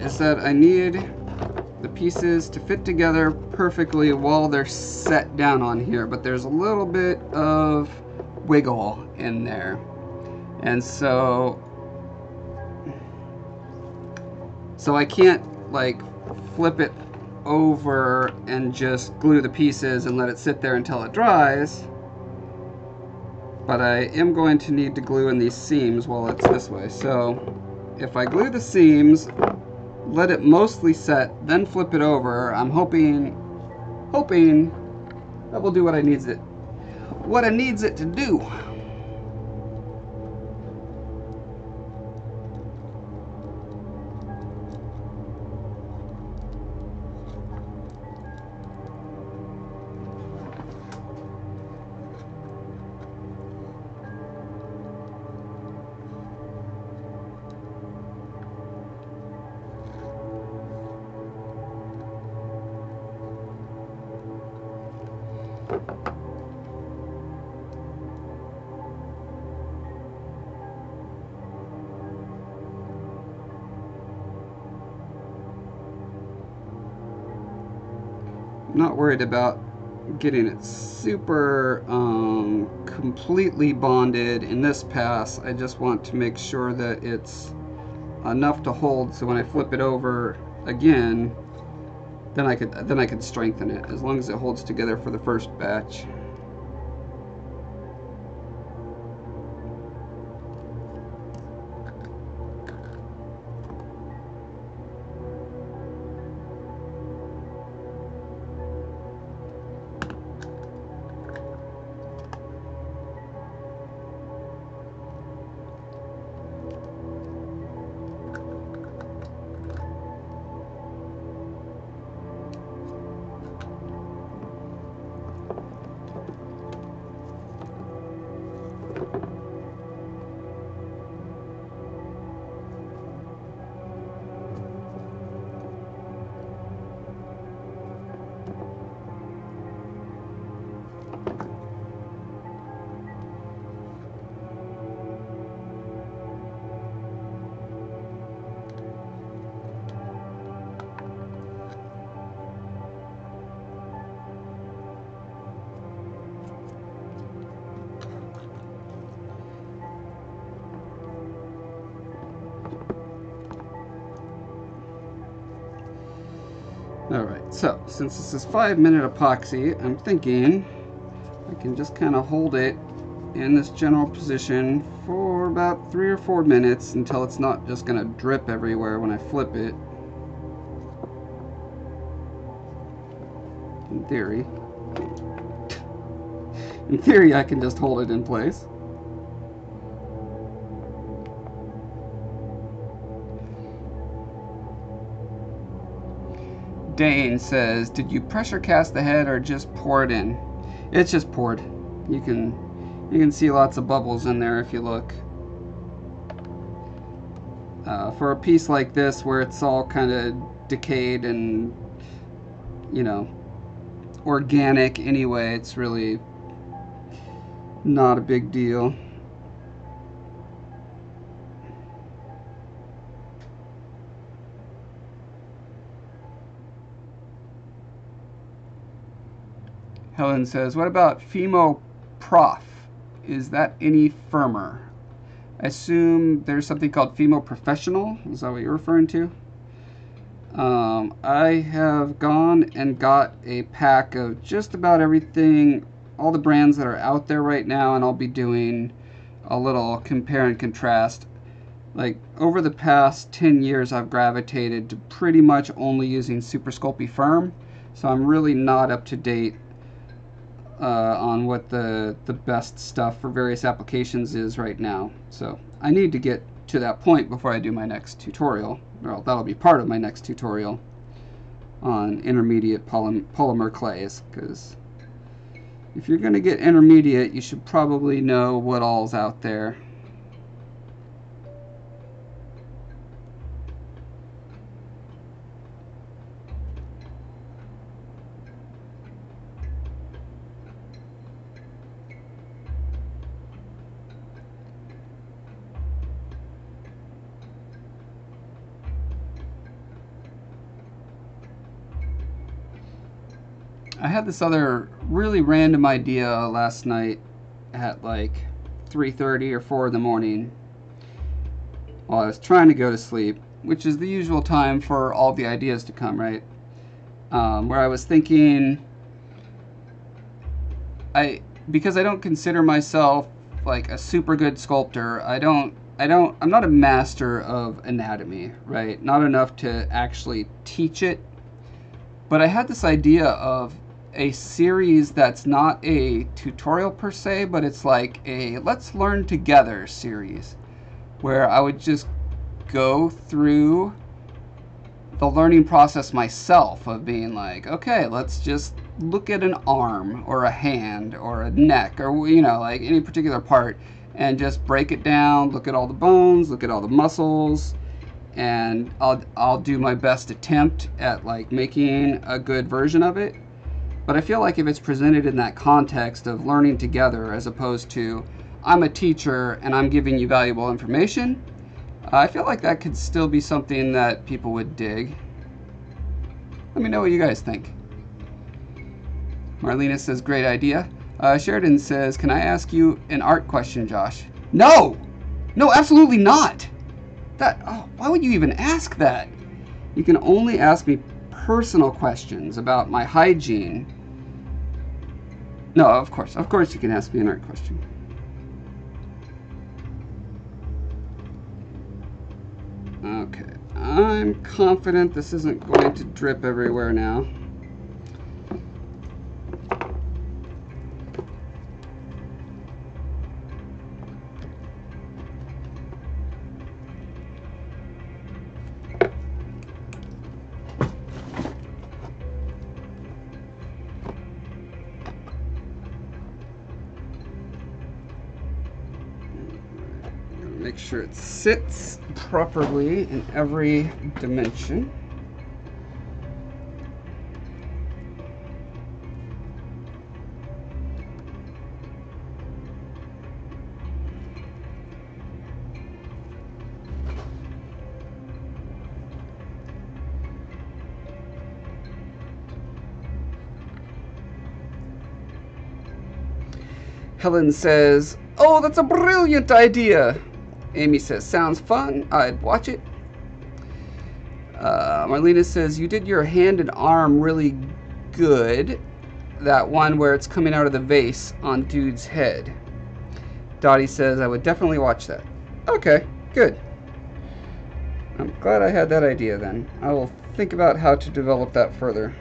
is that I need the pieces to fit together perfectly while they're set down on here, but there's a little bit of wiggle in there, and so I can't like flip it over and just glue the pieces and let it sit there until it dries, but I am going to need to glue in these seams while it's this way. So if I glue the seams, let it mostly set, then flip it over, I'm hoping that will do what it needs it to do. Not worried about getting it super completely bonded in this pass. I just want to make sure that it's enough to hold, so when I flip it over again, then I could strengthen it, as long as it holds together for the first batch. So, since this is 5-minute epoxy, I'm thinking I can just kind of hold it in this general position for about 3 or 4 minutes until it's not just going to drip everywhere when I flip it. In theory, I can just hold it in place. Dane says, did you pressure cast the head or just pour it in? It's just poured. You can see lots of bubbles in there if you look. For a piece like this where it's all kind of decayed and, you know, organic anyway, it's really not a big deal. Helen says, what about Fimo Prof? Is that any firmer? I assume there's something called Fimo Professional. Is that what you're referring to? I have gone and got a pack of just about everything, all the brands that are out there right now, and I'll be doing a little compare and contrast. Like, over the past 10 years, I've gravitated to pretty much only using Super Sculpey Firm, so I'm really not up to date on what the best stuff for various applications is right now. So I need to get to that point before I do my next tutorial. Well, that'll be part of my next tutorial on intermediate polymer clays, because if you're going to get intermediate, you should probably know what all's out there. I had this other really random idea last night at like 3:30 or 4 in the morning while I was trying to go to sleep, which is the usual time for all the ideas to come, right? Where I was thinking, because I don't consider myself like a super good sculptor, I'm not a master of anatomy, right? Not enough to actually teach it. But I had this idea of a series that's not a tutorial per se, but it's like a let's learn together series, where I would just go through the learning process myself of being like, okay, let's just look at an arm or a hand or a neck or, you know, like any particular part and just break it down, look at all the bones, look at all the muscles, and I'll do my best attempt at like making a good version of it. But I feel like if it's presented in that context of learning together as opposed to I'm a teacher and I'm giving you valuable information, I feel like that could still be something that people would dig. Let me know what you guys think. Marlena says, great idea. Sheridan says, can I ask you an art question, Josh? No! No, absolutely not! Why would you even ask that? You can only ask me personal questions about my hygiene. No, of course you can ask me an art question. Okay, I'm confident this isn't going to drip everywhere now. Make sure it sits properly in every dimension. Helen says, oh, that's a brilliant idea. Amy says, sounds fun. I'd watch it. Marlena says, you did your hand and arm really good. That one where it's coming out of the vase on dude's head. Dottie says, I would definitely watch that. Okay, good. I'm glad I had that idea then. I will think about how to develop that further.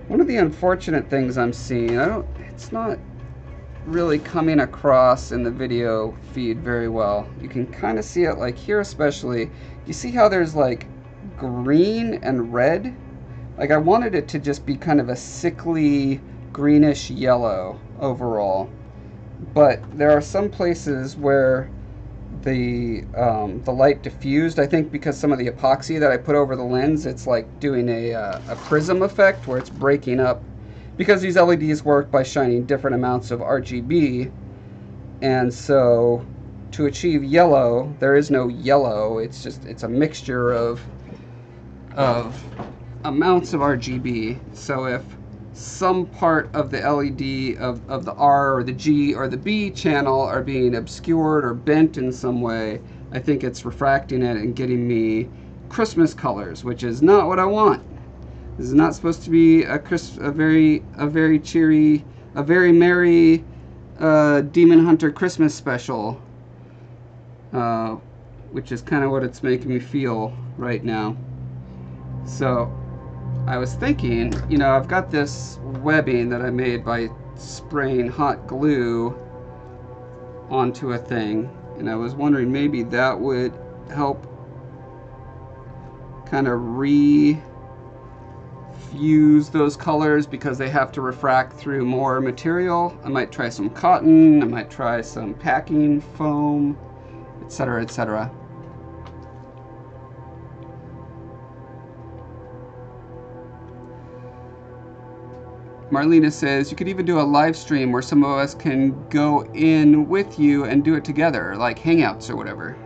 One of the unfortunate things I'm seeing, it's not really coming across in the video feed very well. You can kind of see it, like here especially. You see how there's like green and red? Like I wanted it to just be kind of a sickly greenish yellow overall. But there are some places where the light diffused, I think because some of the epoxy that I put over the lens, it's like doing a prism effect where it's breaking up, because these LEDs work by shining different amounts of RGB, and so to achieve yellow, there is no yellow, it's a mixture of amounts of RGB. So if some part of the LED of the R or the G or the B channel are being obscured or bent in some way, I think it's refracting it and getting me Christmas colors, which is not what I want. This is not supposed to be a very cheery, a very merry Demon Hunter Christmas special, which is kind of what it's making me feel right now. So I was thinking, you know, I've got this webbing that I made by spraying hot glue onto a thing, and I was wondering maybe that would help kind of refuse those colors because they have to refract through more material. I might try some cotton, I might try some packing foam, etc., etc. Marlena says, you could even do a live stream where some of us can go in with you and do it together, like Hangouts or whatever.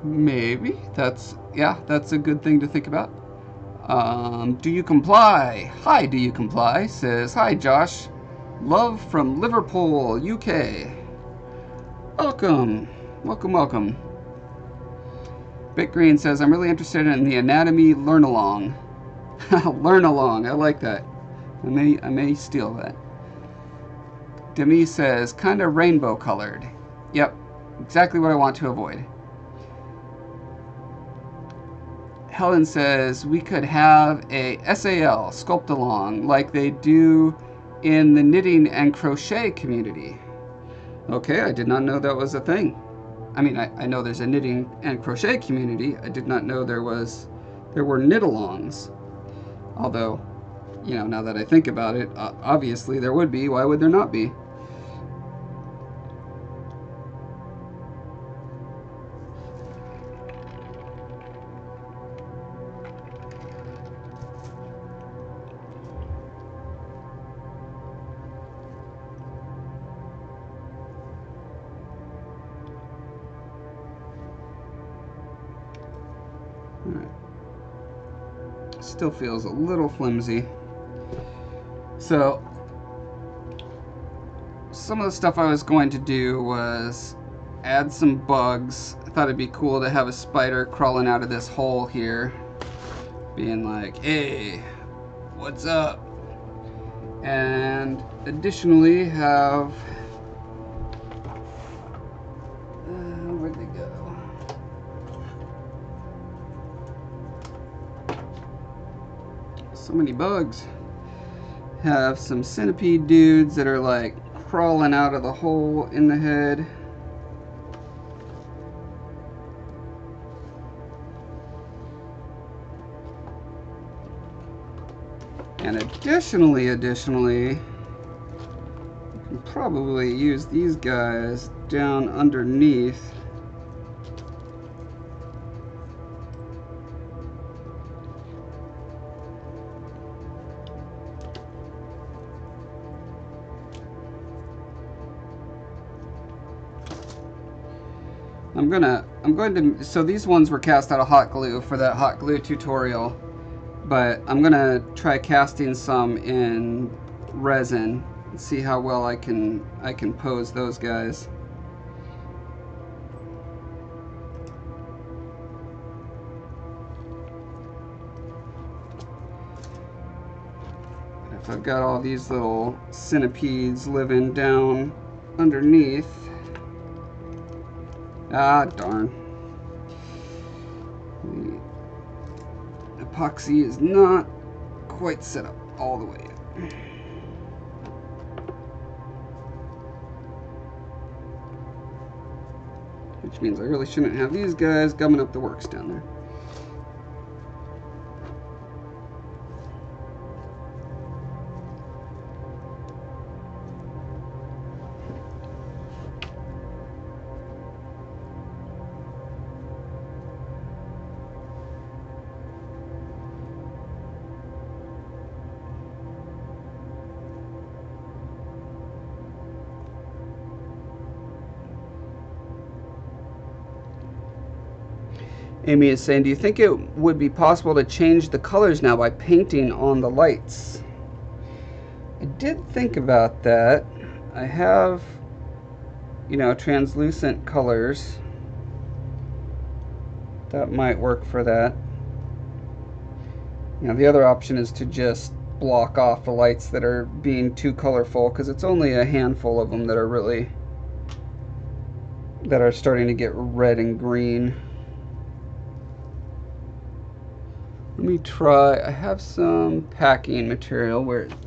Maybe. That's a good thing to think about. Do you comply? Hi, do you comply? Says, hi, Josh. Love from Liverpool, UK. Welcome. Welcome, welcome. Bitgreen says, I'm really interested in the anatomy learn-along. Learn along, I like that. I may steal that. Demi says, kind of rainbow colored. Yep, exactly what I want to avoid. Helen says, we could have a SAL, sculpt along, like they do in the knitting and crochet community. Okay, I did not know that was a thing. I mean, I know there's a knitting and crochet community. I did not know there were knit-alongs. Although, you know, now that I think about it, obviously there would be. Why would there not be? All right. Still feels a little flimsy. So some of the stuff I was going to do was add some bugs. I thought it'd be cool to have a spider crawling out of this hole here, being like, hey, what's up? And additionally have where'd they go? So many bugs. Have some centipede dudes that are like crawling out of the hole in the head. And additionally, you can probably use these guys down underneath. I'm going to, so these ones were cast out of hot glue for that hot glue tutorial, but I'm going to try casting some in resin and see how well I can pose those guys. If I've got all these little centipedes living down underneath, ah darn, the epoxy is not quite set up all the way yet. Which means I really shouldn't have these guys gumming up the works down there. Amy is saying, do you think it would be possible to change the colors now by painting on the lights? I did think about that. I have, you know, translucent colors. That might work for that. You know, the other option is to just block off the lights that are being too colorful, because it's only a handful of them that are starting to get red and green. Let me try, I have some packing material. Where is it?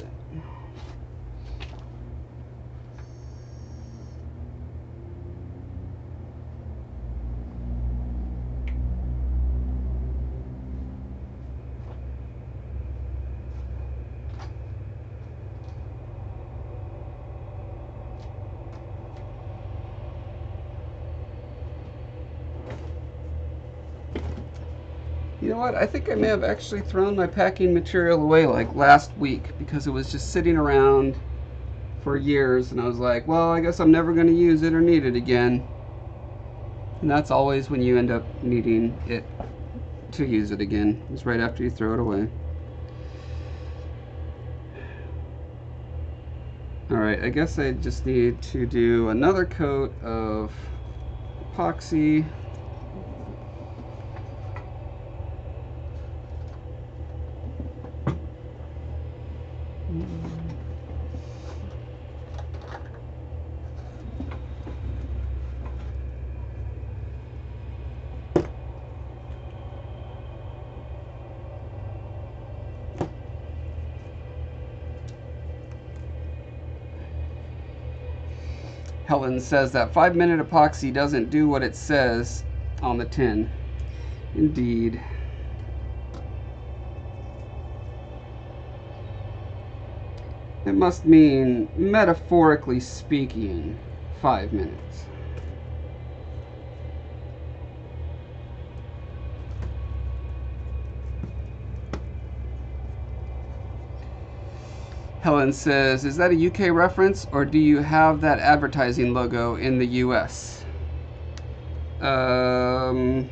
You know what, I think I may have actually thrown my packing material away like last week, because it was just sitting around for years, and I was like, well, I guess I'm never going to use it or need it again. And that's always when you end up needing it to use it again, is right after you throw it away. Alright, I guess I just need to do another coat of epoxy. Helen says that 5-minute epoxy doesn't do what it says on the tin. Indeed. It must mean, metaphorically speaking, 5 minutes. Helen says, is that a UK reference, or do you have that advertising logo in the US? I'm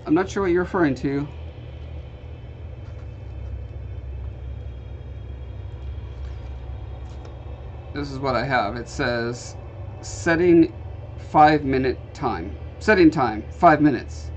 not sure what you're referring to. This is what I have. It says, setting 5-minute time. Setting time, 5 minutes.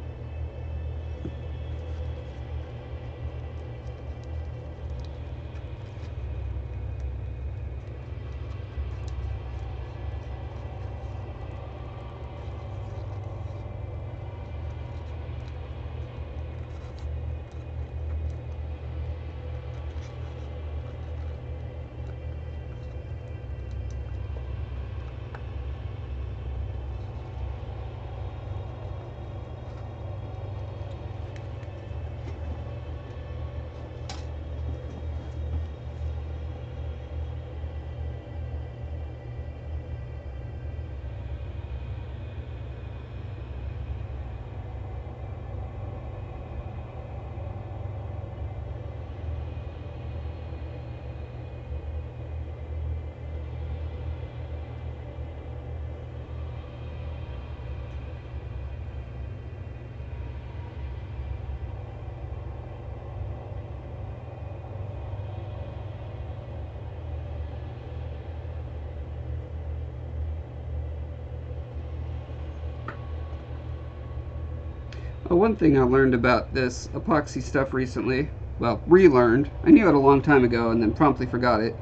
One thing I learned about this epoxy stuff recently, well, relearned, I knew it a long time ago and then promptly forgot it,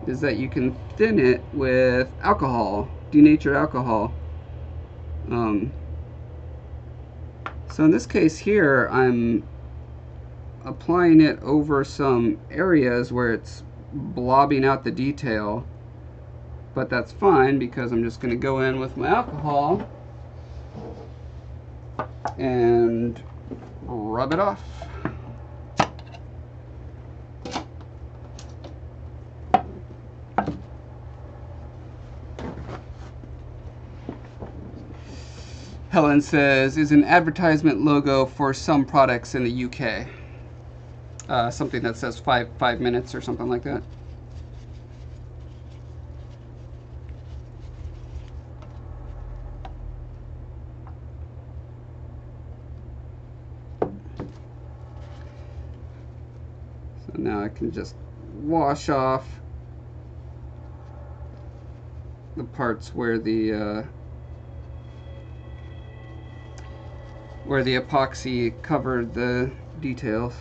is that you can thin it with alcohol, denatured alcohol. So in this case here, I'm applying it over some areas where it's blobbing out the detail, but that's fine because I'm just going to go in with my alcohol and rub it off. Helen says, is an advertisement logo for some products in the UK. Something that says 5 minutes or something like that. So now I can just wash off the parts where the epoxy covered the details.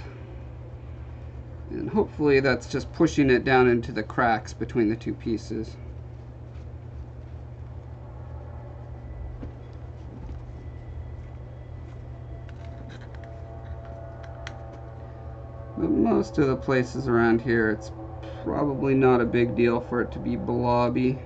And hopefully that's just pushing it down into the cracks between the two pieces. But most of the places around here, it's probably not a big deal for it to be blobby.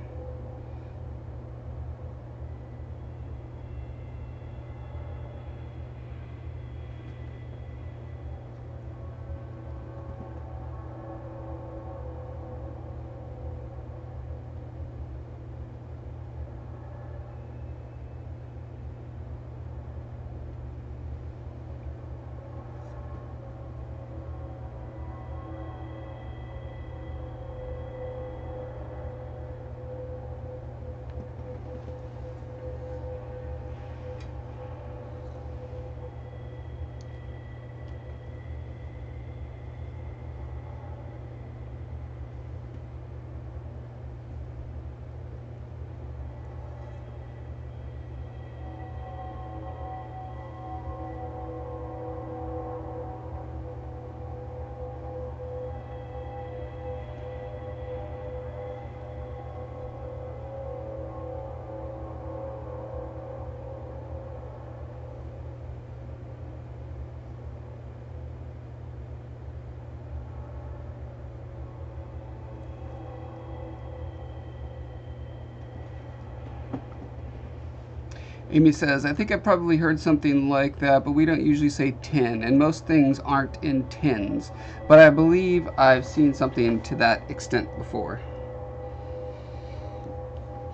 Amy says, I think I probably heard something like that, but we don't usually say tin, and most things aren't in tins. But I believe I've seen something to that extent before.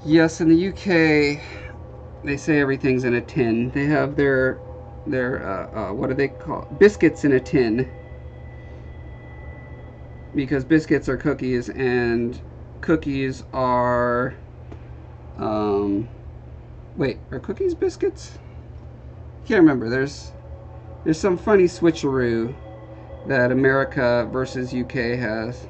Yes, in the UK, they say everything's in a tin. They have their what do they call it? Biscuits in a tin. Because biscuits are cookies, and cookies are... wait, are cookies biscuits? Can't remember. There's some funny switcheroo that America versus UK has.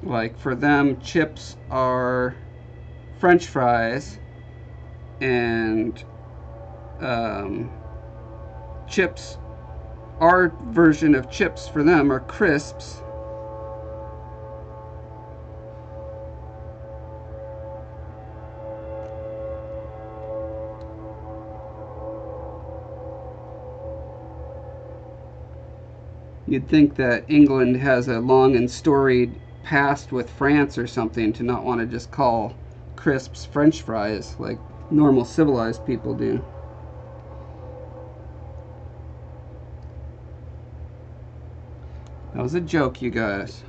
Like for them, chips are French fries, and chips, our version of chips for them are crisps. You'd think that England has a long and storied past with France or something to not want to just call crisps French fries like normal civilized people do. That was a joke, you guys.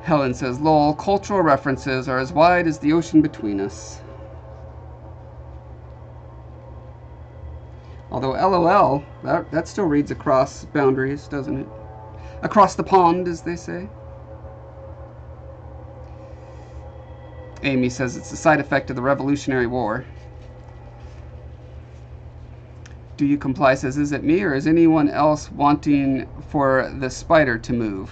Helen says, lol, cultural references are as wide as the ocean between us. Although LOL, that still reads across boundaries, doesn't it? Across the pond, as they say. Amy says it's a side effect of the Revolutionary War. Do you comply says, is it me or is anyone else wanting for the spider to move?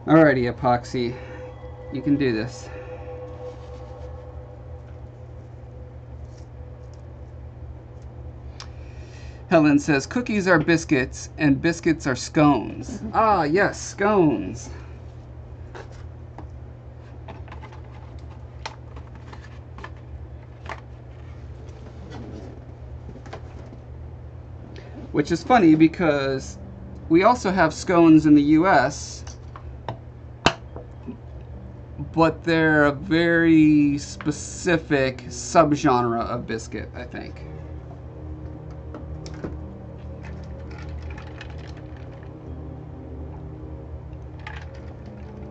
Alrighty, Epoxy. You can do this. Helen says, cookies are biscuits and biscuits are scones. Ah, yes, scones. Which is funny because we also have scones in the US, but they're a very specific subgenre of biscuit, I think.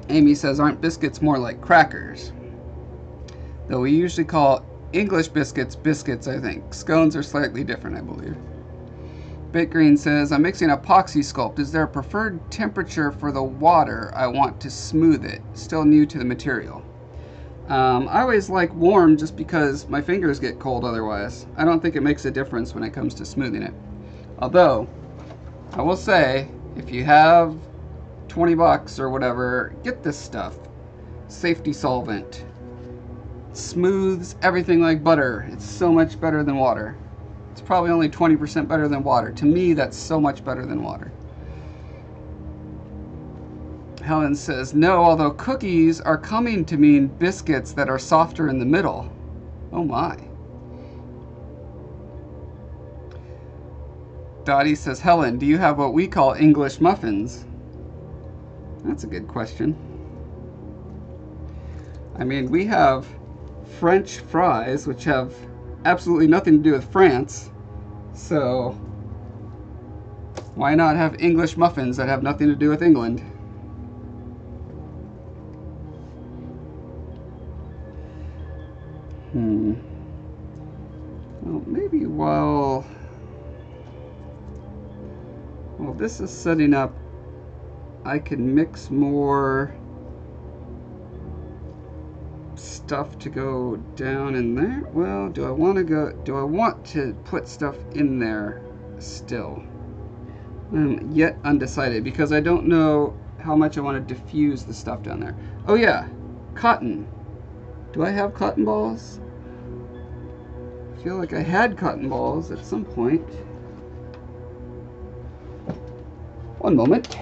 Amy says, aren't biscuits more like crackers? Though we usually call English biscuits biscuits, I think. Scones are slightly different, I believe. Bit Green says, I'm mixing epoxy sculpt. Is there a preferred temperature for the water I want to smooth it? Still new to the material. I always like warm just because my fingers get cold otherwise. I don't think it makes a difference when it comes to smoothing it. Although, I will say, if you have 20 bucks or whatever, get this stuff. Safety solvent. Smooths everything like butter. It's so much better than water. It's probably only 20% better than water. To me, that's so much better than water. Helen says, no, although cookies are coming to mean biscuits that are softer in the middle. Oh my. Dottie says, Helen, do you have what we call English muffins? That's a good question. I mean, we have French fries, which have absolutely nothing to do with France. So, why not have English muffins that have nothing to do with England? Well, maybe while this is setting up, I can mix more stuff to go down in there. Well, do I want to put stuff in there still? I'm yet undecided because I don't know how much I want to diffuse the stuff down there. Oh yeah, cotton. Do I have cotton balls? I feel like I had cotton balls at some point. One moment.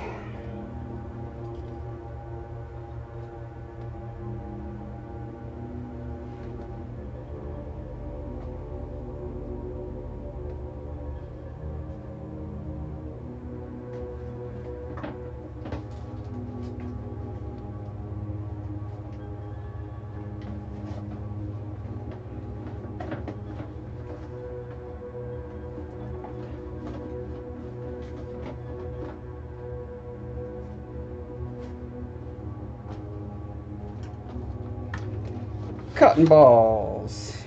Cotton balls.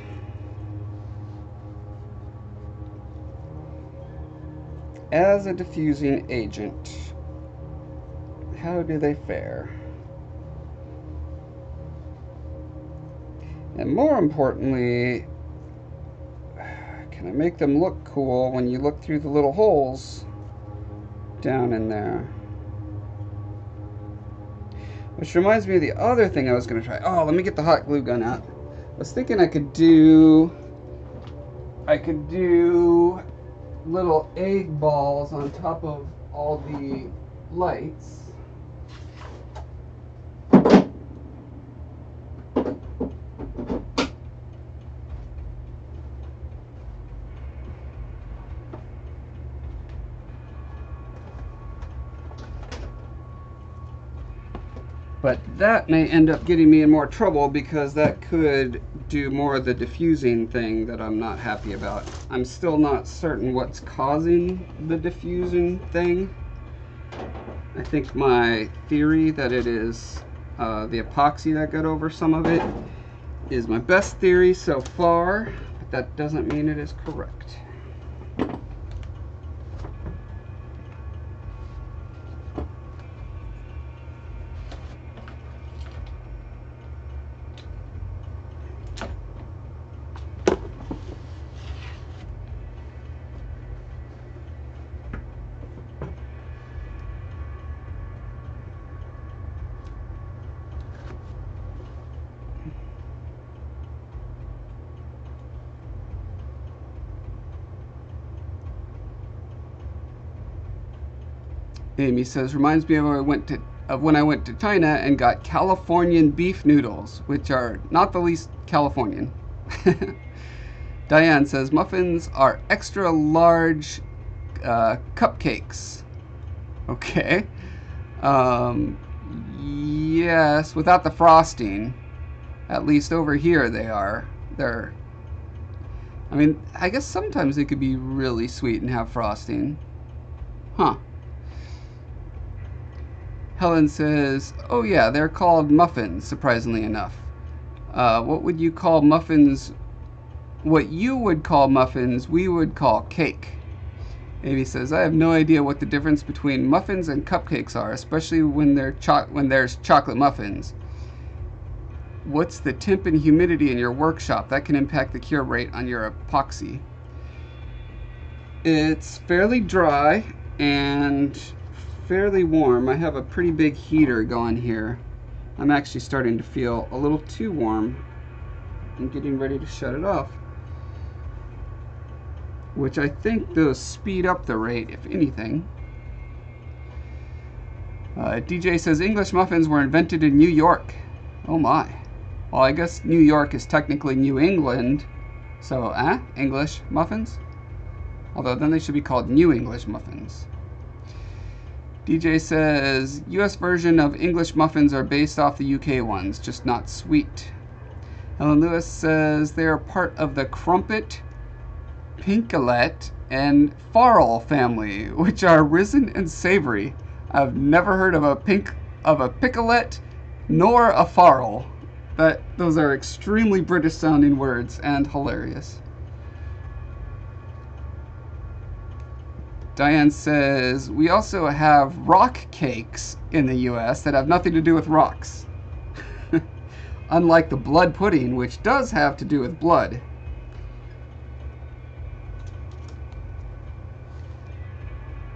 As a diffusing agent, how do they fare? And more importantly, can I make them look cool when you look through the little holes down in there? Which reminds me of the other thing I was going to try. Oh, let me get the hot glue gun out. I was thinking I could do little egg balls on top of all the lights. But that may end up getting me in more trouble because that could do more of the diffusing thing that I'm not happy about. I'm still not certain what's causing the diffusing thing. I think my theory that it is the epoxy that got over some of it is my best theory so far. But that doesn't mean it is correct. Amy says, reminds me of when I went to China and got Californian beef noodles, which are not the least Californian. Diane says, muffins are extra large cupcakes. Okay. Yes, without the frosting. At least over here they are. I mean, I guess sometimes they could be really sweet and have frosting. Huh. Helen says, oh yeah, they're called muffins, surprisingly enough. What would you call muffins? What you would call muffins, we would call cake. Amy says, I have no idea what the difference between muffins and cupcakes are, especially when there's chocolate muffins. What's the temp and humidity in your workshop? That can impact the cure rate on your epoxy. It's fairly dry and fairly warm. I have a pretty big heater going here. I'm actually starting to feel a little too warm. I'm getting ready to shut it off. Which I think those speed up the rate, if anything. DJ says English muffins were invented in New York. Oh my. Well, I guess New York is technically New England. So, English muffins? Although then they should be called New English muffins. DJ says, US version of English muffins are based off the UK ones, just not sweet. Helen Lewis says they are part of the crumpet, pinkolet, and farl family, which are risen and savory. I've never heard of a picolet nor a farl. Those are extremely British sounding words and hilarious. Diane says, we also have rock cakes in the US that have nothing to do with rocks. Unlike the blood pudding, which does have to do with blood.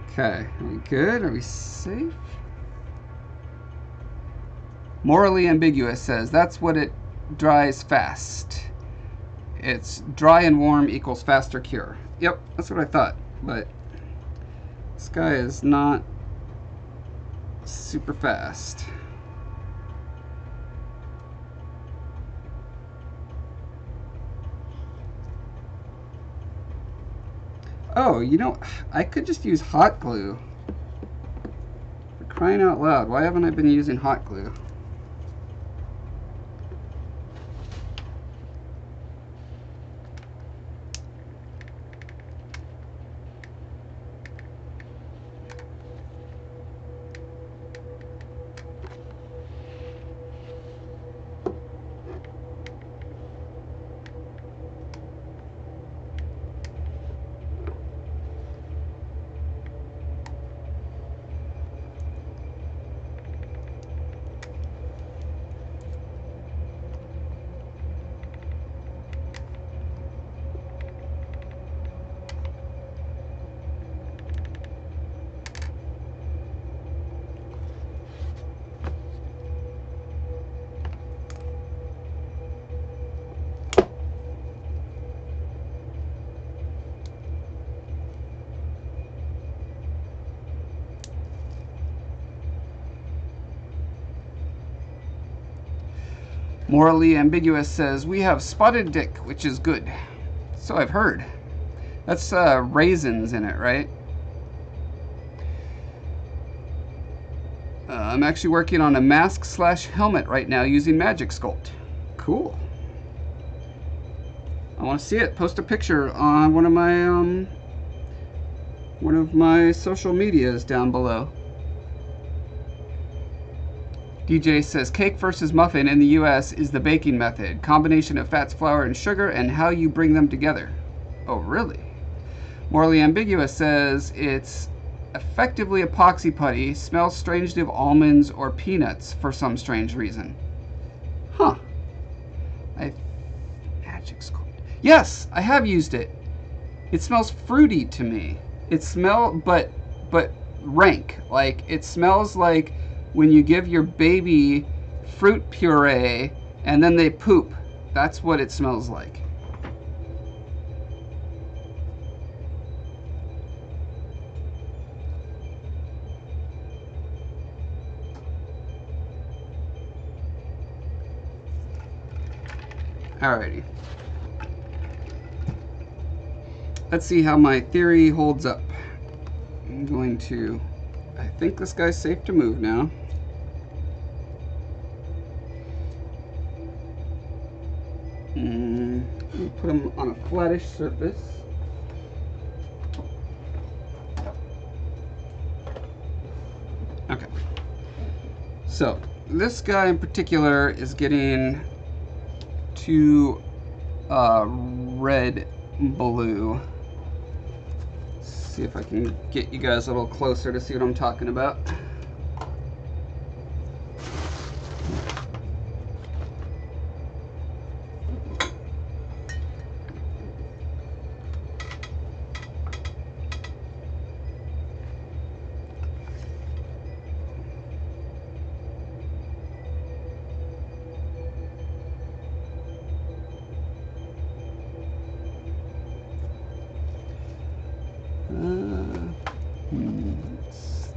Okay, are we good? Are we safe? Morally ambiguous says, that's what it dries fast. It's dry and warm equals faster cure. Yep, that's what I thought, but this guy is not super fast. Oh, you know, I could just use hot glue. For crying out loud, why haven't I been using hot glue? Morally ambiguous says, we have spotted dick, which is good. So I've heard. That's raisins in it, right? I'm actually working on a mask/helmet right now using Magic Sculpt. Cool. I want to see it. Post a picture on one of my social medias down below. DJ says, cake versus muffin in the US is the baking method. Combination of fats, flour, and sugar, and how you bring them together. Oh, really? Morally Ambiguous says, it's effectively epoxy putty. Smells strangely of almonds or peanuts for some strange reason. Huh. Magic Sculpt. Yes, I have used it. It smells fruity to me. It smells, but rank. Like, it smells like when you give your baby fruit puree and then they poop. That's what it smells like. Alrighty. Let's see how my theory holds up. I'm going to, I think this guy's safe to move now. Put him on a flattish surface. Okay. So, this guy in particular is getting too red blue. See if I can get you guys a little closer to see what I'm talking about.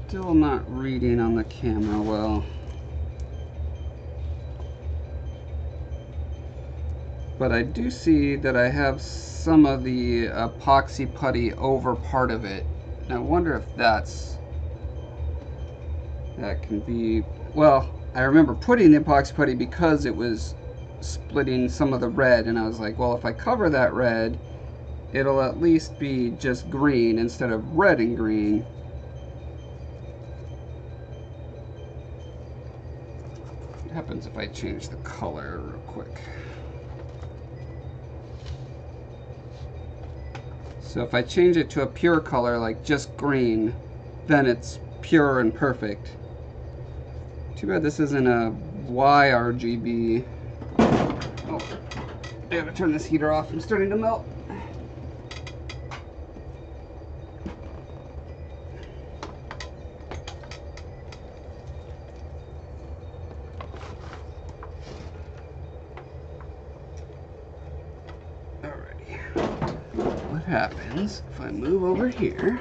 Still not reading on the camera well. But I do see that I have some of the epoxy putty over part of it. And I wonder if that can be, well, I remember putting the epoxy putty because it was splitting some of the red, and I was like, well, if I cover that red, it'll at least be just green instead of red and green. What happens if I change the color real quick? So if I change it to a pure color, like just green, then it's pure and perfect. Too bad this isn't a YRGB. Oh, I gotta turn this heater off. I'm starting to melt. What happens if I move over here?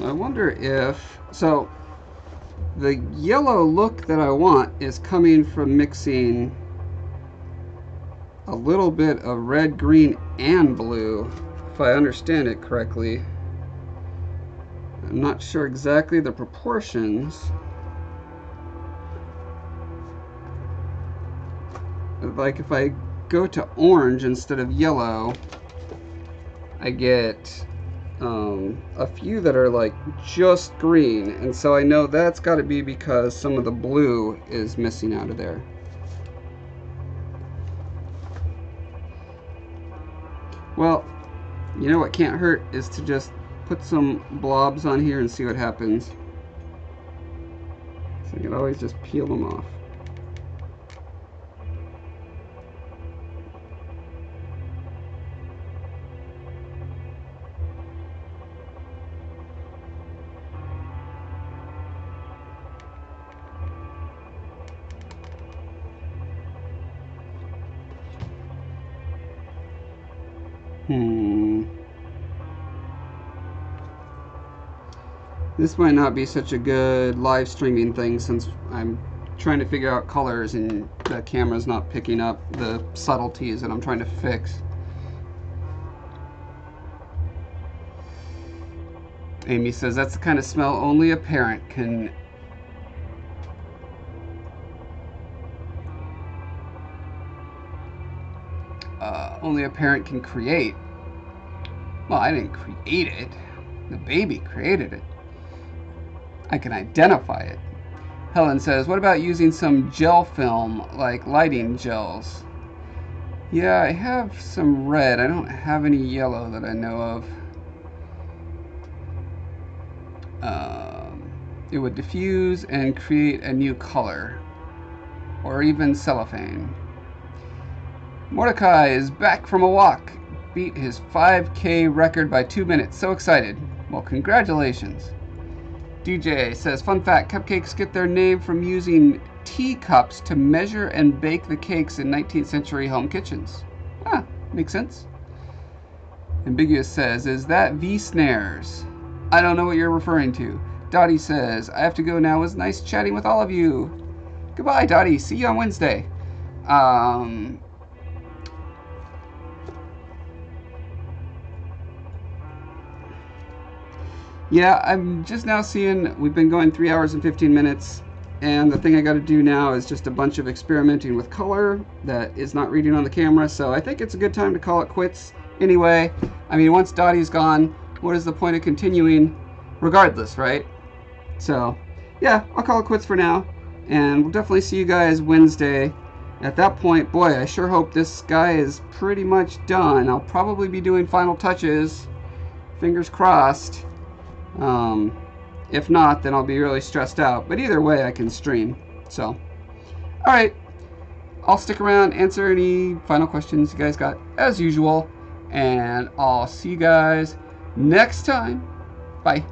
I wonder if, so the yellow look that I want is coming from mixing a little bit of red, green, and blue, if I understand it correctly. I'm not sure exactly the proportions. Like if I go to orange instead of yellow, I get a few that are like just green, and so I know that's got to be because some of the blue is missing out of there. Well, you know what can't hurt is to just put some blobs on here and see what happens. So you can always just peel them off. This might not be such a good live streaming thing since I'm trying to figure out colors and the camera's not picking up the subtleties that I'm trying to fix. Amy says that's the kind of smell only a parent can create. Well, I didn't create it. The baby created it. I can identify it. Helen says, what about using some gel film, like lighting gels? Yeah, I have some red. I don't have any yellow that I know of. It would diffuse and create a new color. Or even cellophane. Mordecai is back from a walk. Beat his 5K record by 2 minutes. So excited. Well, congratulations. DJ says, fun fact, cupcakes get their name from using teacups to measure and bake the cakes in 19th century home kitchens. Ah, makes sense. Ambiguous says, is that V-snares? I don't know what you're referring to. Dottie says, I have to go now. It was nice chatting with all of you. Goodbye, Dottie. See you on Wednesday. Yeah, I'm just now seeing we've been going 3 hours and 15 minutes, and the thing I got to do now is just a bunch of experimenting with color that is not reading on the camera, so I think it's a good time to call it quits. Anyway, I mean, once Dottie's gone, what is the point of continuing regardless, right? So, yeah, I'll call it quits for now, and we'll definitely see you guys Wednesday. At that point, boy, I sure hope this guy is pretty much done. I'll probably be doing final touches, fingers crossed. If not, then I'll be really stressed out. But either way, I can stream. So, alright. I'll stick around, answer any final questions you guys got, as usual. And I'll see you guys next time. Bye.